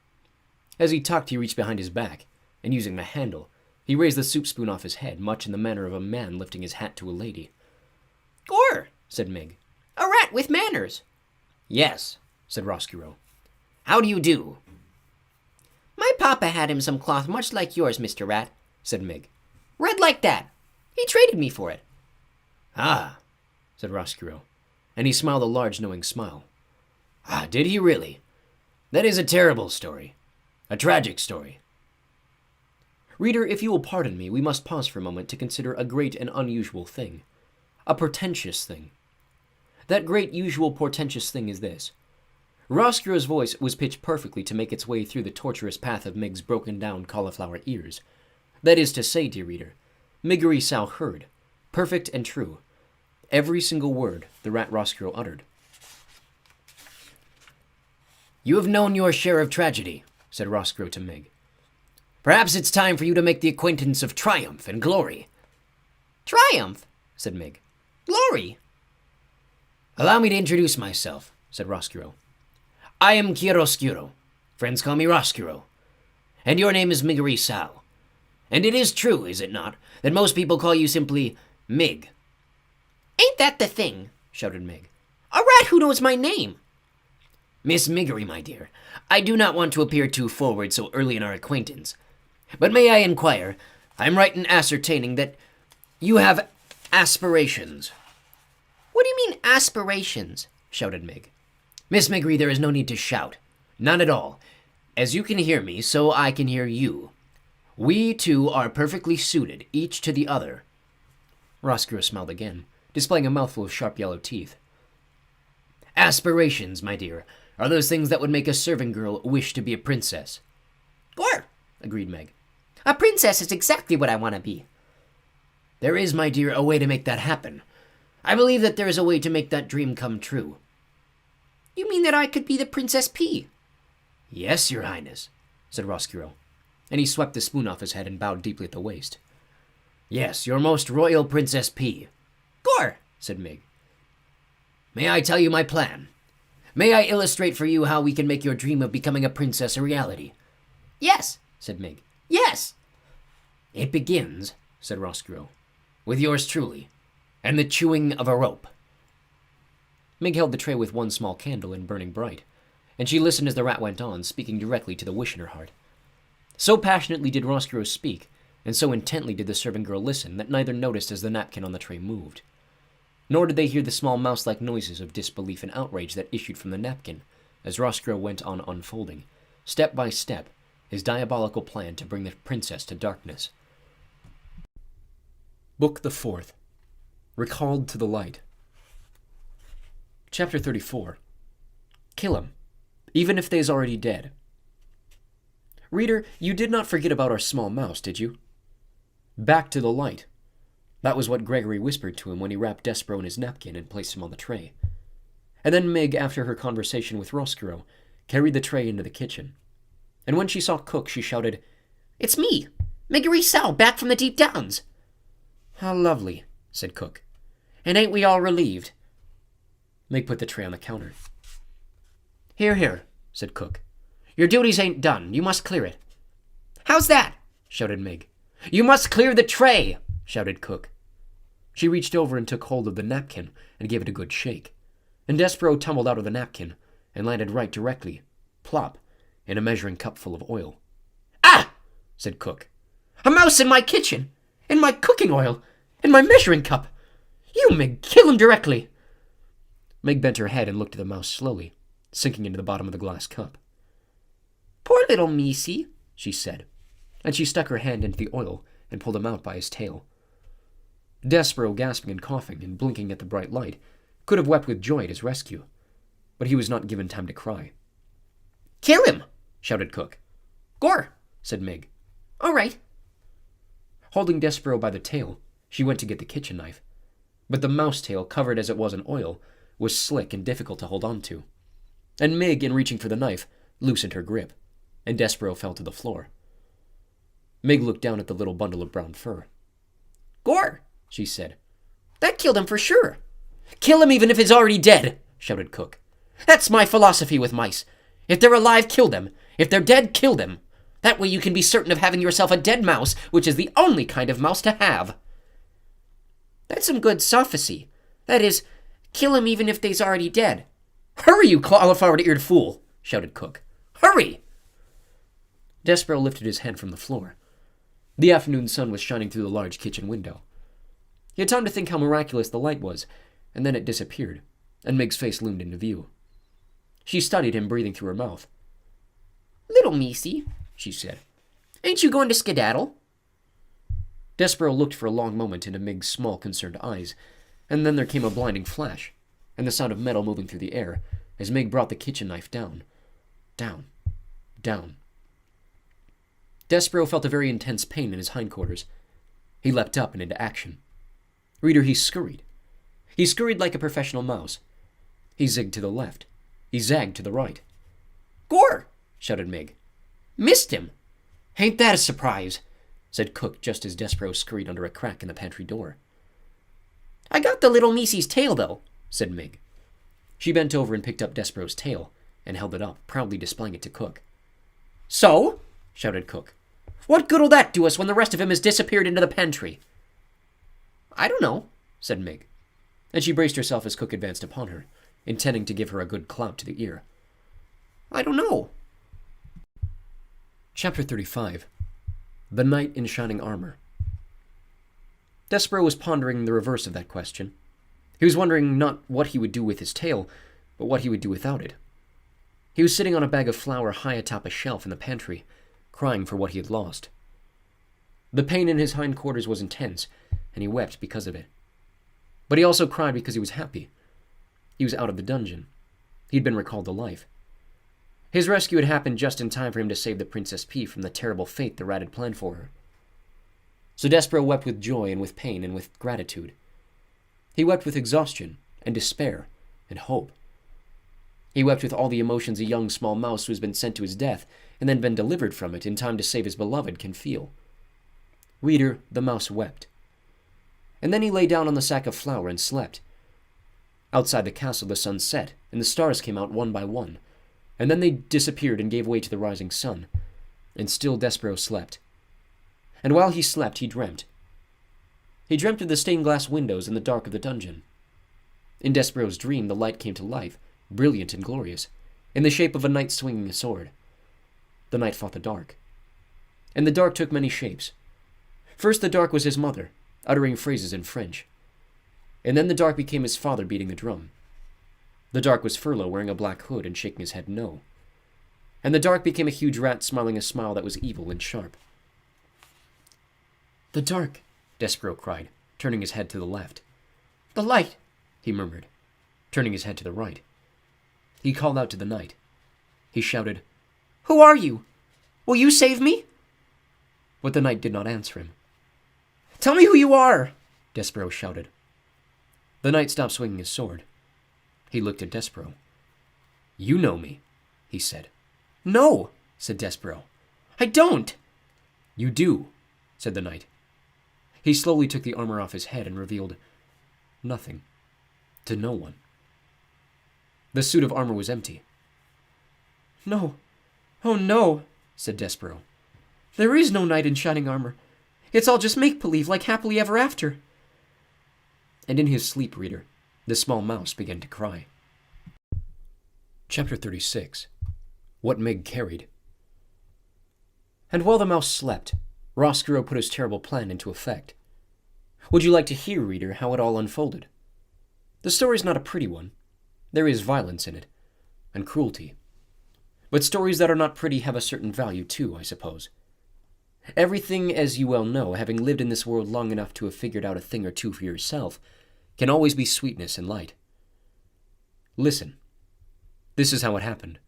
As he talked, he reached behind his back, and using the handle, he raised the soup spoon off his head, much in the manner of a man lifting his hat to a lady. "Gore," said Mig. "a rat with manners." "Yes," said Roscuro. "How do you do?" "My papa had him some cloth much like yours, Mr. Rat," said Mig. "red like that. He traded me for it." "Ah," said Roscuro, and he smiled a large, knowing smile. "Ah, did he really? That is a terrible story. A tragic story. Reader, if you will pardon me, we must pause for a moment to consider a great and unusual thing. A portentous thing. That great, usual, portentous thing is this. Roscuro's voice was pitched perfectly to make its way through the tortuous path of Mig's broken-down cauliflower ears. That is to say, dear reader, Miggery Sao heard, perfect and true, every single word the rat Roscuro uttered. You have known your share of tragedy, said Roscuro to Mig. Perhaps it's time for you to make the acquaintance of triumph and glory. Triumph, said Mig. Glory. Allow me to introduce myself, said Roscuro. I am Chiaroscuro. Friends call me Roscuro. And your name is Miggery Sao. And it is true, is it not, that most people call you simply Mig? Ain't that the thing, shouted Mig. A rat who knows my name. Miss Miggery, my dear, I do not want to appear too forward so early in our acquaintance. But may I inquire, I am right in ascertaining that you have aspirations. What do you mean, aspirations? Shouted Mig. Miss Miggery, there is no need to shout. None at all. As you can hear me, so I can hear you. We two are perfectly suited, each to the other. Roscuro smiled again, displaying a mouthful of sharp yellow teeth. Aspirations, my dear, are those things that would make a serving girl wish to be a princess. Gore, agreed Meg. A princess is exactly what I want to be. There is, my dear, a way to make that happen. I believe that there is a way to make that dream come true. You mean that I could be the Princess P? Yes, your highness, said Roscuro, and he swept the spoon off his head and bowed deeply at the waist. Yes, your most royal Princess P. Gore, said Mig. May I tell you my plan? May I illustrate for you how we can make your dream of becoming a princess a reality? Yes, said Mig. Yes. It begins, said Roscuro, with yours truly, and the chewing of a rope. Mig held the tray with one small candle and burning bright, and she listened as the rat went on, speaking directly to the wish in her heart. So passionately did Roscuro speak, and so intently did the serving girl listen, that neither noticed as the napkin on the tray moved. Nor did they hear the small mouse-like noises of disbelief and outrage that issued from the napkin, as Roscuro went on unfolding, step by step, his diabolical plan to bring the princess to darkness. Book the Fourth. Recalled to the Light. Chapter 34. Kill him, even if they's already dead. Reader, you did not forget about our small mouse, did you? Back to the light. That was what Gregory whispered to him when he wrapped Despereaux in his napkin and placed him on the tray. And then Mig, after her conversation with Roscuro, carried the tray into the kitchen. And when she saw Cook, she shouted, It's me, Miggery Sao, back from the deep downs. How lovely, said Cook. And ain't we all relieved? Mig put the tray on the counter. Here, here, said Cook. Your duties ain't done. You must clear it. How's that? Shouted Mig. You must clear the tray, shouted Cook. She reached over and took hold of the napkin and gave it a good shake. And Despereaux tumbled out of the napkin and landed right directly, plop, in a measuring cup full of oil. Ah! said Cook. A mouse in my kitchen, in my cooking oil, in my measuring cup. You, Mig, kill him directly. Meg bent her head and looked at the mouse slowly, sinking into the bottom of the glass cup. Poor little Missy, she said, and she stuck her hand into the oil and pulled him out by his tail. Despereaux, gasping and coughing and blinking at the bright light, could have wept with joy at his rescue, but he was not given time to cry. Kill him, shouted Cook. Gore, said Mig. All right. Holding Despereaux by the tail, she went to get the kitchen knife, but the mouse tail, covered as it was in oil, was slick and difficult to hold on to, and Mig, in reaching for the knife, loosened her grip, and Despereaux fell to the floor. Mig looked down at the little bundle of brown fur. Gore, she said. That killed him for sure. Kill him even if he's already dead, shouted Cook. That's my philosophy with mice. If they're alive, kill them. If they're dead, kill them. That way you can be certain of having yourself a dead mouse, which is the only kind of mouse to have. That's some good sophisy. That is, kill him even if they's already dead. Hurry, you cauliflower-eared fool, shouted Cook. Hurry! Despereaux lifted his head from the floor. The afternoon sun was shining through the large kitchen window. He had time to think how miraculous the light was, and then it disappeared, and Mig's face loomed into view. She studied him breathing through her mouth. Little Missy, she said, ain't you going to skedaddle? Despereaux looked for a long moment into Mig's small, concerned eyes, and then there came a blinding flash, and the sound of metal moving through the air as Mig brought the kitchen knife down. Down. Down. Despereaux felt a very intense pain in his hindquarters. He leapt up and into action. Reader, he scurried. He scurried like a professional mouse. He zigged to the left. He zagged to the right. Gore! Shouted Mig. Missed him! Ain't that a surprise? Said Cook just as Despereaux scurried under a crack in the pantry door. I got the little Missy's tail, though, said Mig. She bent over and picked up Despereaux's tail and held it up, proudly displaying it to Cook. So? Shouted Cook. What good'll that do us when the rest of him has disappeared into the pantry? I don't know, said Mig, and she braced herself as Cook advanced upon her, intending to give her a good clout to the ear. I don't know. Chapter 35. The Knight in Shining Armor. Despereaux was pondering the reverse of that question. He was wondering not what he would do with his tail, but what he would do without it. He was sitting on a bag of flour high atop a shelf in the pantry, crying for what he had lost. The pain in his hindquarters was intense, and he wept because of it. But he also cried because he was happy. He was out of the dungeon. He'd been recalled to life. His rescue had happened just in time for him to save the Princess P from the terrible fate the rat had planned for her. So Despereaux wept with joy and with pain and with gratitude. He wept with exhaustion and despair and hope. He wept with all the emotions a young small mouse who has been sent to his death and then been delivered from it in time to save his beloved can feel. Reader, the mouse wept. And then he lay down on the sack of flour and slept. Outside the castle the sun set, and the stars came out one by one, and then they disappeared and gave way to the rising sun, and still Despereaux slept. And while he slept, he dreamt. He dreamt of the stained glass windows in the dark of the dungeon. In Despereaux's dream, the light came to life, brilliant and glorious, in the shape of a knight swinging a sword. The knight fought the dark. And the dark took many shapes. First the dark was his mother, uttering phrases in French. And then the dark became his father beating the drum. The dark was Furlough wearing a black hood and shaking his head no. And the dark became a huge rat smiling a smile that was evil and sharp. The dark, Despereaux cried, turning his head to the left. The light, he murmured, turning his head to the right. He called out to the knight. He shouted, Who are you? Will you save me? But the knight did not answer him. Tell me who you are, Despereaux shouted. The knight stopped swinging his sword. He looked at Despereaux. You know me, he said. No, said Despereaux. I don't. You do, said the knight. He slowly took the armor off his head and revealed nothing to no one. The suit of armor was empty. No. Oh, no, said Despereaux. There is no knight in shining armor. It's all just make-believe, like Happily Ever After. And in his sleep, reader, the small mouse began to cry. Chapter 36. What Mig Carried. And while the mouse slept, Roscoe put his terrible plan into effect. Would you like to hear, reader, how it all unfolded? The story's not a pretty one. There is violence in it, and cruelty. But stories that are not pretty have a certain value too, I suppose. Everything, as you well know, having lived in this world long enough to have figured out a thing or two for yourself, can always be sweetness and light. Listen. This is how it happened.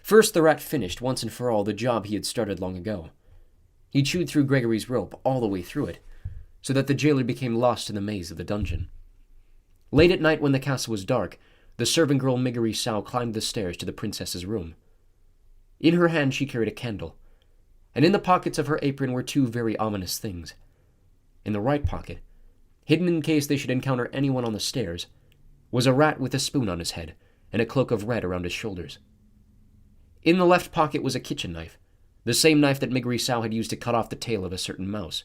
First, the rat finished, once and for all, the job he had started long ago. He chewed through Gregory's rope all the way through it, so that the jailer became lost in the maze of the dungeon. Late at night, when the castle was dark, the servant girl Miggery Sow climbed the stairs to the princess's room. In her hand she carried a candle, and in the pockets of her apron were two very ominous things. In the right pocket, hidden in case they should encounter anyone on the stairs, was a rat with a spoon on his head and a cloak of red around his shoulders. In the left pocket was a kitchen knife, the same knife that Miggery Sow had used to cut off the tail of a certain mouse.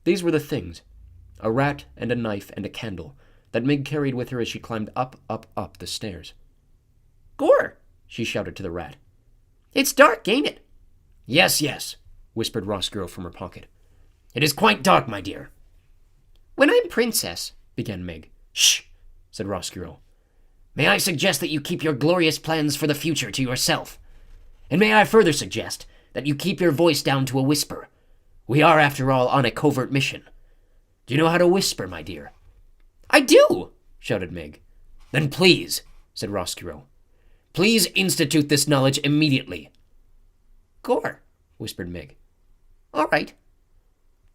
These were the things, a rat and a knife and a candle, that Mig carried with her as she climbed up the stairs. Gore, she shouted to the rat. It's dark, ain't it? Yes, yes, whispered Roscoe from her pocket. It is quite dark, my dear. When I'm princess, began Mig. Shh, said Roscoe. May I suggest that you keep your glorious plans for the future to yourself? And may I further suggest that you keep your voice down to a whisper. We are, after all, on a covert mission. Do you know how to whisper, my dear?" "I do!" shouted Meg. "Then please," said Roscuro, "please institute this knowledge immediately." "Gore," whispered Meg. "All right."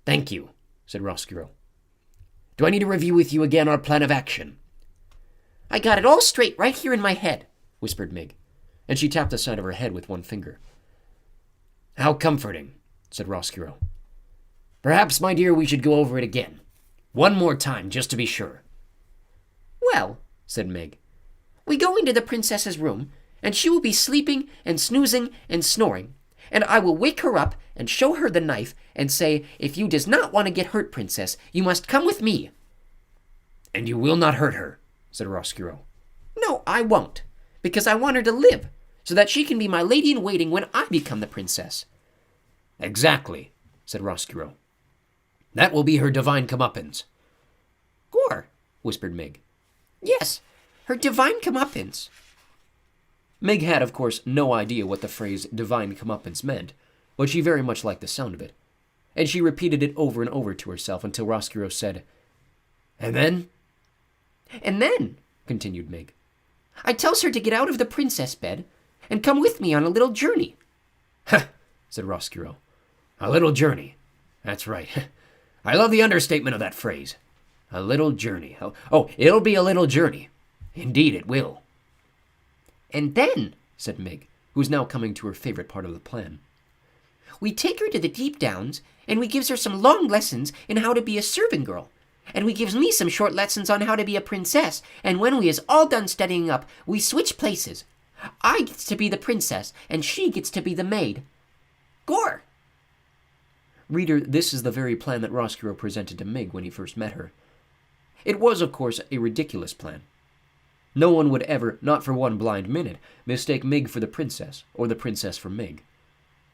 "Thank you," said Roscuro. "Do I need to review with you again our plan of action?" "I got it all straight right here in my head," whispered Meg, and she tapped the side of her head with one finger. "How comforting," said Roscuro. "Perhaps, my dear, we should go over it again. One more time, just to be sure." "Well," said Meg, "we go into the princess's room, and she will be sleeping and snoozing and snoring, and I will wake her up and show her the knife and say, 'If you does not want to get hurt, princess, you must come with me.'" "And you will not hurt her," said Roscuro. "No, I won't, because I want her to live, so that she can be my lady-in-waiting when I become the princess." "Exactly," said Roscuro. "That will be her divine comeuppance." "Gore," whispered Meg. "Yes, her divine comeuppance." Meg had, of course, no idea what the phrase divine comeuppance meant, but she very much liked the sound of it, and she repeated it over and over to herself until Roscuro said, "And then?" "And then," continued Meg, "I tells her to get out of the princess bed and come with me on a little journey." "Ha!" said Roscuro. "A little journey. That's right. I love the understatement of that phrase. A little journey. Oh, it'll be a little journey. Indeed it will." "And then," said Meg, who was now coming to her favorite part of the plan, "we take her to the deep downs, and we gives her some long lessons in how to be a serving girl, and we gives me some short lessons on how to be a princess, and when we is all done studying up, we switch places. I gets to be the princess, and she gets to be the maid. Gore!" Reader, this is the very plan that Roscuro presented to Meg when he first met her. It was, of course, a ridiculous plan. No one would ever, not for one blind minute, mistake Meg for the princess, or the princess for Meg.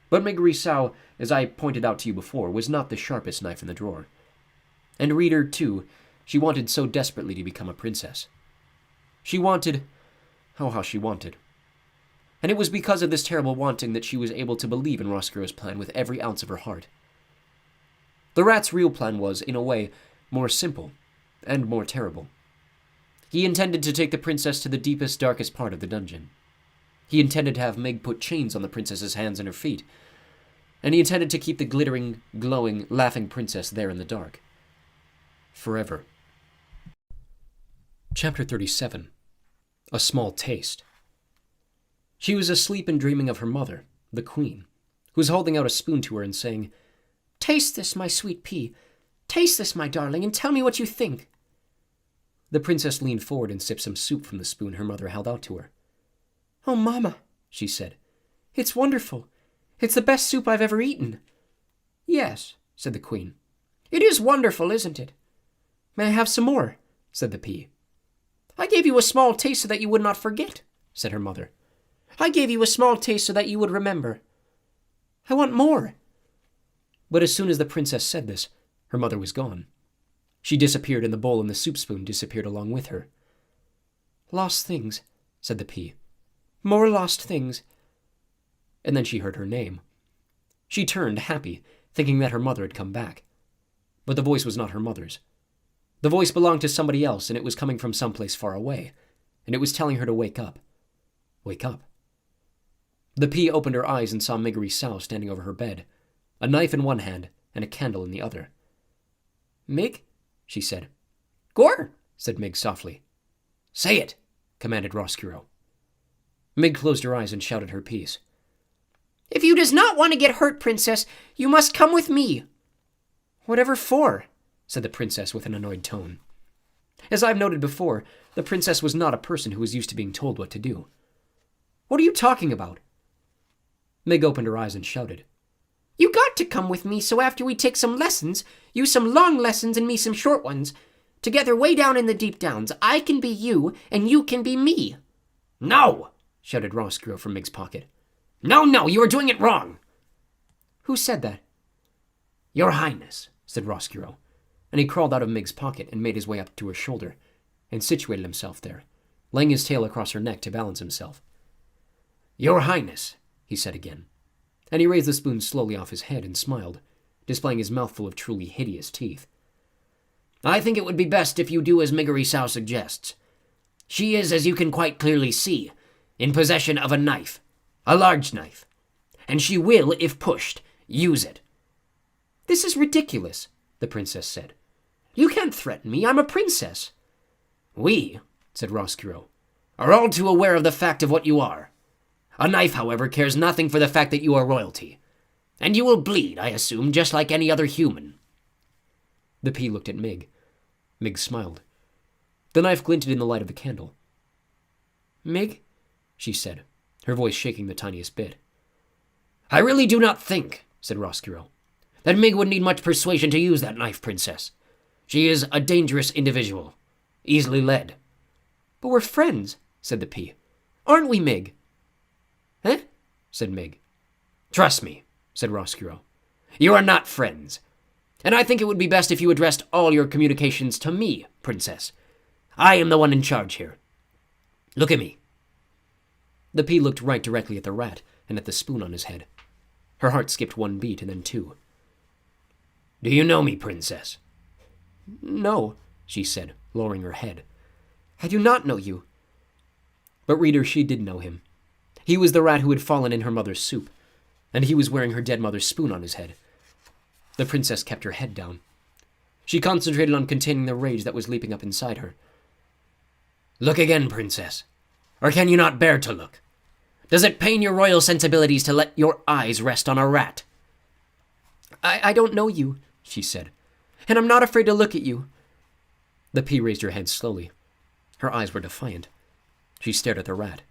But Meg Risau, as I pointed out to you before, was not the sharpest knife in the drawer. And reader, too, she wanted so desperately to become a princess. She wanted, oh, how she wanted. And it was because of this terrible wanting that she was able to believe in Roscuro's plan with every ounce of her heart. The rat's real plan was, in a way, more simple and more terrible. He intended to take the princess to the deepest, darkest part of the dungeon. He intended to have Meg put chains on the princess's hands and her feet, and he intended to keep the glittering, glowing, laughing princess there in the dark. Forever. Chapter 37. A Small Taste. She was asleep and dreaming of her mother, the queen, who was holding out a spoon to her and saying, "Taste this, my sweet pea. Taste this, my darling, and tell me what you think." The princess leaned forward and sipped some soup from the spoon her mother held out to her. "Oh, Mama," she said, "it's wonderful. It's the best soup I've ever eaten." "Yes," said the queen. "It is wonderful, isn't it?" "May I have some more?" said the pea. "I gave you a small taste so that you would not forget," said her mother. "I gave you a small taste so that you would remember." "I want more." But as soon as the princess said this, her mother was gone. She disappeared, and the bowl and the soup spoon disappeared along with her. "Lost things," said the pea. "More lost things." And then she heard her name. She turned, happy, thinking that her mother had come back. But the voice was not her mother's. The voice belonged to somebody else, and it was coming from someplace far away, and it was telling her to wake up. Wake up. The pea opened her eyes and saw Meg Risau standing over her bed, a knife in one hand and a candle in the other. "Meg?" she said. "Gore," said Meg softly. "Say it," commanded Roscuro. Meg closed her eyes and shouted her piece. "If you does not want to get hurt, princess, you must come with me." "Whatever for?" said the princess with an annoyed tone. As I've noted before, the princess was not a person who was used to being told what to do. "What are you talking about?" Meg opened her eyes and shouted. "You got to come with me, so after we take some lessons, you some long lessons and me some short ones, together way down in the deep downs, I can be you and you can be me." "No!" shouted Roscuro from Meg's pocket. No, you are doing it wrong." "Who said that?" "Your Highness," said Roscuro, and he crawled out of Meg's pocket and made his way up to her shoulder, and situated himself there, laying his tail across her neck to balance himself. "Your Highness, he said again, and he raised the spoon slowly off his head and smiled, displaying his mouthful of truly hideous teeth. I think it would be best if you do as Miggery Sao suggests. She is, as you can quite clearly see, in possession of a knife, a large knife, and she will, if pushed, use it. This is ridiculous, the princess said. You can't threaten me. I'm a princess. We, said Roscuro, are all too aware of the fact of what you are. A knife, however, cares nothing for the fact that you are royalty. And you will bleed, I assume, just like any other human. The P looked at Mig. Mig smiled. The knife glinted in the light of the candle. Mig, she said, her voice shaking the tiniest bit. I really do not think, said Roscuro, that Mig would need much persuasion to use that knife, princess. She is a dangerous individual, easily led. But we're friends, said the P. Aren't we, Mig? Eh? said Mig. Trust me, said Roscuro. You are not friends. And I think it would be best if you addressed all your communications to me, princess. I am the one in charge here. Look at me. The P looked right directly at the rat and at the spoon on his head. Her heart skipped one beat and then two. Do you know me, princess? No, she said, lowering her head. I do not know you. But reader, she did know him. He was the rat who had fallen in her mother's soup, and he was wearing her dead mother's spoon on his head. The princess kept her head down. She concentrated on containing the rage that was leaping up inside her. Look again, princess. Or can you not bear to look? Does it pain your royal sensibilities to let your eyes rest on a rat? I don't know you, she said, and I'm not afraid to look at you. The P raised her head slowly. Her eyes were defiant. She stared at the rat.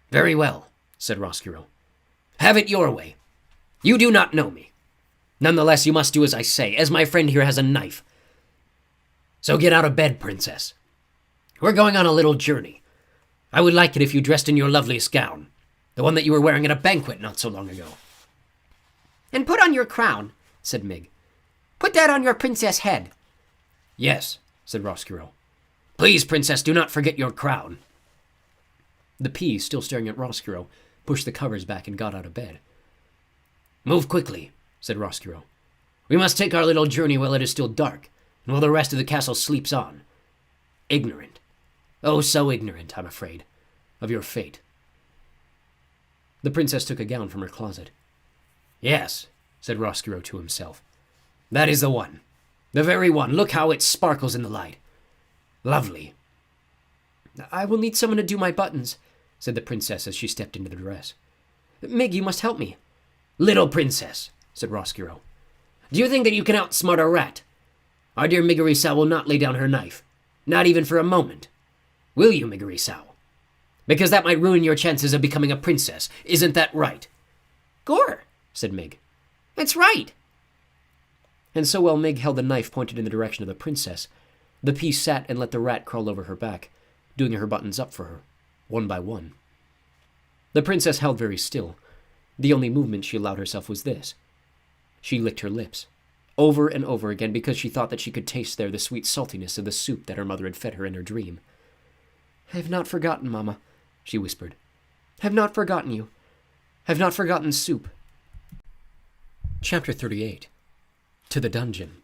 Very well, said Roscuro. Have it your way. You do not know me. Nonetheless, you must do as I say, as my friend here has a knife. So get out of bed, princess. We're going on a little journey. I would like it if you dressed in your loveliest gown, the one that you were wearing at a banquet not so long ago. And put on your crown, said Mig. Put that on your princess head. Yes, said Roscuro. Please, princess, do not forget your crown. The P, still staring at Roscuro, pushed the covers back and got out of bed. Move quickly, said Roscuro. We must take our little journey while it is still dark, and while the rest of the castle sleeps on. Ignorant. Oh, so ignorant, I'm afraid, of your fate. The princess took a gown from her closet. Yes, said Roscuro to himself. That is the one. The very one. Look how it sparkles in the light. Lovely. I will need someone to do my buttons, said the princess as she stepped into the dress. Mig, you must help me. Little princess, said Roscuro. Do you think that you can outsmart a rat? Our dear Miggery Sao will not lay down her knife. Not even for a moment. Will you, Miggery Sao? Because that might ruin your chances of becoming a princess. Isn't that right? Gore, said Mig. That's right. And so while Mig held the knife pointed in the direction of the princess, the P sat and let the rat crawl over her back, doing her buttons up for her, one by one. The princess held very still. The only movement she allowed herself was this. She licked her lips, over and over again, because she thought that she could taste there the sweet saltiness of the soup that her mother had fed her in her dream. I have not forgotten, Mamma, she whispered. I have not forgotten you. I have not forgotten soup. Chapter 38. To the Dungeon.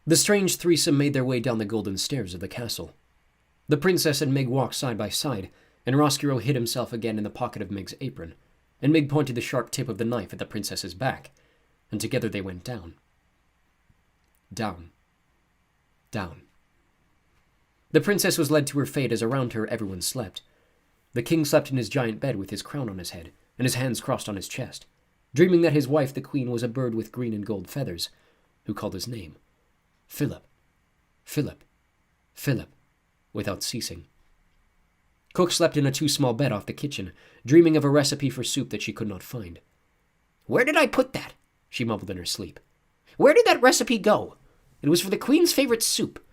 The strange threesome made their way down the golden stairs of the castle. The princess and Mig walked side by side, and Roscuro hid himself again in the pocket of Mig's apron, and Mig pointed the sharp tip of the knife at the princess's back, and together they went down. Down. Down. The princess was led to her fate as around her everyone slept. The king slept in his giant bed with his crown on his head and his hands crossed on his chest, dreaming that his wife, the queen, was a bird with green and gold feathers, who called his name. Philip. Philip. Philip. Without ceasing. Cook slept in a too-small bed off the kitchen, dreaming of a recipe for soup that she could not find. Where did I put that? She mumbled in her sleep. Where did that recipe go? It was for the queen's favorite soup.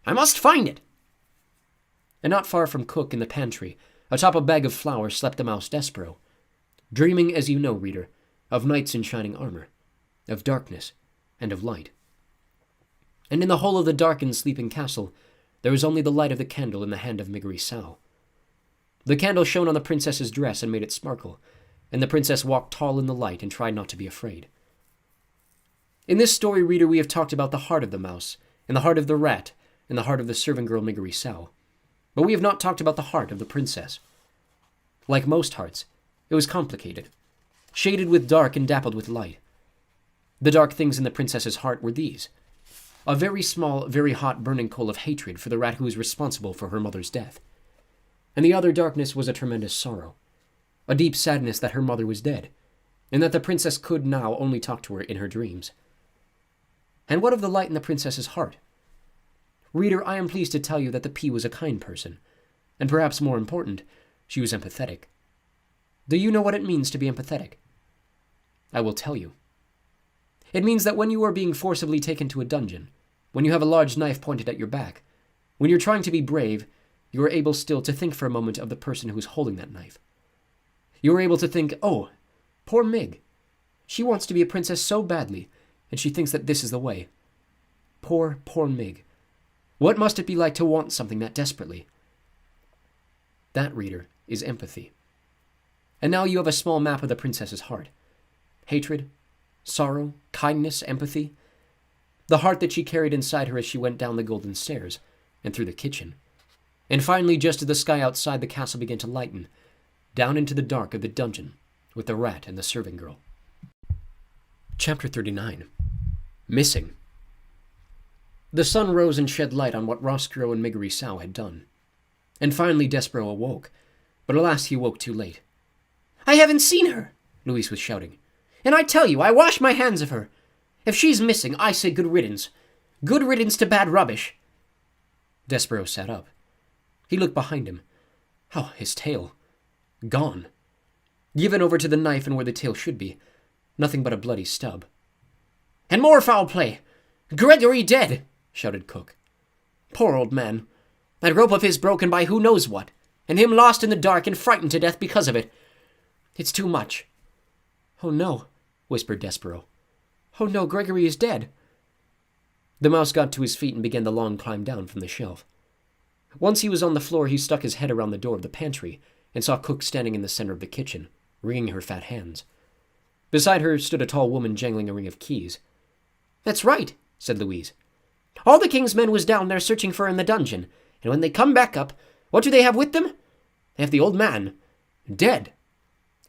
I must find it. And not far from Cook in the pantry, atop a bag of flour, slept the mouse Despereaux, dreaming, as you know, reader, of knights in shining armor, of darkness, and of light. And in the whole of the darkened sleeping castle, there was only the light of the candle in the hand of Miggery Sao. The candle shone on the princess's dress and made it sparkle, and the princess walked tall in the light and tried not to be afraid. In this story, reader, we have talked about the heart of the mouse, and the heart of the rat, and the heart of the servant girl Miggery Sow. But we have not talked about the heart of the princess. Like most hearts, it was complicated, shaded with dark and dappled with light. The dark things in the princess's heart were these: a very small, very hot burning coal of hatred for the rat who was responsible for her mother's death. And the other darkness was a tremendous sorrow, a deep sadness that her mother was dead, and that the princess could now only talk to her in her dreams. And what of the light in the princess's heart? Reader, I am pleased to tell you that the Pea was a kind person, and perhaps more important, she was empathetic. Do you know what it means to be empathetic? I will tell you. It means that when you are being forcibly taken to a dungeon, when you have a large knife pointed at your back, when you're trying to be brave, you are able still to think for a moment of the person who is holding that knife. You are able to think, oh, poor Mig. She wants to be a princess so badly, and she thinks that this is the way. Poor, poor Mig. What must it be like to want something that desperately? That, reader, is empathy. And now you have a small map of the princess's heart. Hatred, sorrow, kindness, empathy. The heart that she carried inside her as she went down the golden stairs and through the kitchen. And finally, just as the sky outside the castle began to lighten, down into the dark of the dungeon with the rat and the serving girl. Chapter 39. Missing. The sun rose and shed light on what Roscuro and Miggery Sow had done. And finally Despereaux awoke, but alas, he woke too late. I haven't seen her, Louise was shouting. and I tell you, I wash my hands of her. If she's missing, I say good riddance. Good riddance to bad rubbish. Despereaux sat up. He looked behind him. Oh, his tail. Gone. Given over to the knife and where the tail should be. Nothing but a bloody stub. And more foul play. Gregory dead, shouted Cook. Poor old man. That rope of his broken by who knows what, and him lost in the dark and frightened to death because of it. It's too much. Oh no, whispered Despereaux. Oh no, Gregory is dead. The mouse got to his feet and began the long climb down from the shelf. Once he was on the floor, he stuck his head around the door of the pantry and saw Cook standing in the center of the kitchen, wringing her fat hands. Beside her stood a tall woman jangling a ring of keys. That's right, said Louise. All the king's men was down there searching for her in the dungeon, and when they come back up, what do they have with them? They have the old man. Dead.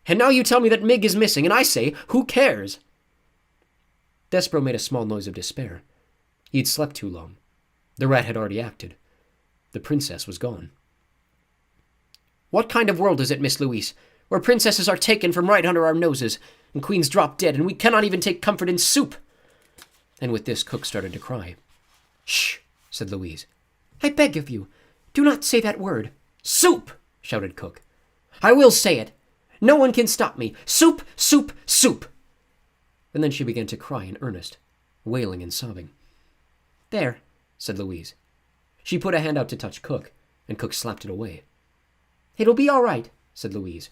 And now you tell me that Mig is missing, and I say, who cares? Despereaux made a small noise of despair. He had slept too long. The rat had already acted. The princess was gone. What kind of world is it, Miss Louise, where princesses are taken from right under our noses, and queens drop dead, and we cannot even take comfort in soup? And with this, Cook started to cry. Shh, said Louise. I beg of you, do not say that word. Soup, shouted Cook. I will say it. No one can stop me. Soup, soup, soup. And then she began to cry in earnest, wailing and sobbing. There, said Louise. She put a hand out to touch Cook, and Cook slapped it away. It'll be all right, said Louise.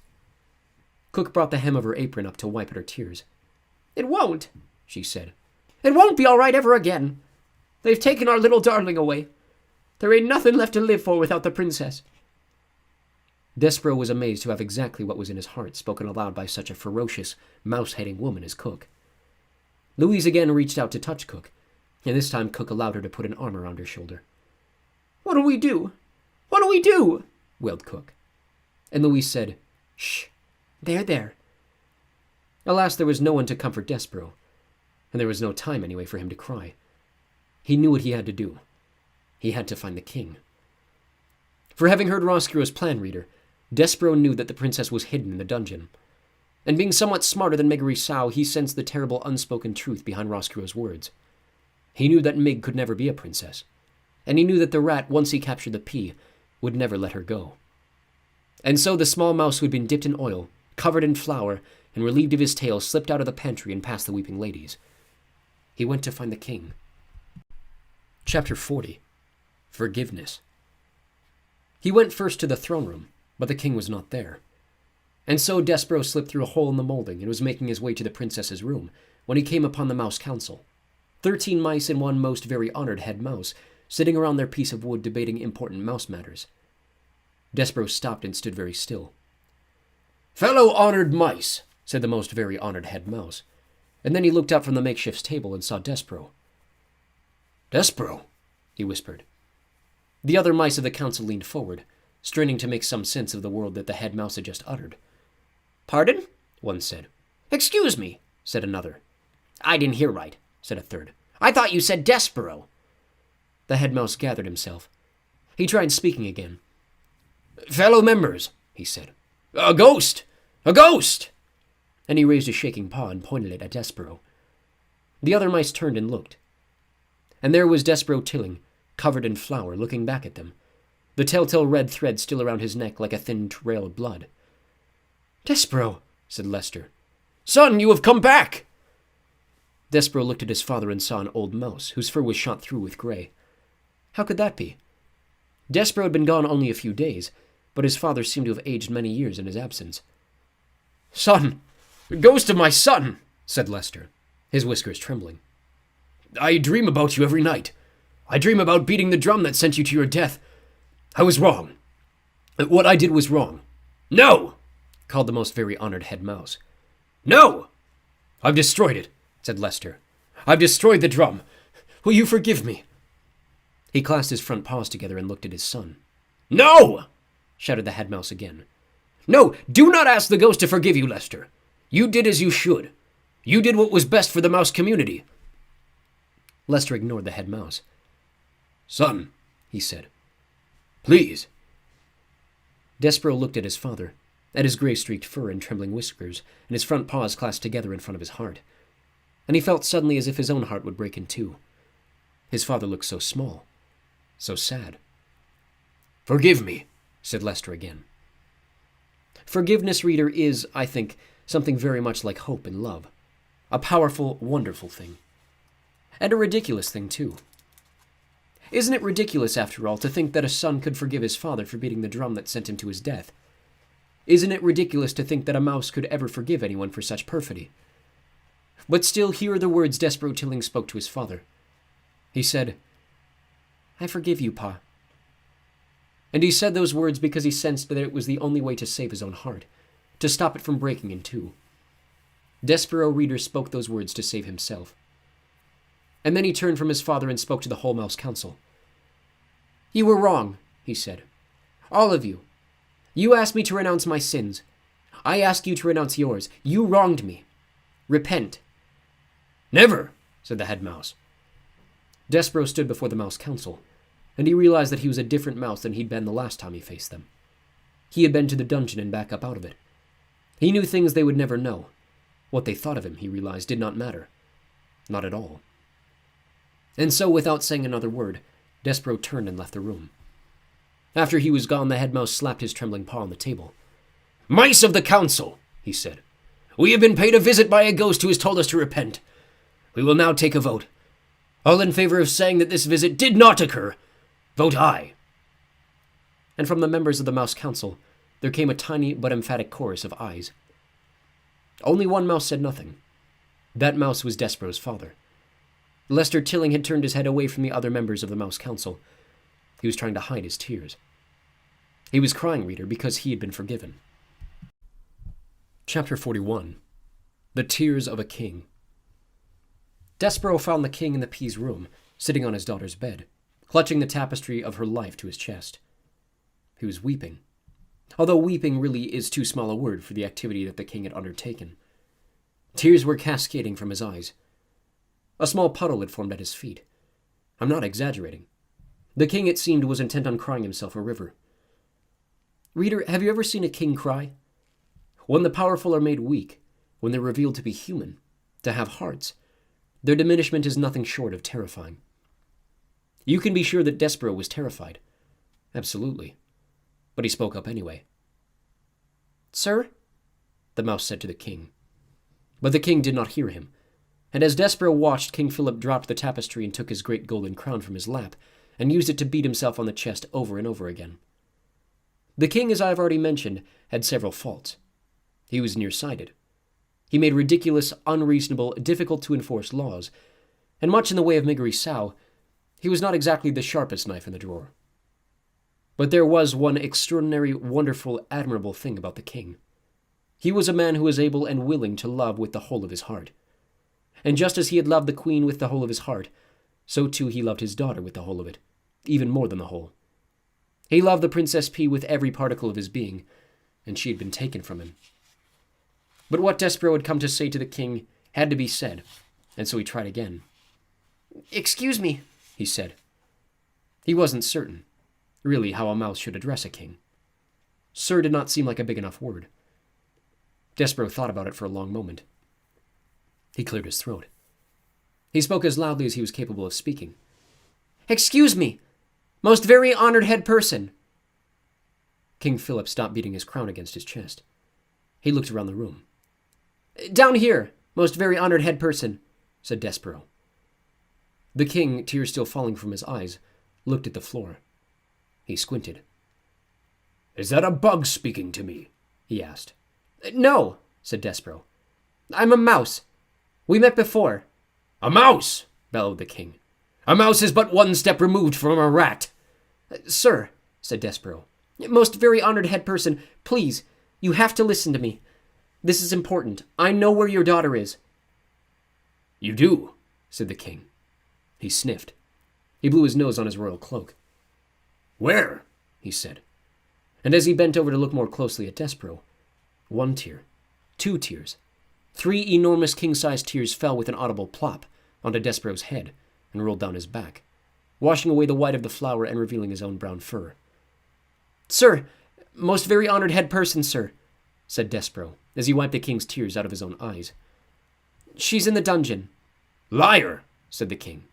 Cook brought the hem of her apron up to wipe at her tears. It won't, she said. It won't be all right ever again. They've taken our little darling away. There ain't nothing left to live for without the princess. Despereaux was amazed to have exactly what was in his heart spoken aloud by such a ferocious, mouse-hating woman as Cook. Louise again reached out to touch Cook, and this time Cook allowed her to put an arm around her shoulder. What'll we do? What'll we do? Wailed Cook. And Louise said, Shh, there. Alas, there was no one to comfort Despereaux, and there was no time anyway for him to cry. He knew what he had to do. He had to find the king. For having heard Roscuro's plan, reader, Despereaux knew that the princess was hidden in the dungeon. And being somewhat smarter than Miggery Sow, he sensed the terrible unspoken truth behind Roscuro's words. He knew that Mig could never be a princess, and he knew that the rat, once he captured the pea, would never let her go. And so the small mouse who had been dipped in oil, covered in flour, and relieved of his tail slipped out of the pantry and past the weeping ladies. He went to find the king. Chapter 40. Forgiveness. He went first to the throne room, but the king was not there. And so Despereaux slipped through a hole in the molding and was making his way to the princess's room when he came upon the mouse council. 13 mice and one most very honored head mouse, sitting around their piece of wood debating important mouse matters. Despereaux stopped and stood very still. "Fellow honored mice," said the most very honored head mouse, and then he looked up from the makeshift table and saw Despereaux. "Despereaux," he whispered. The other mice of the council leaned forward, straining to make some sense of the word that the head mouse had just uttered. "Pardon?" one said. "Excuse me," said another. "I didn't hear right," said a third. "I thought you said Despereaux." The head mouse gathered himself. He tried speaking again. "Fellow members," he said. "A ghost! A ghost!" And he raised a shaking paw and pointed it at Despereaux. The other mice turned and looked. And there was Despereaux Tilling, covered in flour, looking back at them, the telltale red thread still around his neck like a thin trail of blood. "Despereaux," said Lester. "Son, you have come back!" Despereaux looked at his father and saw an old mouse, whose fur was shot through with gray. How could that be? Despereaux had been gone only a few days, but his father seemed to have aged many years in his absence. "Son! Ghost of my son!" said Lester, his whiskers trembling. "I dream about you every night. I dream about beating the drum that sent you to your death. I was wrong. What I did was wrong." "No!" called the most very honored head mouse. "No!" "I've destroyed it," said Lester. "I've destroyed the drum. Will you forgive me?" He clasped his front paws together and looked at his son. "No!" shouted the head mouse again. "No, do not ask the ghost to forgive you, Lester. You did as you should. You did what was best for the mouse community." Lester ignored the head mouse. "Son," he said, "please." Despereaux looked at his father, at his gray-streaked fur and trembling whiskers, and his front paws clasped together in front of his heart. And he felt suddenly as if his own heart would break in two. His father looked so small, so sad. "Forgive me," said Lester again. Forgiveness, reader, is, I think, something very much like hope and love. A powerful, wonderful thing. And a ridiculous thing, too. Isn't it ridiculous, after all, to think that a son could forgive his father for beating the drum that sent him to his death? Isn't it ridiculous to think that a mouse could ever forgive anyone for such perfidy? But still, here are the words Despereaux Tilling spoke to his father. He said, "I forgive you, Pa." And he said those words because he sensed that it was the only way to save his own heart, to stop it from breaking in two. Despereaux, reader, spoke those words to save himself. And then he turned from his father and spoke to the whole mouse council. "You were wrong," he said. "All of you. You asked me to renounce my sins. I ask you to renounce yours. You wronged me. Repent." "Never," said the head mouse. Despereaux stood before the mouse council, and he realized that he was a different mouse than he'd been the last time he faced them. He had been to the dungeon and back up out of it. He knew things they would never know. What they thought of him, he realized, did not matter. Not at all. And so, without saying another word, Despereaux turned and left the room. After he was gone, the head mouse slapped his trembling paw on the table. "Mice of the council," he said, "we have been paid a visit by a ghost who has told us to repent. We will now take a vote. All in favor of saying that this visit did not occur, vote aye." And from the members of the mouse council, there came a tiny but emphatic chorus of ayes. Only one mouse said nothing. That mouse was Despereaux's father. Lester Tilling had turned his head away from the other members of the mouse council. He was trying to hide his tears. He was crying, reader, because he had been forgiven. Chapter 41. The Tears of a King. Despereaux found the king in the P's room, sitting on his daughter's bed, clutching the tapestry of her life to his chest. He was weeping, although weeping really is too small a word for the activity that the king had undertaken. Tears were cascading from his eyes. A small puddle had formed at his feet. I'm not exaggerating. The king, it seemed, was intent on crying himself a river. Reader, have you ever seen a king cry? When the powerful are made weak, when they're revealed to be human, to have hearts, their diminishment is nothing short of terrifying. You can be sure that Despereaux was terrified. Absolutely. But he spoke up anyway. "Sir?" the mouse said to the king. But the king did not hear him, and as Despereaux watched, King Philip dropped the tapestry and took his great golden crown from his lap, and used it to beat himself on the chest over and over again. The king, as I have already mentioned, had several faults. He was nearsighted. He made ridiculous, unreasonable, difficult-to-enforce laws, and much in the way of Miggery Sow, he was not exactly the sharpest knife in the drawer. But there was one extraordinary, wonderful, admirable thing about the king. He was a man who was able and willing to love with the whole of his heart. And just as he had loved the queen with the whole of his heart, so too he loved his daughter with the whole of it, even more than the whole. He loved the Princess P with every particle of his being, and she had been taken from him. But what Despereaux had come to say to the king had to be said, and so he tried again. "Excuse me," he said. He wasn't certain, really, how a mouse should address a king. Sir did not seem like a big enough word. Despereaux thought about it for a long moment. He cleared his throat. He spoke as loudly as he was capable of speaking. "Excuse me, most very honored head person." King Philip stopped beating his crown against his chest. He looked around the room. "Down here, most very honored head person," said Despereaux. The king, tears still falling from his eyes, looked at the floor. He squinted. "Is that a bug speaking to me?" he asked. "No," said Despereaux. "I'm a mouse. We met before." "A mouse!" bellowed the king. "A mouse is but one step removed from a rat." "Sir," said Despereaux, "most very honored head person, please, you have to listen to me. This is important. I know where your daughter is." "You do," said the king. He sniffed. He blew his nose on his royal cloak. "Where?" he said. And as he bent over to look more closely at Despereaux, 1 tear, 2 tears, 3 enormous king-sized tears fell with an audible plop onto Despereaux's head and rolled down his back, washing away the white of the flower and revealing his own brown fur. "Sir, most very honored head person, sir," said Despereaux, as he wiped the king's tears out of his own eyes. "She's in the dungeon." "Liar," said the king.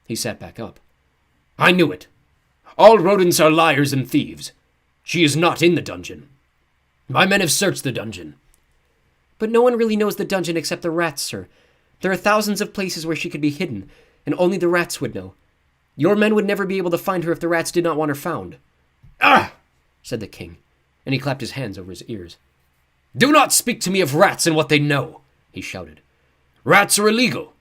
He sat back up. "I knew it. All rodents are liars and thieves. She is not in the dungeon. My men have searched the dungeon." "But no one really knows the dungeon except the rats, sir. There are thousands of places where she could be hidden, and only the rats would know. Your men would never be able to find her if the rats did not want her found." "Ah!" said the king, and he clapped his hands over his ears. "Do not speak to me of rats and what they know," he shouted. "Rats are illegal.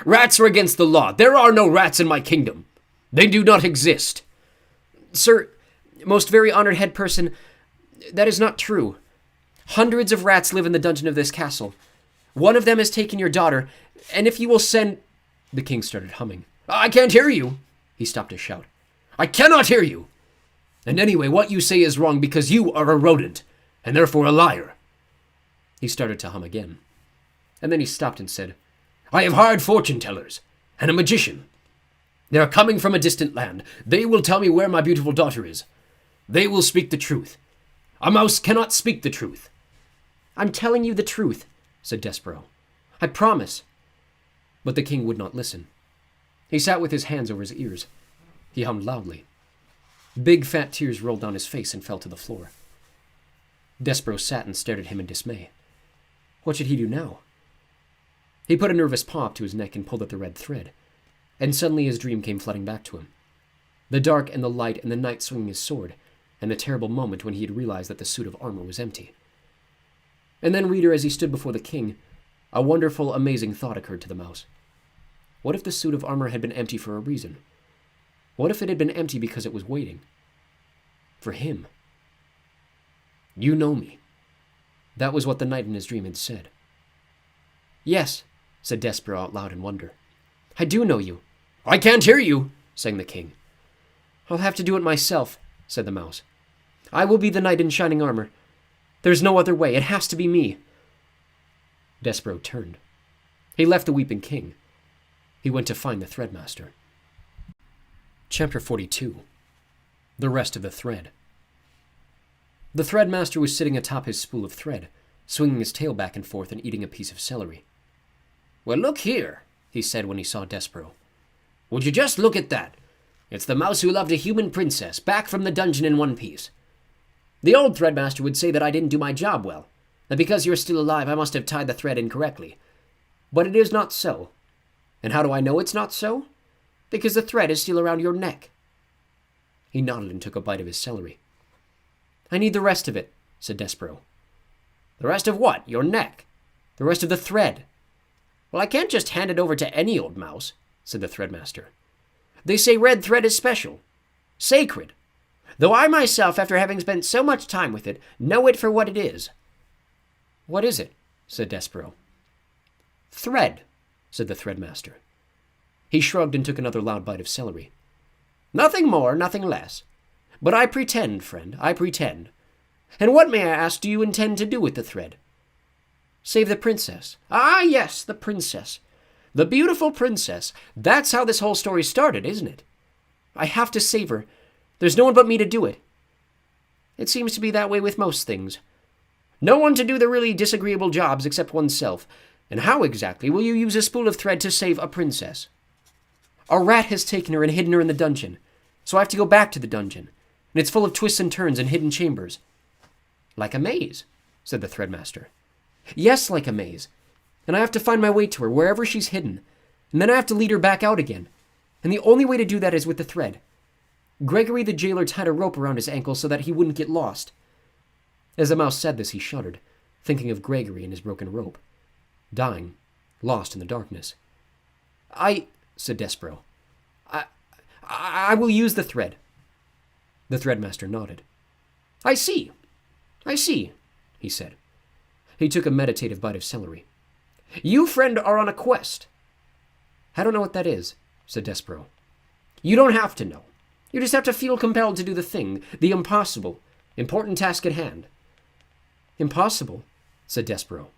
Rats are against the law. There are no rats in my kingdom. They do not exist." "Sir, most very honored head person, that is not true. Hundreds of rats live in the dungeon of this castle. One of them has taken your daughter, and if you will send—" The king started humming. "I can't hear you," he stopped to shout. "I cannot hear you. And anyway, what you say is wrong because you are a rodent, and therefore a liar." He started to hum again. And then he stopped and said, "I have hired fortune-tellers and a magician. They are coming from a distant land. They will tell me where my beautiful daughter is. They will speak the truth. A mouse cannot speak the truth." "I'm telling you the truth," said Despereaux. "I promise." But the king would not listen. He sat with his hands over his ears. He hummed loudly. Big fat tears rolled down his face and fell to the floor. Despereaux sat and stared at him in dismay. What should he do now? He put a nervous paw up to his neck and pulled at the red thread, and suddenly his dream came flooding back to him. The dark and the light and the knight swinging his sword, and the terrible moment when he had realized that the suit of armor was empty. And then, reader, as he stood before the king, a wonderful, amazing thought occurred to the mouse. What if the suit of armor had been empty for a reason? What if it had been empty because it was waiting? For him. "You know me." That was what the knight in his dream had said. "Yes," said Despereaux out loud in wonder. "I do know you." "I can't hear you," sang the king. "I'll have to do it myself," said the mouse. "I will be the knight in shining armor. There's no other way. It has to be me." Despereaux turned. He left the weeping king. He went to find the threadmaster. Chapter 42. The Rest of the Thread. The threadmaster was sitting atop his spool of thread, swinging his tail back and forth and eating a piece of celery. "Well, look here," he said when he saw Despereaux. "Would you just look at that? It's the mouse who loved a human princess, back from the dungeon in one piece. The old threadmaster would say that I didn't do my job well, that because you're still alive I must have tied the thread incorrectly. But it is not so. And how do I know it's not so? Because the thread is still around your neck." He nodded and took a bite of his celery. "I need the rest of it," said Despereaux. "The rest of what? Your neck?" "The rest of the thread." "Well, I can't just hand it over to any old mouse," said the threadmaster. "They say red thread is special. Sacred. though I myself, after having spent so much time with it, know it for what it is." "What is it?" said Despereaux. "Thread," said the threadmaster. He shrugged and took another loud bite of celery. "Nothing more, nothing less. But I pretend, friend, I pretend. And what, may I ask, do you intend to do with the thread?" "Save the princess." "Ah, yes, the princess. The beautiful princess. That's how this whole story started, isn't it?" "I have to save her. There's no one but me to do it." "It seems to be that way with most things. No one to do the really disagreeable jobs except oneself. And how exactly will you use a spool of thread to save a princess?" "A rat has taken her and hidden her in the dungeon. So I have to go back to the dungeon. And it's full of twists and turns and hidden chambers." "Like a maze," said the threadmaster. "Yes, like a maze. And I have to find my way to her wherever she's hidden. And then I have to lead her back out again. And the only way to do that is with the thread. Gregory the jailer tied a rope around his ankle so that he wouldn't get lost." As the mouse said this, he shuddered, thinking of Gregory and his broken rope. Dying, lost in the darkness. said Despereaux. I will use the thread." The threadmaster nodded. I see, he said. He took a meditative bite of celery. "You, friend, are on a quest." "I don't know what that is," said Despereaux. "You don't have to know. You just have to feel compelled to do the thing, the impossible, important task at hand." "Impossible," said Despereaux.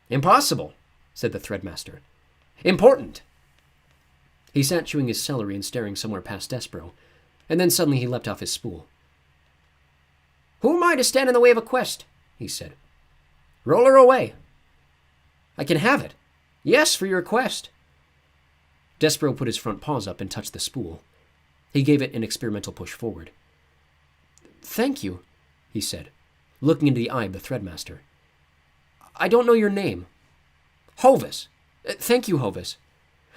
"Impossible," said the threadmaster. "Important." He sat chewing his celery and staring somewhere past Despereaux, and then suddenly he leapt off his spool. "Who am I to stand in the way of a quest?" he said. "Roll her away." "I can have it." "Yes, for your quest." Despereaux put his front paws up and touched the spool. He gave it an experimental push forward. "Thank you," he said, looking into the eye of the threadmaster. "I don't know your name." "Hovis." "Thank you, Hovis."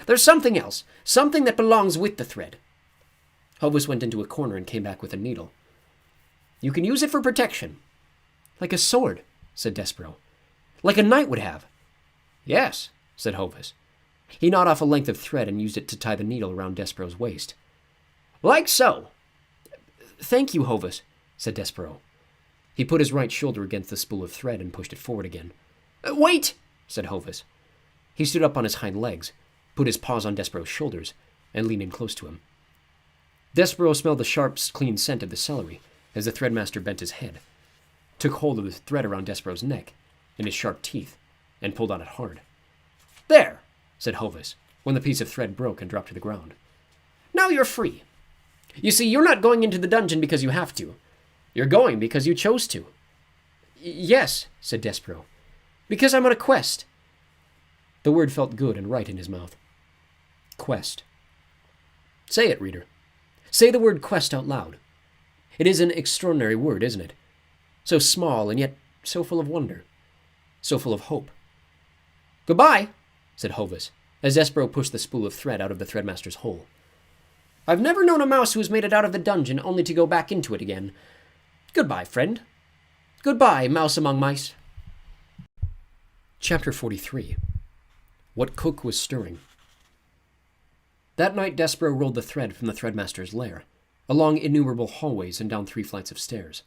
"There's something else, something that belongs with the thread." Hovis went into a corner and came back with a needle. "You can use it for protection." "Like a sword," said Despereaux. "Like a knight would have." "Yes," said Hovis. He gnawed off a length of thread and used it to tie the needle around Despereaux's waist. "Like so." "Thank you, Hovis," said Despereaux. He put his right shoulder against the spool of thread and pushed it forward again. "Wait," said Hovis. He stood up on his hind legs, put his paws on Despereaux's shoulders, and leaned in close to him. Despereaux smelled the sharp, clean scent of the celery as the threadmaster bent his head, took hold of the thread around Despereaux's neck in his sharp teeth, and pulled on it hard. "There," said Hovis, when the piece of thread broke and dropped to the ground. "Now you're free. You see, you're not going into the dungeon because you have to. You're going because you chose to." "Yes," said Despereaux, "because I'm on a quest." The word felt good and right in his mouth. Quest. Say it, reader. Say the word quest out loud. It is an extraordinary word, isn't it? So small and yet so full of wonder. So full of hope. "Goodbye," said Hovis, as Despereaux pushed the spool of thread out of the threadmaster's hole. "I've never known a mouse who has made it out of the dungeon only to go back into it again. Goodbye, friend. Goodbye, mouse among mice." Chapter 43. What Cook Was Stirring. That night Despereaux rolled the thread from the threadmaster's lair, along innumerable hallways and down 3 flights of stairs.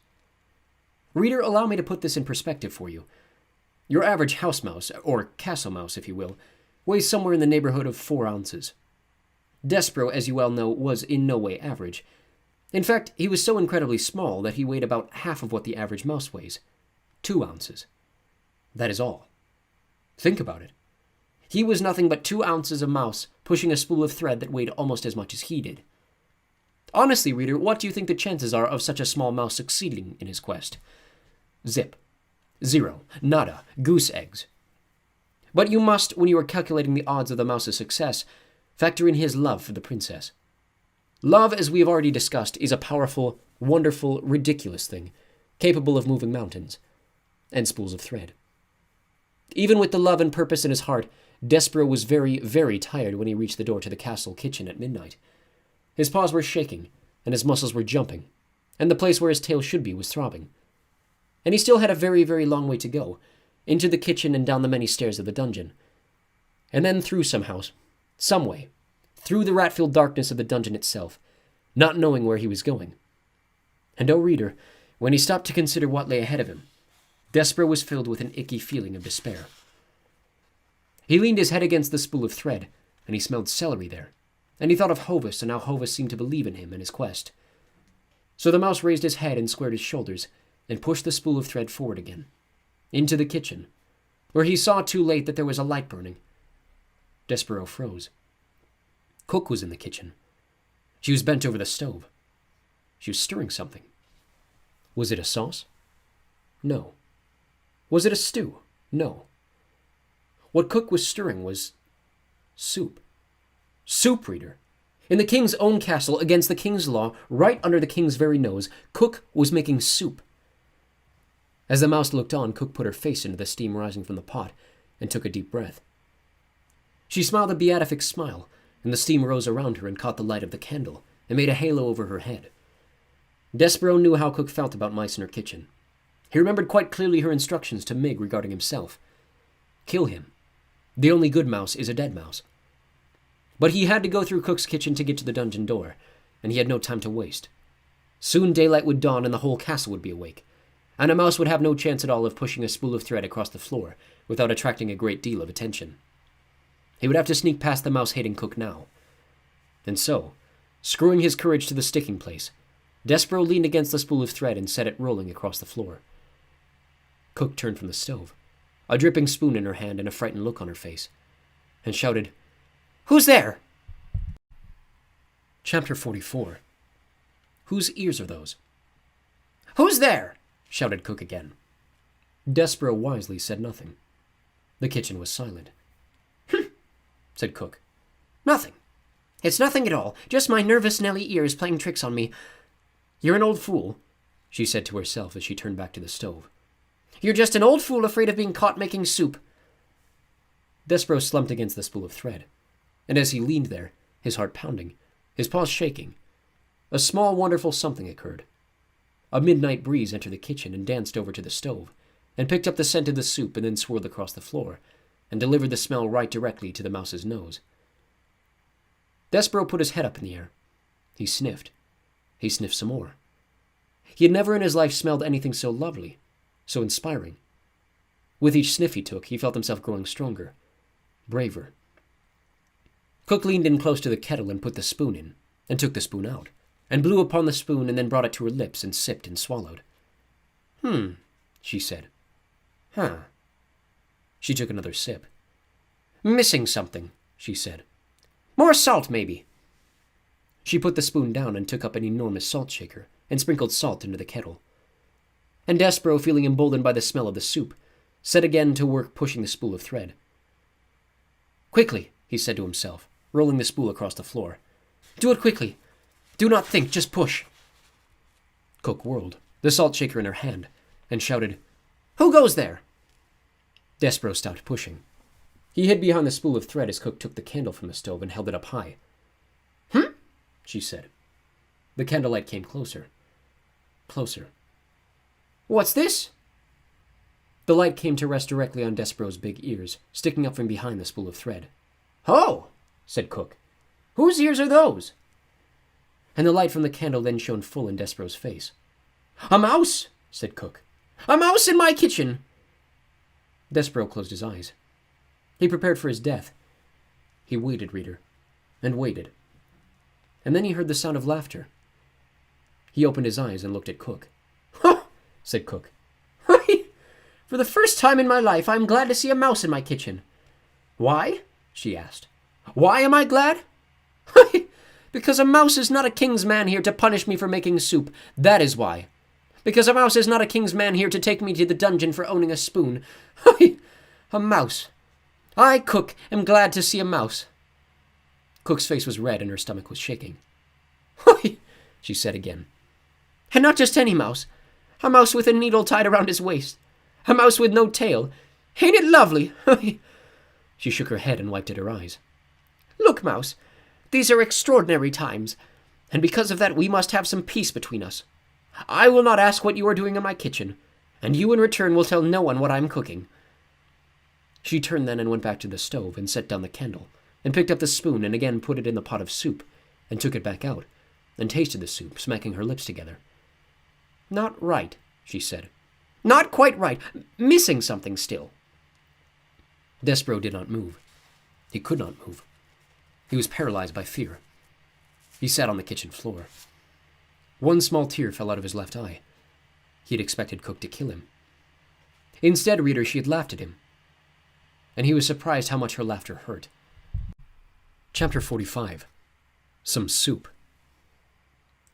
Reader, allow me to put this in perspective for you. Your average house mouse, or castle mouse if you will, weighs somewhere in the neighborhood of 4 ounces. Despereaux, as you well know, was in no way average. In fact, he was so incredibly small that he weighed about half of what the average mouse weighs, 2 ounces. That is all. Think about it. He was nothing but 2 ounces of mouse pushing a spool of thread that weighed almost as much as he did. Honestly, reader, what do you think the chances are of such a small mouse succeeding in his quest? Zip. 0. Nada. Goose eggs. But you must, when you are calculating the odds of the mouse's success, factor in his love for the princess. Love, as we have already discussed, is a powerful, wonderful, ridiculous thing, capable of moving mountains and spools of thread. Even with the love and purpose in his heart, Despereaux was very, very tired when he reached the door to the castle kitchen at midnight. His paws were shaking, and his muscles were jumping, and the place where his tail should be was throbbing. And he still had a very, very long way to go, into the kitchen and down the many stairs of the dungeon. And then through somehow, some way, through the rat-filled darkness of the dungeon itself, not knowing where he was going. And oh, reader, when he stopped to consider what lay ahead of him, Despereaux was filled with an icky feeling of despair. He leaned his head against the spool of thread, and he smelled celery there, and he thought of Hovis and how Hovis seemed to believe in him and his quest. So the mouse raised his head and squared his shoulders, and pushed the spool of thread forward again, into the kitchen, where he saw too late that there was a light burning. Despereaux froze. Cook was in the kitchen. She was bent over the stove. She was stirring something. Was it a sauce? No. Was it a stew? No. What Cook was stirring was soup. Soup, reader. In the king's own castle, against the king's law, right under the king's very nose, Cook was making soup. As the mouse looked on, Cook put her face into the steam rising from the pot and took a deep breath. She smiled a beatific smile, and the steam rose around her and caught the light of the candle and made a halo over her head. Despereaux knew how Cook felt about mice in her kitchen. He remembered quite clearly her instructions to Mig regarding himself. Kill him. The only good mouse is a dead mouse. But he had to go through Cook's kitchen to get to the dungeon door, and he had no time to waste. Soon daylight would dawn and the whole castle would be awake, and a mouse would have no chance at all of pushing a spool of thread across the floor without attracting a great deal of attention. He would have to sneak past the mouse-hating Cook now. And so, screwing his courage to the sticking place, Despereaux leaned against the spool of thread and set it rolling across the floor. Cook turned from the stove, a dripping spoon in her hand and a frightened look on her face, and shouted, "Who's there?" Chapter 44. Whose ears are those? "Who's there?" shouted Cook again. Despereaux wisely said nothing. The kitchen was silent. Said Cook. "Nothing. It's nothing at all. Just my nervous Nelly ears playing tricks on me. You're an old fool," she said to herself as she turned back to the stove. "You're just an old fool afraid of being caught making soup." Despereaux slumped against the spool of thread, and as he leaned there, his heart pounding, his paws shaking, a small wonderful something occurred. A midnight breeze entered the kitchen and danced over to the stove, and picked up the scent of the soup and then swirled across the floor, and delivered the smell right directly to the mouse's nose. Despereaux put his head up in the air. He sniffed. He sniffed some more. He had never in his life smelled anything so lovely, so inspiring. With each sniff he took, he felt himself growing stronger, braver. Cook leaned in close to the kettle and put the spoon in, and took the spoon out, and blew upon the spoon and then brought it to her lips and sipped and swallowed. She said. "Huh." She took another sip. "Missing something," she said. "More salt, maybe." She put the spoon down and took up an enormous salt shaker and sprinkled salt into the kettle. And Despereaux, feeling emboldened by the smell of the soup, set again to work pushing the spool of thread. "Quickly," he said to himself, rolling the spool across the floor. "Do it quickly. Do not think, just push." Cook whirled, the salt shaker in her hand, and shouted, "Who goes there?" Despereaux stopped pushing. He hid behind the spool of thread as Cook took the candle from the stove and held it up high. She said. The candlelight came closer. Closer. "What's this?" The light came to rest directly on Despereaux's big ears, sticking up from behind the spool of thread. "Oh," said Cook. "Whose ears are those?" And the light from the candle then shone full in Despereaux's face. "A mouse," said Cook. "A mouse in my kitchen." Despereaux closed his eyes. He prepared for his death. He waited, reader, and waited. And then he heard the sound of laughter. He opened his eyes and looked at Cook. "Huh," said Cook. "For the first time in my life, I am glad to see a mouse in my kitchen." "Why?" she asked. "Why am I glad?" "Because a mouse is not a king's man here to punish me for making soup. That is why. Because a mouse is not a king's man here to take me to the dungeon for owning a spoon. A mouse. I, Cook, am glad to see a mouse." Cook's face was red and her stomach was shaking. She said again. "And not just any mouse. A mouse with a needle tied around his waist. A mouse with no tail. Ain't it lovely?" She shook her head and wiped at her eyes. "Look, mouse, these are extraordinary times, and because of that we must have some peace between us. I will not ask what you are doing in my kitchen, and you in return will tell no one what I am cooking." She turned then and went back to the stove and set down the candle, and picked up the spoon and again put it in the pot of soup, and took it back out, and tasted the soup, smacking her lips together. Not right, she said. Not quite right. Missing something still. Despereaux did not move. He could not move. He was paralyzed by fear. He sat on the kitchen floor. One small tear fell out of his left eye. He had expected Cook to kill him. Instead, reader, she had laughed at him. And he was surprised how much her laughter hurt. Chapter 45. Some soup.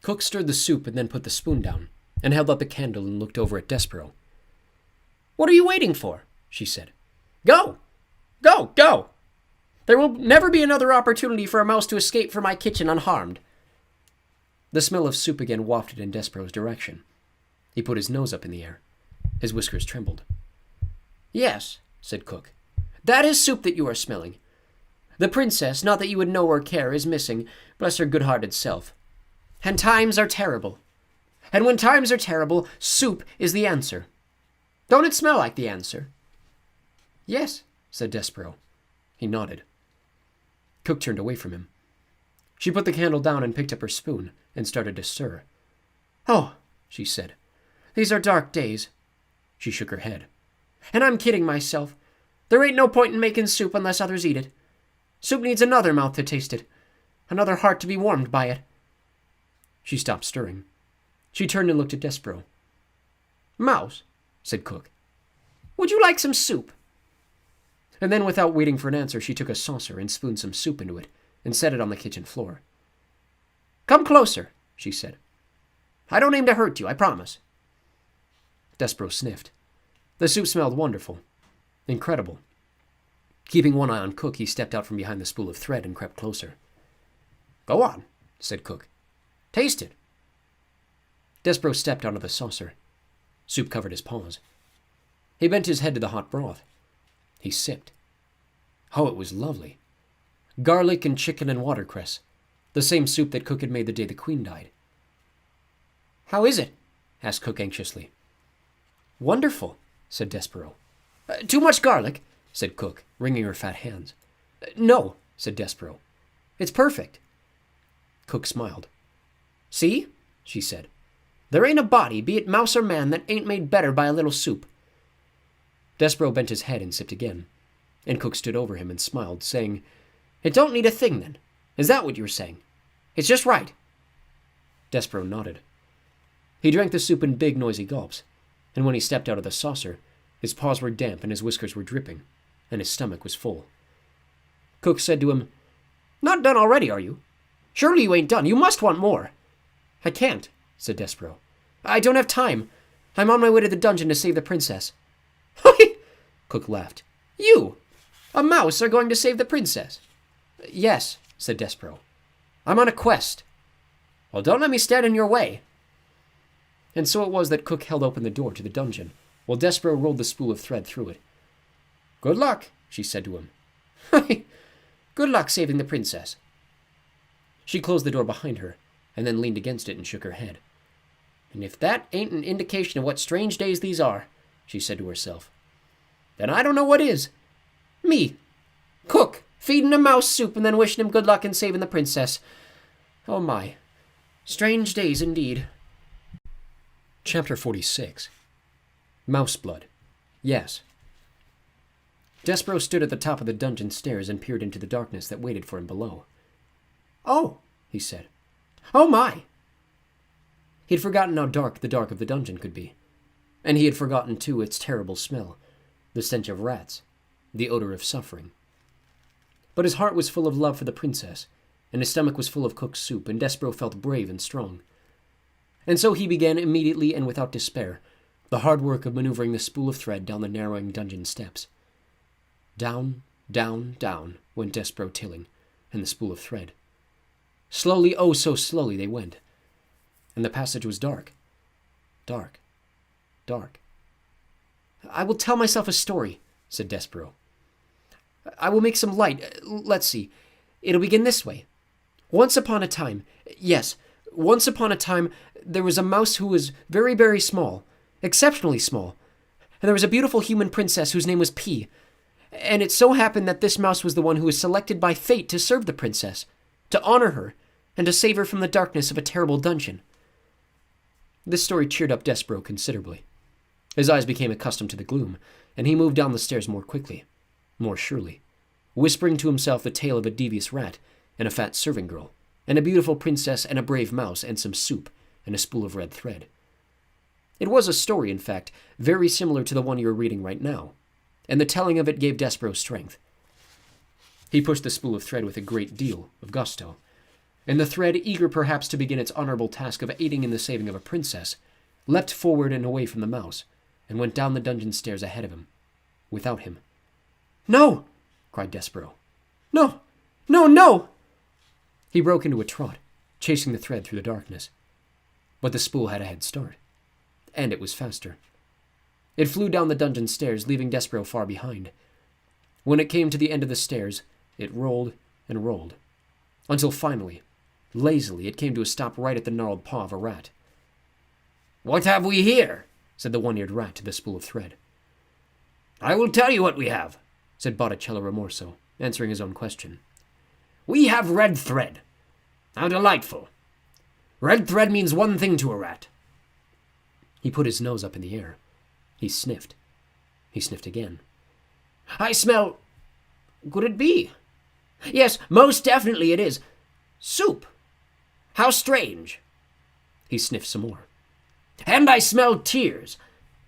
Cook stirred the soup and then put the spoon down, and held up the candle and looked over at Despereaux. "What are you waiting for?" she said. "Go! Go! Go! There will never be another opportunity for a mouse to escape from my kitchen unharmed." The smell of soup again wafted in Despereaux's direction. He put his nose up in the air. His whiskers trembled. "Yes," said Cook. "That is soup that you are smelling. The princess, not that you would know or care, is missing, bless her good-hearted self. And times are terrible. And when times are terrible, soup is the answer. Don't it smell like the answer?" "Yes," said Despereaux. He nodded. Cook turned away from him. She put the candle down and picked up her spoon and started to stir. "Oh," she said, "these are dark days." She shook her head. "And I'm kidding myself. There ain't no point in making soup unless others eat it. Soup needs another mouth to taste it, another heart to be warmed by it." She stopped stirring. She turned and looked at Despereaux. "Mouse," said Cook, "would you like some soup?" And then, without waiting for an answer, she took a saucer and spooned some soup into it and set it on the kitchen floor. "Come closer," she said. "I don't aim to hurt you, I promise." Despereaux sniffed. The soup smelled wonderful. Incredible. Keeping one eye on Cook, he stepped out from behind the spool of thread and crept closer. "Go on," said Cook. "Taste it." Despereaux stepped onto the saucer. Soup covered his paws. He bent his head to the hot broth. He sipped. Oh, it was lovely. Garlic and chicken and watercress. The same soup that Cook had made the day the Queen died. "How is it?" asked Cook anxiously. "Wonderful," said Despereaux. "Too much garlic?" said Cook, wringing her fat hands. "No," said Despereaux. "It's perfect." Cook smiled. "See?" she said. "There ain't a body, be it mouse or man, that ain't made better by a little soup." Despereaux bent his head and sipped again, and Cook stood over him and smiled, saying, "It don't need a thing, then. Is that what you were saying? It's just right." Despereaux nodded. He drank the soup in big, noisy gulps, and when he stepped out of the saucer, his paws were damp and his whiskers were dripping, and his stomach was full. Cook said to him, "Not done already, are you? Surely you ain't done. You must want more." "I can't," said Despereaux. "I don't have time. I'm on my way to the dungeon to save the princess." Cook laughed. "You, a mouse, are going to save the princess?" "Yes," said Despereaux. "I'm on a quest." "Well, don't let me stand in your way." And so it was that Cook held open the door to the dungeon, while Despereaux rolled the spool of thread through it. "Good luck," she said to him. "Good luck saving the princess." She closed the door behind her, and then leaned against it and shook her head. "And if that ain't an indication of what strange days these are," she said to herself, "then I don't know what is. Me, Cook, feeding a mouse soup and then wishing him good luck in saving the princess. Oh my, strange days indeed." Chapter 46. Mouse blood. Yes. Despereaux stood at the top of the dungeon stairs and peered into the darkness that waited for him below. "Oh," he said. "Oh my!" He had forgotten how dark the dark of the dungeon could be. And he had forgotten, too, its terrible smell, the stench of rats, the odor of suffering. But his heart was full of love for the princess, and his stomach was full of cooked soup, and Despereaux felt brave and strong. And so he began immediately and without despair the hard work of maneuvering the spool of thread down the narrowing dungeon steps. Down, down, down went Despereaux tilling, and the spool of thread. Slowly, oh so slowly they went. And the passage was dark. Dark. Dark. "I will tell myself a story," said Despereaux. "I will make some light. Let's see. It'll begin this way. Once upon a time, yes, once upon a time, there was a mouse who was very, very small, exceptionally small, and there was a beautiful human princess whose name was P. And it so happened that this mouse was the one who was selected by fate to serve the princess, to honor her, and to save her from the darkness of a terrible dungeon." This story cheered up Despereaux considerably. His eyes became accustomed to the gloom, and he moved down the stairs more quickly, more surely, whispering to himself the tale of a devious rat and a fat serving girl, and a beautiful princess and a brave mouse and some soup and a spool of red thread. It was a story, in fact, very similar to the one you are reading right now, and the telling of it gave Despereaux strength. He pushed the spool of thread with a great deal of gusto, and the thread, eager perhaps to begin its honorable task of aiding in the saving of a princess, leapt forward and away from the mouse, and went down the dungeon stairs ahead of him, without him. "No!" cried Despereaux. "No! No, no!" He broke into a trot, chasing the thread through the darkness. But the spool had a head start, and it was faster. It flew down the dungeon stairs, leaving Despereaux far behind. When it came to the end of the stairs, it rolled and rolled, until finally, lazily, it came to a stop right at the gnarled paw of a rat. "What have we here?" said the one-eared rat to the spool of thread. "I will tell you what we have," said Botticello Remorso, answering his own question. "We have red thread. How delightful. Red thread means one thing to a rat." He put his nose up in the air. He sniffed. He sniffed again. "I smell... Could it be? Yes, most definitely it is. Soup. How strange." He sniffed some more. "And I smell tears.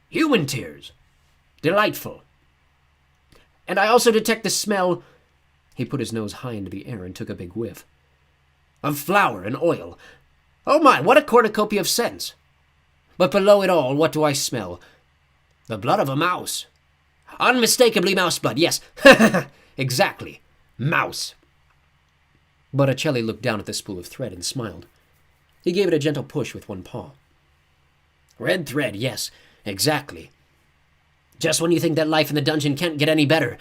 Human tears. Delightful. And I also detect the smell..." He put his nose high into the air and took a big whiff. "Of flour and oil. Oh my, what a cornucopia of scents. But below it all, what do I smell? The blood of a mouse. Unmistakably mouse blood, yes. Exactly. Mouse." Botticelli looked down at the spool of thread and smiled. He gave it a gentle push with one paw. "Red thread, yes, exactly. Just when you think that life in the dungeon can't get any better,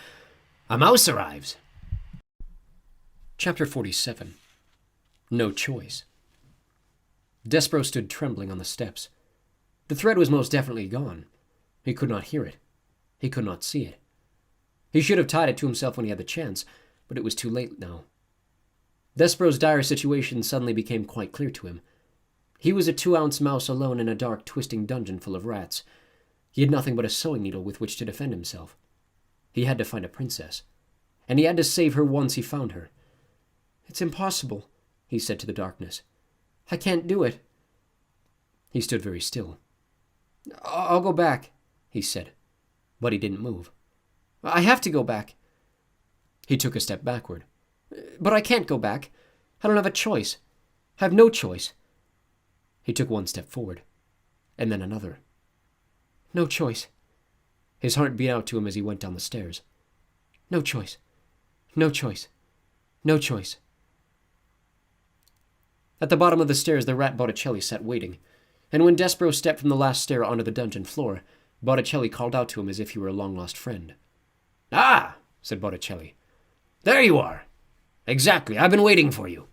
a mouse arrives." Chapter 47. No Choice. Despereaux stood trembling on the steps. The thread was most definitely gone. He could not hear it. He could not see it. He should have tied it to himself when he had the chance, but it was too late now. Despereaux's dire situation suddenly became quite clear to him. He was a 2-ounce mouse alone in a dark, twisting dungeon full of rats. He had nothing but a sewing needle with which to defend himself. He had to find a princess, and he had to save her once he found her. "It's impossible," he said to the darkness. "I can't do it." He stood very still. "I'll go back," he said, but he didn't move. "I have to go back." He took a step backward. "But I can't go back. I don't have a choice. I have no choice." He took one step forward, and then another. "No choice." His heart beat out to him as he went down the stairs. "No choice. No choice. No choice." At the bottom of the stairs, the rat Botticelli sat waiting, and when Despereaux stepped from the last stair onto the dungeon floor, Botticelli called out to him as if he were a long-lost friend. "Ah," said Botticelli. "There you are. Exactly. I've been waiting for you."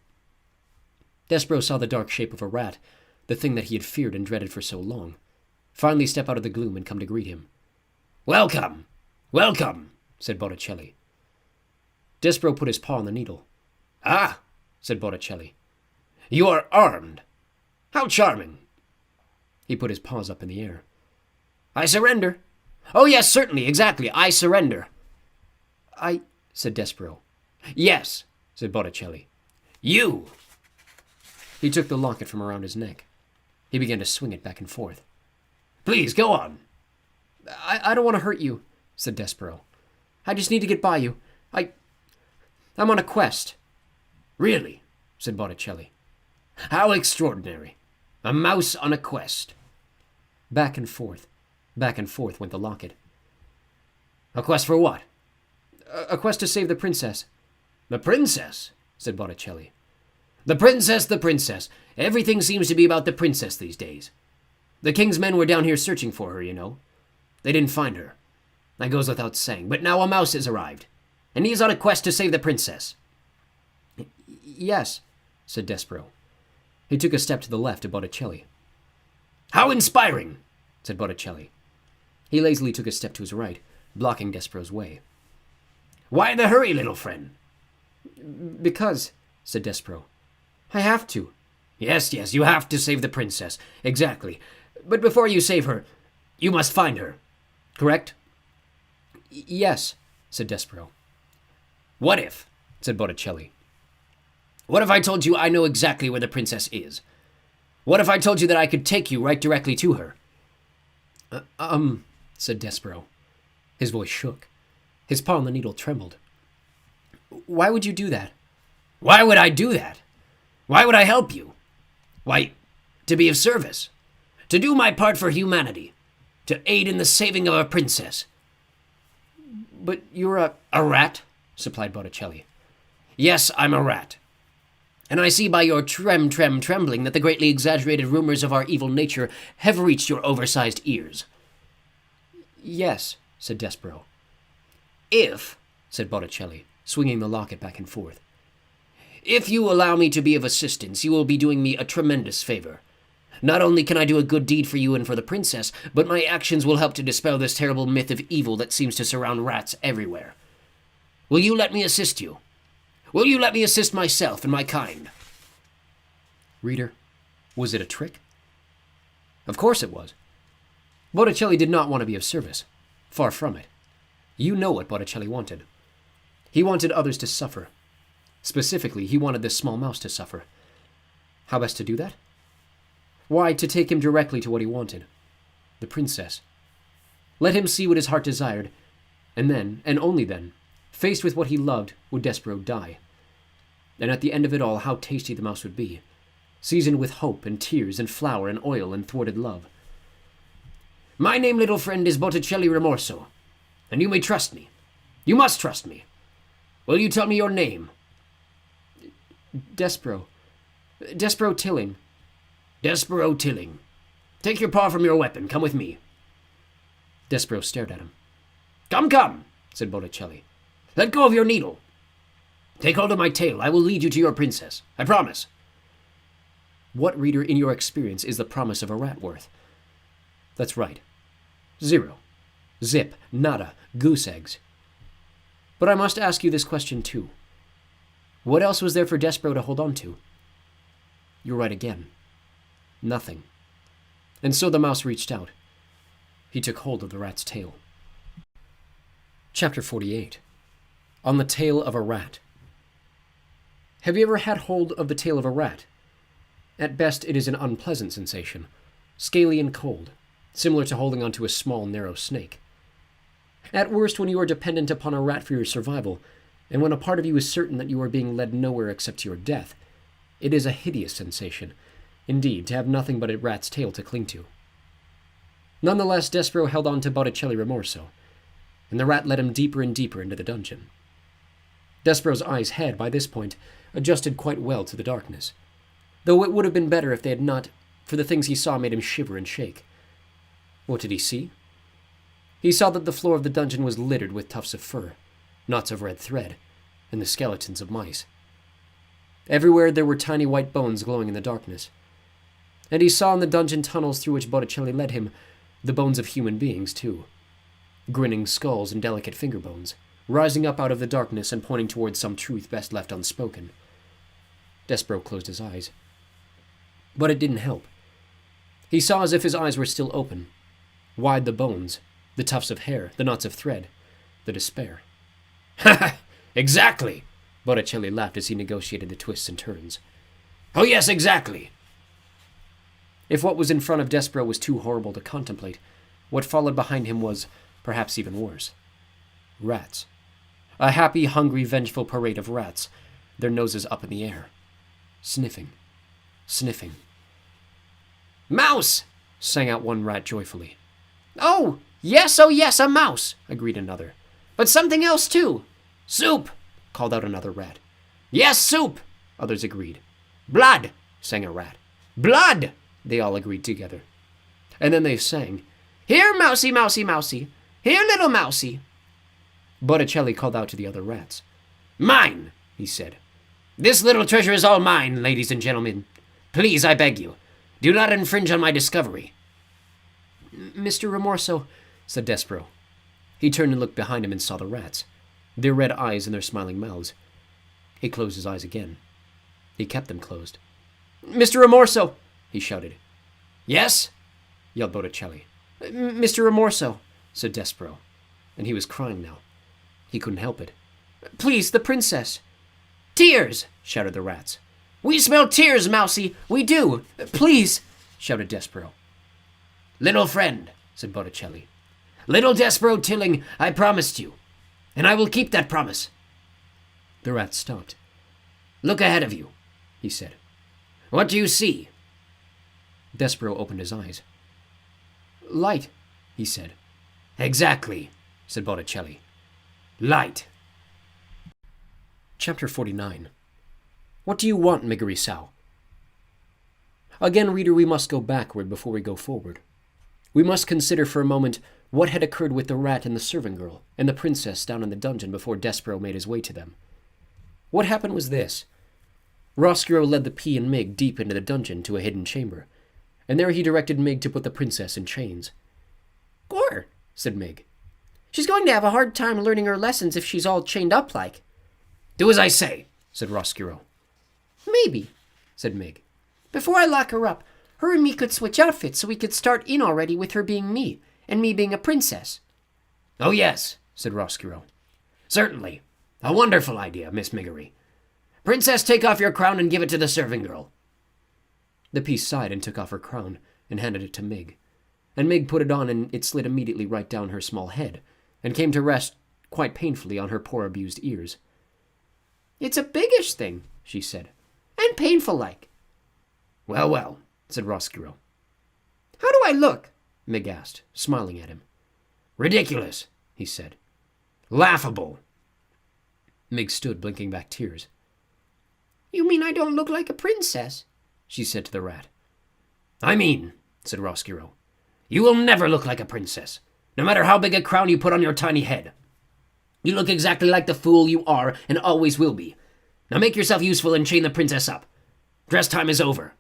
Despereaux saw the dark shape of a rat, the thing that he had feared and dreaded for so long, finally step out of the gloom and come to greet him. "Welcome. Welcome," said Botticelli. Despereaux put his paw on the needle. "Ah," said Botticelli. "You are armed. How charming." He put his paws up in the air. "I surrender. Oh, yes, certainly, exactly. I surrender." "I," said Despereaux. "Yes," said Botticelli. "You." He took the locket from around his neck. He began to swing it back and forth. "Please, go on." I don't want to hurt you," said Despereaux. "I just need to get by you. I'm on a quest." "Really?" said Botticelli. "How extraordinary. A mouse on a quest." Back and forth went the locket. "A quest for what?" A quest to save the princess." "The princess?" said Botticelli. The princess, the princess. Everything seems to be about the princess these days. The king's men were down here searching for her, you know. They didn't find her. That goes without saying. But now a mouse has arrived, and he's on a quest to save the princess." "Yes," said Despereaux. He took a step to the left of Botticelli. "How inspiring," said Botticelli. He lazily took a step to his right, blocking Despereaux's way. "Why the hurry, little friend?" "Because," said Despereaux, "I have to. Yes, you have to save the princess. Exactly. But before you save her, you must find her. Correct? Yes, said Despereaux. What if, said Botticelli. What if I told you I know exactly where the princess is? What if I told you that I could take you right directly to her? Said Despereaux. His voice shook. His paw on the needle trembled. Why would you do that? Why would I do that? Why would I help you? Why, to be of service. To do my part for humanity. To aid in the saving of a princess. But you're A rat, supplied Botticelli. Yes, I'm a rat. And I see by your trembling that the greatly exaggerated rumors of our evil nature have reached your oversized ears. Yes, said Despereaux. If, said Botticelli, swinging the locket back and forth, if you allow me to be of assistance, you will be doing me a tremendous favor. Not only can I do a good deed for you and for the princess, but my actions will help to dispel this terrible myth of evil that seems to surround rats everywhere. Will you let me assist you? Will you let me assist myself and my kind? Reader, was it a trick? Of course it was. Botticelli did not want to be of service. Far from it. You know what Botticelli wanted. He wanted others to suffer. Specifically, he wanted this small mouse to suffer. How best to do that? Why, to take him directly to what he wanted. The princess. Let him see what his heart desired, and then, and only then, faced with what he loved, would Despereaux die. And at the end of it all, how tasty the mouse would be, seasoned with hope and tears and flour and oil and thwarted love. My name, little friend, is Botticelli Rimorso, and you may trust me. You must trust me. Will you tell me your name? Despereaux. Despereaux Tilling. Despereaux Tilling. Take your paw from your weapon. Come with me. Despereaux stared at him. Come, said Botticelli. Let go of your needle. Take hold of my tail. I will lead you to your princess. I promise. What, reader, in your experience, is the promise of a rat worth? That's right. 0. Zip. Nada. Goose eggs. But I must ask you this question, too. What else was there for Despereaux to hold on to? You're right again. Nothing. And so the mouse reached out. He took hold of the rat's tail. Chapter 48. On the Tail of a Rat. Have you ever had hold of the tail of a rat? At best, it is an unpleasant sensation, scaly and cold, similar to holding onto a small, narrow snake. At worst, when you are dependent upon a rat for your survival, and when a part of you is certain that you are being led nowhere except to your death, it is a hideous sensation, indeed, to have nothing but a rat's tail to cling to. Nonetheless, Despereaux held on to Botticelli Rimorso, and the rat led him deeper and deeper into the dungeon. Despereaux's eyes had, by this point, adjusted quite well to the darkness, though it would have been better if they had not, for the things he saw made him shiver and shake. What did he see? He saw that the floor of the dungeon was littered with tufts of fur, knots of red thread, and the skeletons of mice. Everywhere there were tiny white bones glowing in the darkness, and he saw in the dungeon tunnels through which Botticelli led him the bones of human beings, too. Grinning skulls and delicate finger bones, rising up out of the darkness and pointing towards some truth best left unspoken. Despereaux closed his eyes. But it didn't help. He saw as if his eyes were still open. Wide the bones, the tufts of hair, the knots of thread, the despair. Ha ha! Exactly! Botticelli laughed as he negotiated the twists and turns. Oh yes, exactly! If what was in front of Despereaux was too horrible to contemplate, what followed behind him was, perhaps even worse. Rats. A happy, hungry, vengeful parade of rats, their noses up in the air. Sniffing. Sniffing. Mouse! Sang out one rat joyfully. Oh, yes, a mouse, agreed another. But something else, too. Soup! Called out another rat. Yes, soup! Others agreed. Blood! Sang a rat. Blood! They all agreed together. And then they sang. Here, mousy, mousy, mousy. Here, little mousy. Botticelli called out to the other rats. Mine, he said. This little treasure is all mine, ladies and gentlemen. Please, I beg you, do not infringe on my discovery. Mr. Rimorso, said Despereaux. He turned and looked behind him and saw the rats, their red eyes and their smiling mouths. He closed his eyes again. He kept them closed. Mr. Rimorso, he shouted. Yes? Yelled Botticelli. Mr. Rimorso, said Despereaux, and he was crying now. He couldn't help it. Please, the princess. Tears, shouted the rats. We smell tears, Mousie, we do. Please, shouted Despereaux. Little friend, said Botticelli. Little Despereaux Tilling, I promised you, and I will keep that promise. The rats stopped. Look ahead of you, he said. What do you see? Despereaux opened his eyes. Light, he said. Exactly, said Botticelli. Light. Chapter 49. What do you want, Miggery Sow? Again, reader, we must go backward before we go forward. We must consider for a moment what had occurred with the rat and the servant girl and the princess down in the dungeon before Despereaux made his way to them. What happened was this. Roscuro led the P and Mig deep into the dungeon to a hidden chamber, and there he directed Mig to put the princess in chains. Gore, said Mig. She's going to have a hard time learning her lessons if she's all chained up like. Do as I say, said Roscuro. Maybe, said Mig. Before I lock her up, her and me could switch outfits so we could start in already with her being me, and me being a princess. Oh yes, said Roscuro. Certainly. A wonderful idea, Miss Miggery. Princess, take off your crown and give it to the serving girl. The P sighed and took off her crown and handed it to Mig. And Mig put it on, and it slid immediately right down her small head, and came to rest quite painfully on her poor abused ears. It's a biggish thing, she said, and painful like. Well, well, said Roscuro. How do I look? Mig asked, smiling at him. Ridiculous, he said. Laughable. Mig stood, blinking back tears. You mean I don't look like a princess? She said to the rat. I mean, said Roscuro, you will never look like a princess, no matter how big a crown you put on your tiny head. You look exactly like the fool you are and always will be. Now make yourself useful and chain the princess up. Dress time is over.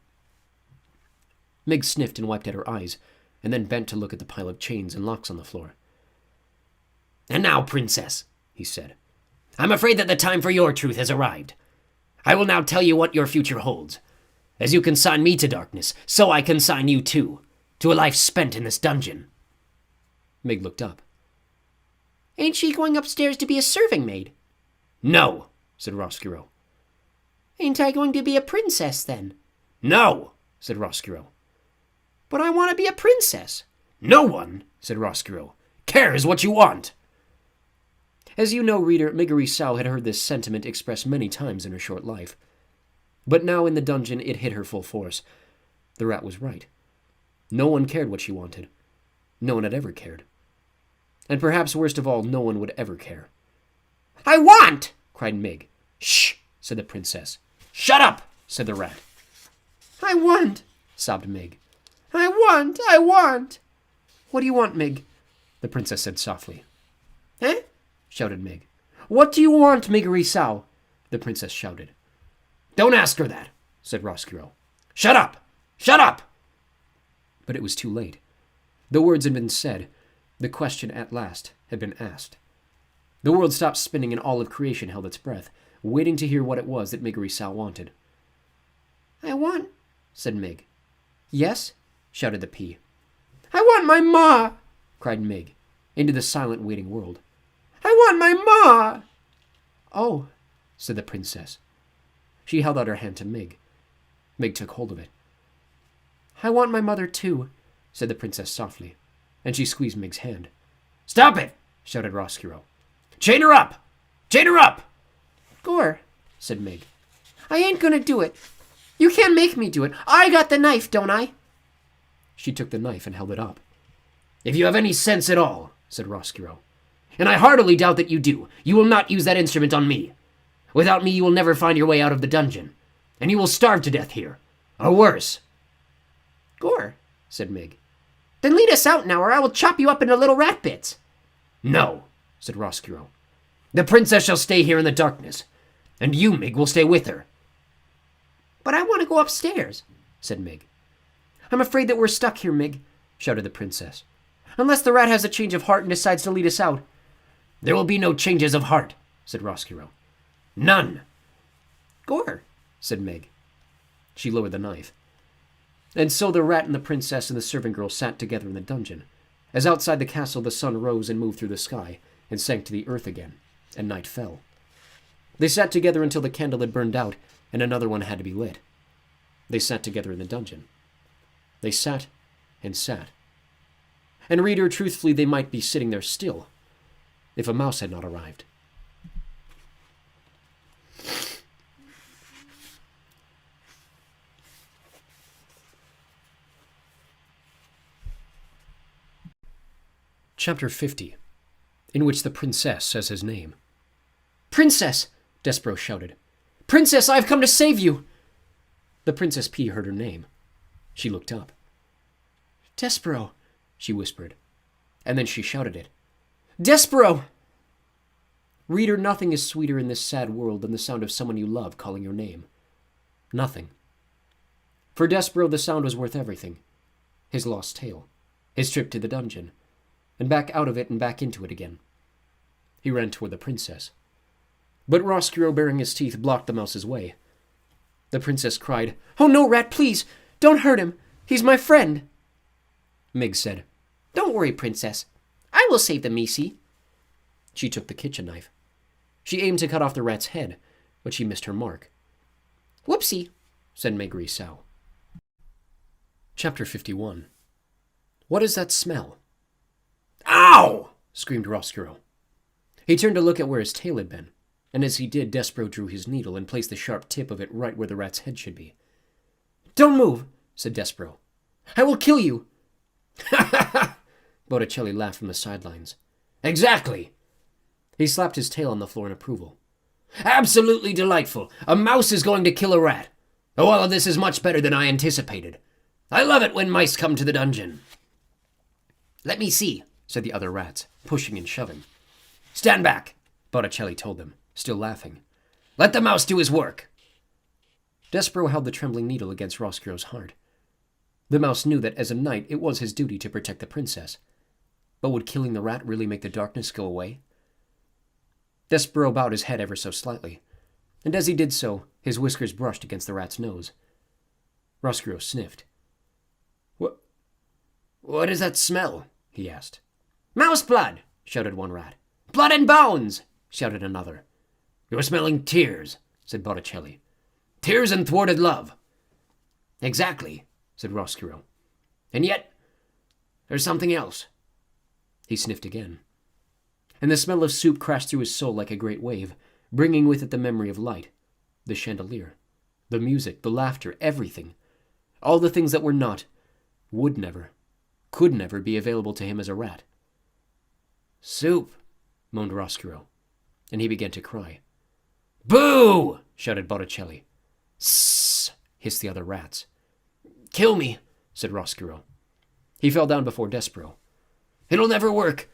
Mig sniffed and wiped at her eyes, and then bent to look at the pile of chains and locks on the floor. And now, princess, he said, I'm afraid that the time for your truth has arrived. I will now tell you what your future holds. As you consign me to darkness, so I consign you too, to a life spent in this dungeon. Mig looked up. Ain't she going upstairs to be a serving maid? No, said Roscuro. Ain't I going to be a princess then? No, said Roscuro. But I want to be a princess. No one, said Roscuro, cares what you want. As you know, reader, Miggery Sow had heard this sentiment expressed many times in her short life. But now in the dungeon it hit her full force. The rat was right. No one cared what she wanted. No one had ever cared. And perhaps worst of all, no one would ever care. I want! Cried Mig. Shh, said the princess. Shut up, said the rat. I want, sobbed Mig. I want. What do you want, Mig? The princess said softly. Eh? Shouted Mig. What do you want, Miggery Sow? The princess shouted. Don't ask her that, said Roscuro. Shut up! Shut up! But it was too late. The words had been said. The question at last had been asked. The world stopped spinning and all of creation held its breath, waiting to hear what it was that Miggery Sow wanted. I want, said Mig. Yes? Shouted the P. I want my ma! Cried Mig, into the silent waiting world. I want my ma! Oh, said the princess. She held out her hand to Mig. Mig took hold of it. I want my mother too, said the princess softly, and she squeezed Mig's hand. Stop it, shouted Roscuro. Chain her up! Chain her up! Gore, said Mig. I ain't gonna do it. You can't make me do it. I got the knife, don't I? She took the knife and held it up. If you have any sense at all, said Roscuro, and I heartily doubt that you do, you will not use that instrument on me. Without me, you will never find your way out of the dungeon, and you will starve to death here, or worse. Gore, said Mig. Then lead us out now, or I will chop you up into little rat bits. No, said Roscuro. The princess shall stay here in the darkness, and you, Mig, will stay with her. But I want to go upstairs, said Mig. I'm afraid that we're stuck here, Mig, shouted the princess. Unless the rat has a change of heart and decides to lead us out. There will be no changes of heart, said Roscuro. None. Gore, said Mig. She lowered the knife. And so the rat and the princess and the servant girl sat together in the dungeon, as outside the castle the sun rose and moved through the sky and sank to the earth again, and night fell. They sat together until the candle had burned out and another one had to be lit. They sat together in the dungeon. They sat and sat. And reader, truthfully, they might be sitting there still, if a mouse had not arrived. Chapter 50, in which the princess says his name. Princess! Despereaux shouted. Princess, I have come to save you! The Princess P heard her name. She looked up. Despereaux, she whispered, and then she shouted it. Despereaux! Reader, nothing is sweeter in this sad world than the sound of someone you love calling your name. Nothing. For Despereaux, the sound was worth everything. His lost tale, his trip to the dungeon, and back out of it and back into it again. He ran toward the princess. But Roscuro, baring his teeth, blocked the mouse's way. The princess cried, "Oh no, Rat, please! Don't hurt him! He's my friend!" Meg said, "Don't worry, Princess. I will save the Misi." She took the kitchen knife. She aimed to cut off the rat's head, but she missed her mark. "Whoopsie," said Maigri Sow. Chapter 51. What is that smell? Ow! Screamed Roscuro. He turned to look at where his tail had been, and as he did, Despereaux drew his needle and placed the sharp tip of it right where the rat's head should be. "Don't move," said Despereaux. "I will kill you." Ha ha ha! Botticelli laughed from the sidelines. Exactly. He slapped his tail on the floor in approval. Absolutely delightful. A mouse is going to kill a rat. Oh, all of this is much better than I anticipated. I love it when mice come to the dungeon. "Let me see," said the other rats, pushing and shoving. Stand back, Botticelli told them, still laughing. Let the mouse do his work. Despereaux held the trembling needle against Roscuro's heart. The mouse knew that as a knight it was his duty to protect the princess. But would killing the rat really make the darkness go away? Despereaux bowed his head ever so slightly, and as he did so, his whiskers brushed against the rat's nose. Roscuro sniffed. What is that smell? He asked. "Mouse blood!" shouted one rat. "Blood and bones!" shouted another. You're smelling tears, said Botticelli. Tears and thwarted love. Exactly, said Roscuro. And yet, there's something else. He sniffed again. And the smell of soup crashed through his soul like a great wave, bringing with it the memory of light, the chandelier, the music, the laughter, everything. All the things that were not, would never, could never be available to him as a rat. Soup, moaned Roscuro, and he began to cry. Boo! Shouted Botticelli. Sss! Hissed the other rats. Kill me, said Roscuro. He fell down before Despereaux. It'll never work.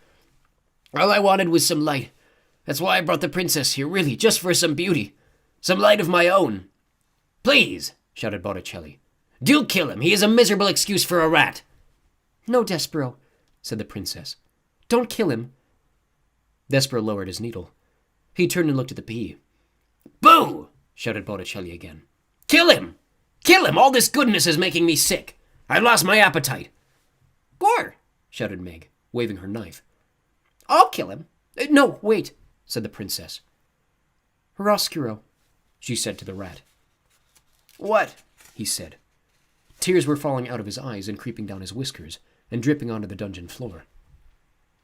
All I wanted was some light. That's why I brought the princess here, really, just for some beauty. Some light of my own. Please, shouted Botticelli. Do kill him. He is a miserable excuse for a rat. "No, Despereaux," said the princess. "Don't kill him." Despereaux lowered his needle. He turned and looked at the pea. Boo! Shouted Botticelli again. Kill him! Kill him! All this goodness is making me sick. I've lost my appetite. "Gore!" shouted Meg, waving her knife. "I'll kill him." No, wait, said the princess. "Roscuro," she said to the rat. What? He said. Tears were falling out of his eyes and creeping down his whiskers and dripping onto the dungeon floor.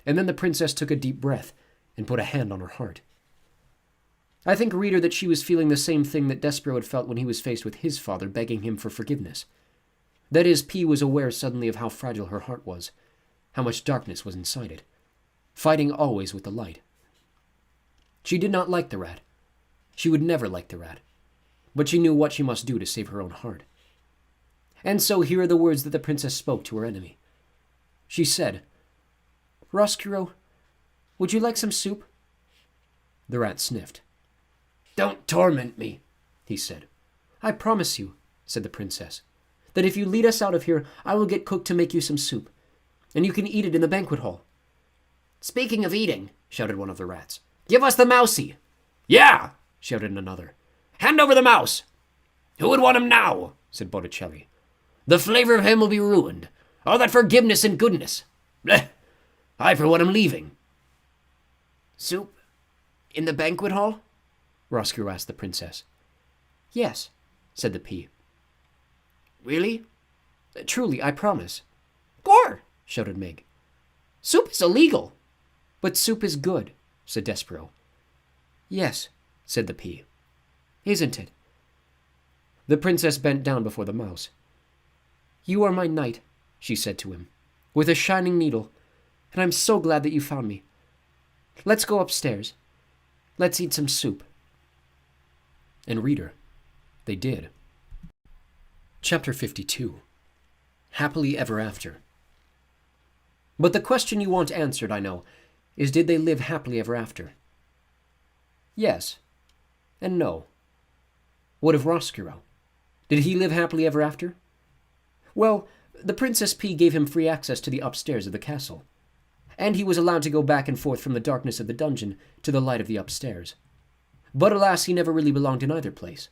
And then the princess took a deep breath and put a hand on her heart. I think, reader, that she was feeling the same thing that Despereaux had felt when he was faced with his father begging him for forgiveness. That is, P was aware suddenly of how fragile her heart was, how much darkness was inside it, fighting always with the light. She did not like the rat. She would never like the rat. But she knew what she must do to save her own heart. And so here are the words that the princess spoke to her enemy. She said, "Roscuro, would you like some soup?" The rat sniffed. Don't torment me, he said. "I promise you," said the princess, "that if you lead us out of here, I will get cook to make you some soup, and you can eat it in the banquet hall." "Speaking of eating," shouted one of the rats, "give us the mousie." Yeah, shouted another. Hand over the mouse. Who would want him now? said Botticelli. "The flavor of him will be ruined. All that forgiveness and goodness. Bleh. I, for one, am leaving." "Soup? In the banquet hall?" Roscoe asked the princess. "Yes," said the pea. "Really?" "Truly, I promise." "Gore!" shouted Meg. "Soup is illegal." "But soup is good," said Despereaux. "Yes," said the pea. "Isn't it?" The princess bent down before the mouse. "You are my knight," she said to him, "with a shining needle, and I'm so glad that you found me. Let's go upstairs. Let's eat some soup." And reader, they did. Chapter 52. Happily Ever After. But the question you want answered, I know, is did they live happily ever after? Yes, and no. What of Roscuro? Did he live happily ever after? Well, the Princess P gave him free access to the upstairs of the castle, and he was allowed to go back and forth from the darkness of the dungeon to the light of the upstairs. But alas, he never really belonged in either place.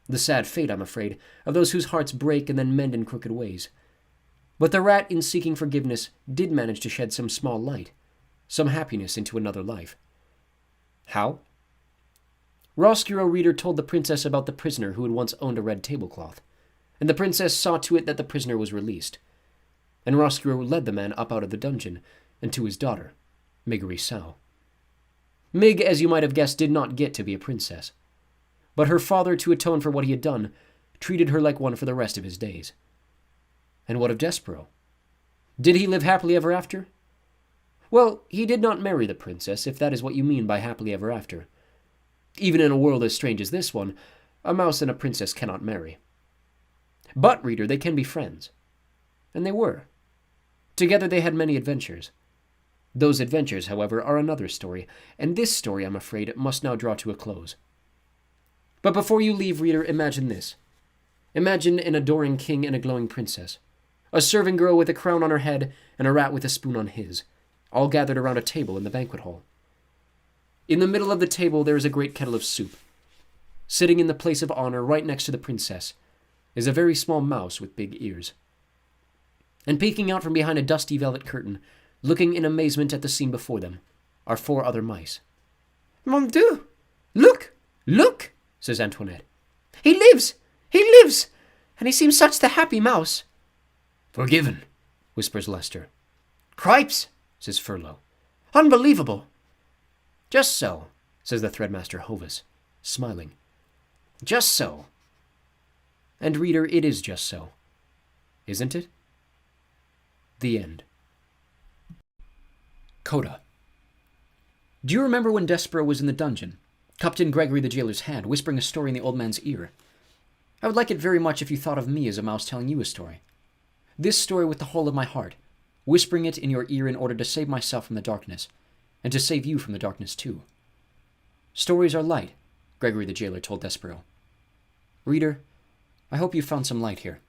The sad fate, I'm afraid, of those whose hearts break and then mend in crooked ways. But the rat, in seeking forgiveness, did manage to shed some small light, some happiness into another life. How? Roscuro reader told the princess about the prisoner who had once owned a red tablecloth, and the princess saw to it that the prisoner was released. And Roscuro led the man up out of the dungeon, and to his daughter, Miggery Sow. Mig, as you might have guessed, did not get to be a princess. But her father, to atone for what he had done, treated her like one for the rest of his days. And what of Despereaux? Did he live happily ever after? Well, he did not marry the princess, if that is what you mean by happily ever after. Even in a world as strange as this one, a mouse and a princess cannot marry. But, reader, they can be friends. And they were. Together they had many adventures. Those adventures, however, are another story, and this story, I'm afraid, must now draw to a close. But before you leave, reader, imagine this. Imagine an adoring king and a glowing princess, a serving girl with a crown on her head and a rat with a spoon on his, all gathered around a table in the banquet hall. In the middle of the table there is a great kettle of soup. Sitting in the place of honor right next to the princess is a very small mouse with big ears. And peeking out from behind a dusty velvet curtain, looking in amazement at the scene before them, are 4 other mice. "Mon Dieu! Look! Look!" says Antoinette. "He lives! He lives! And he seems such the happy mouse." "Forgiven," whispers Lester. "Cripes!" says Furlough. "Unbelievable!" "Just so," says the threadmaster Hovis, smiling. "Just so." And reader, it is just so. Isn't it? The end. Coda. Do you remember when Despereaux was in the dungeon, cupped in Gregory the jailer's hand, whispering a story in the old man's ear? I would like it very much if you thought of me as a mouse telling you a story. This story with the whole of my heart, whispering it in your ear in order to save myself from the darkness, and to save you from the darkness too. Stories are light, Gregory the jailer told Despereaux. Reader, I hope you found some light here.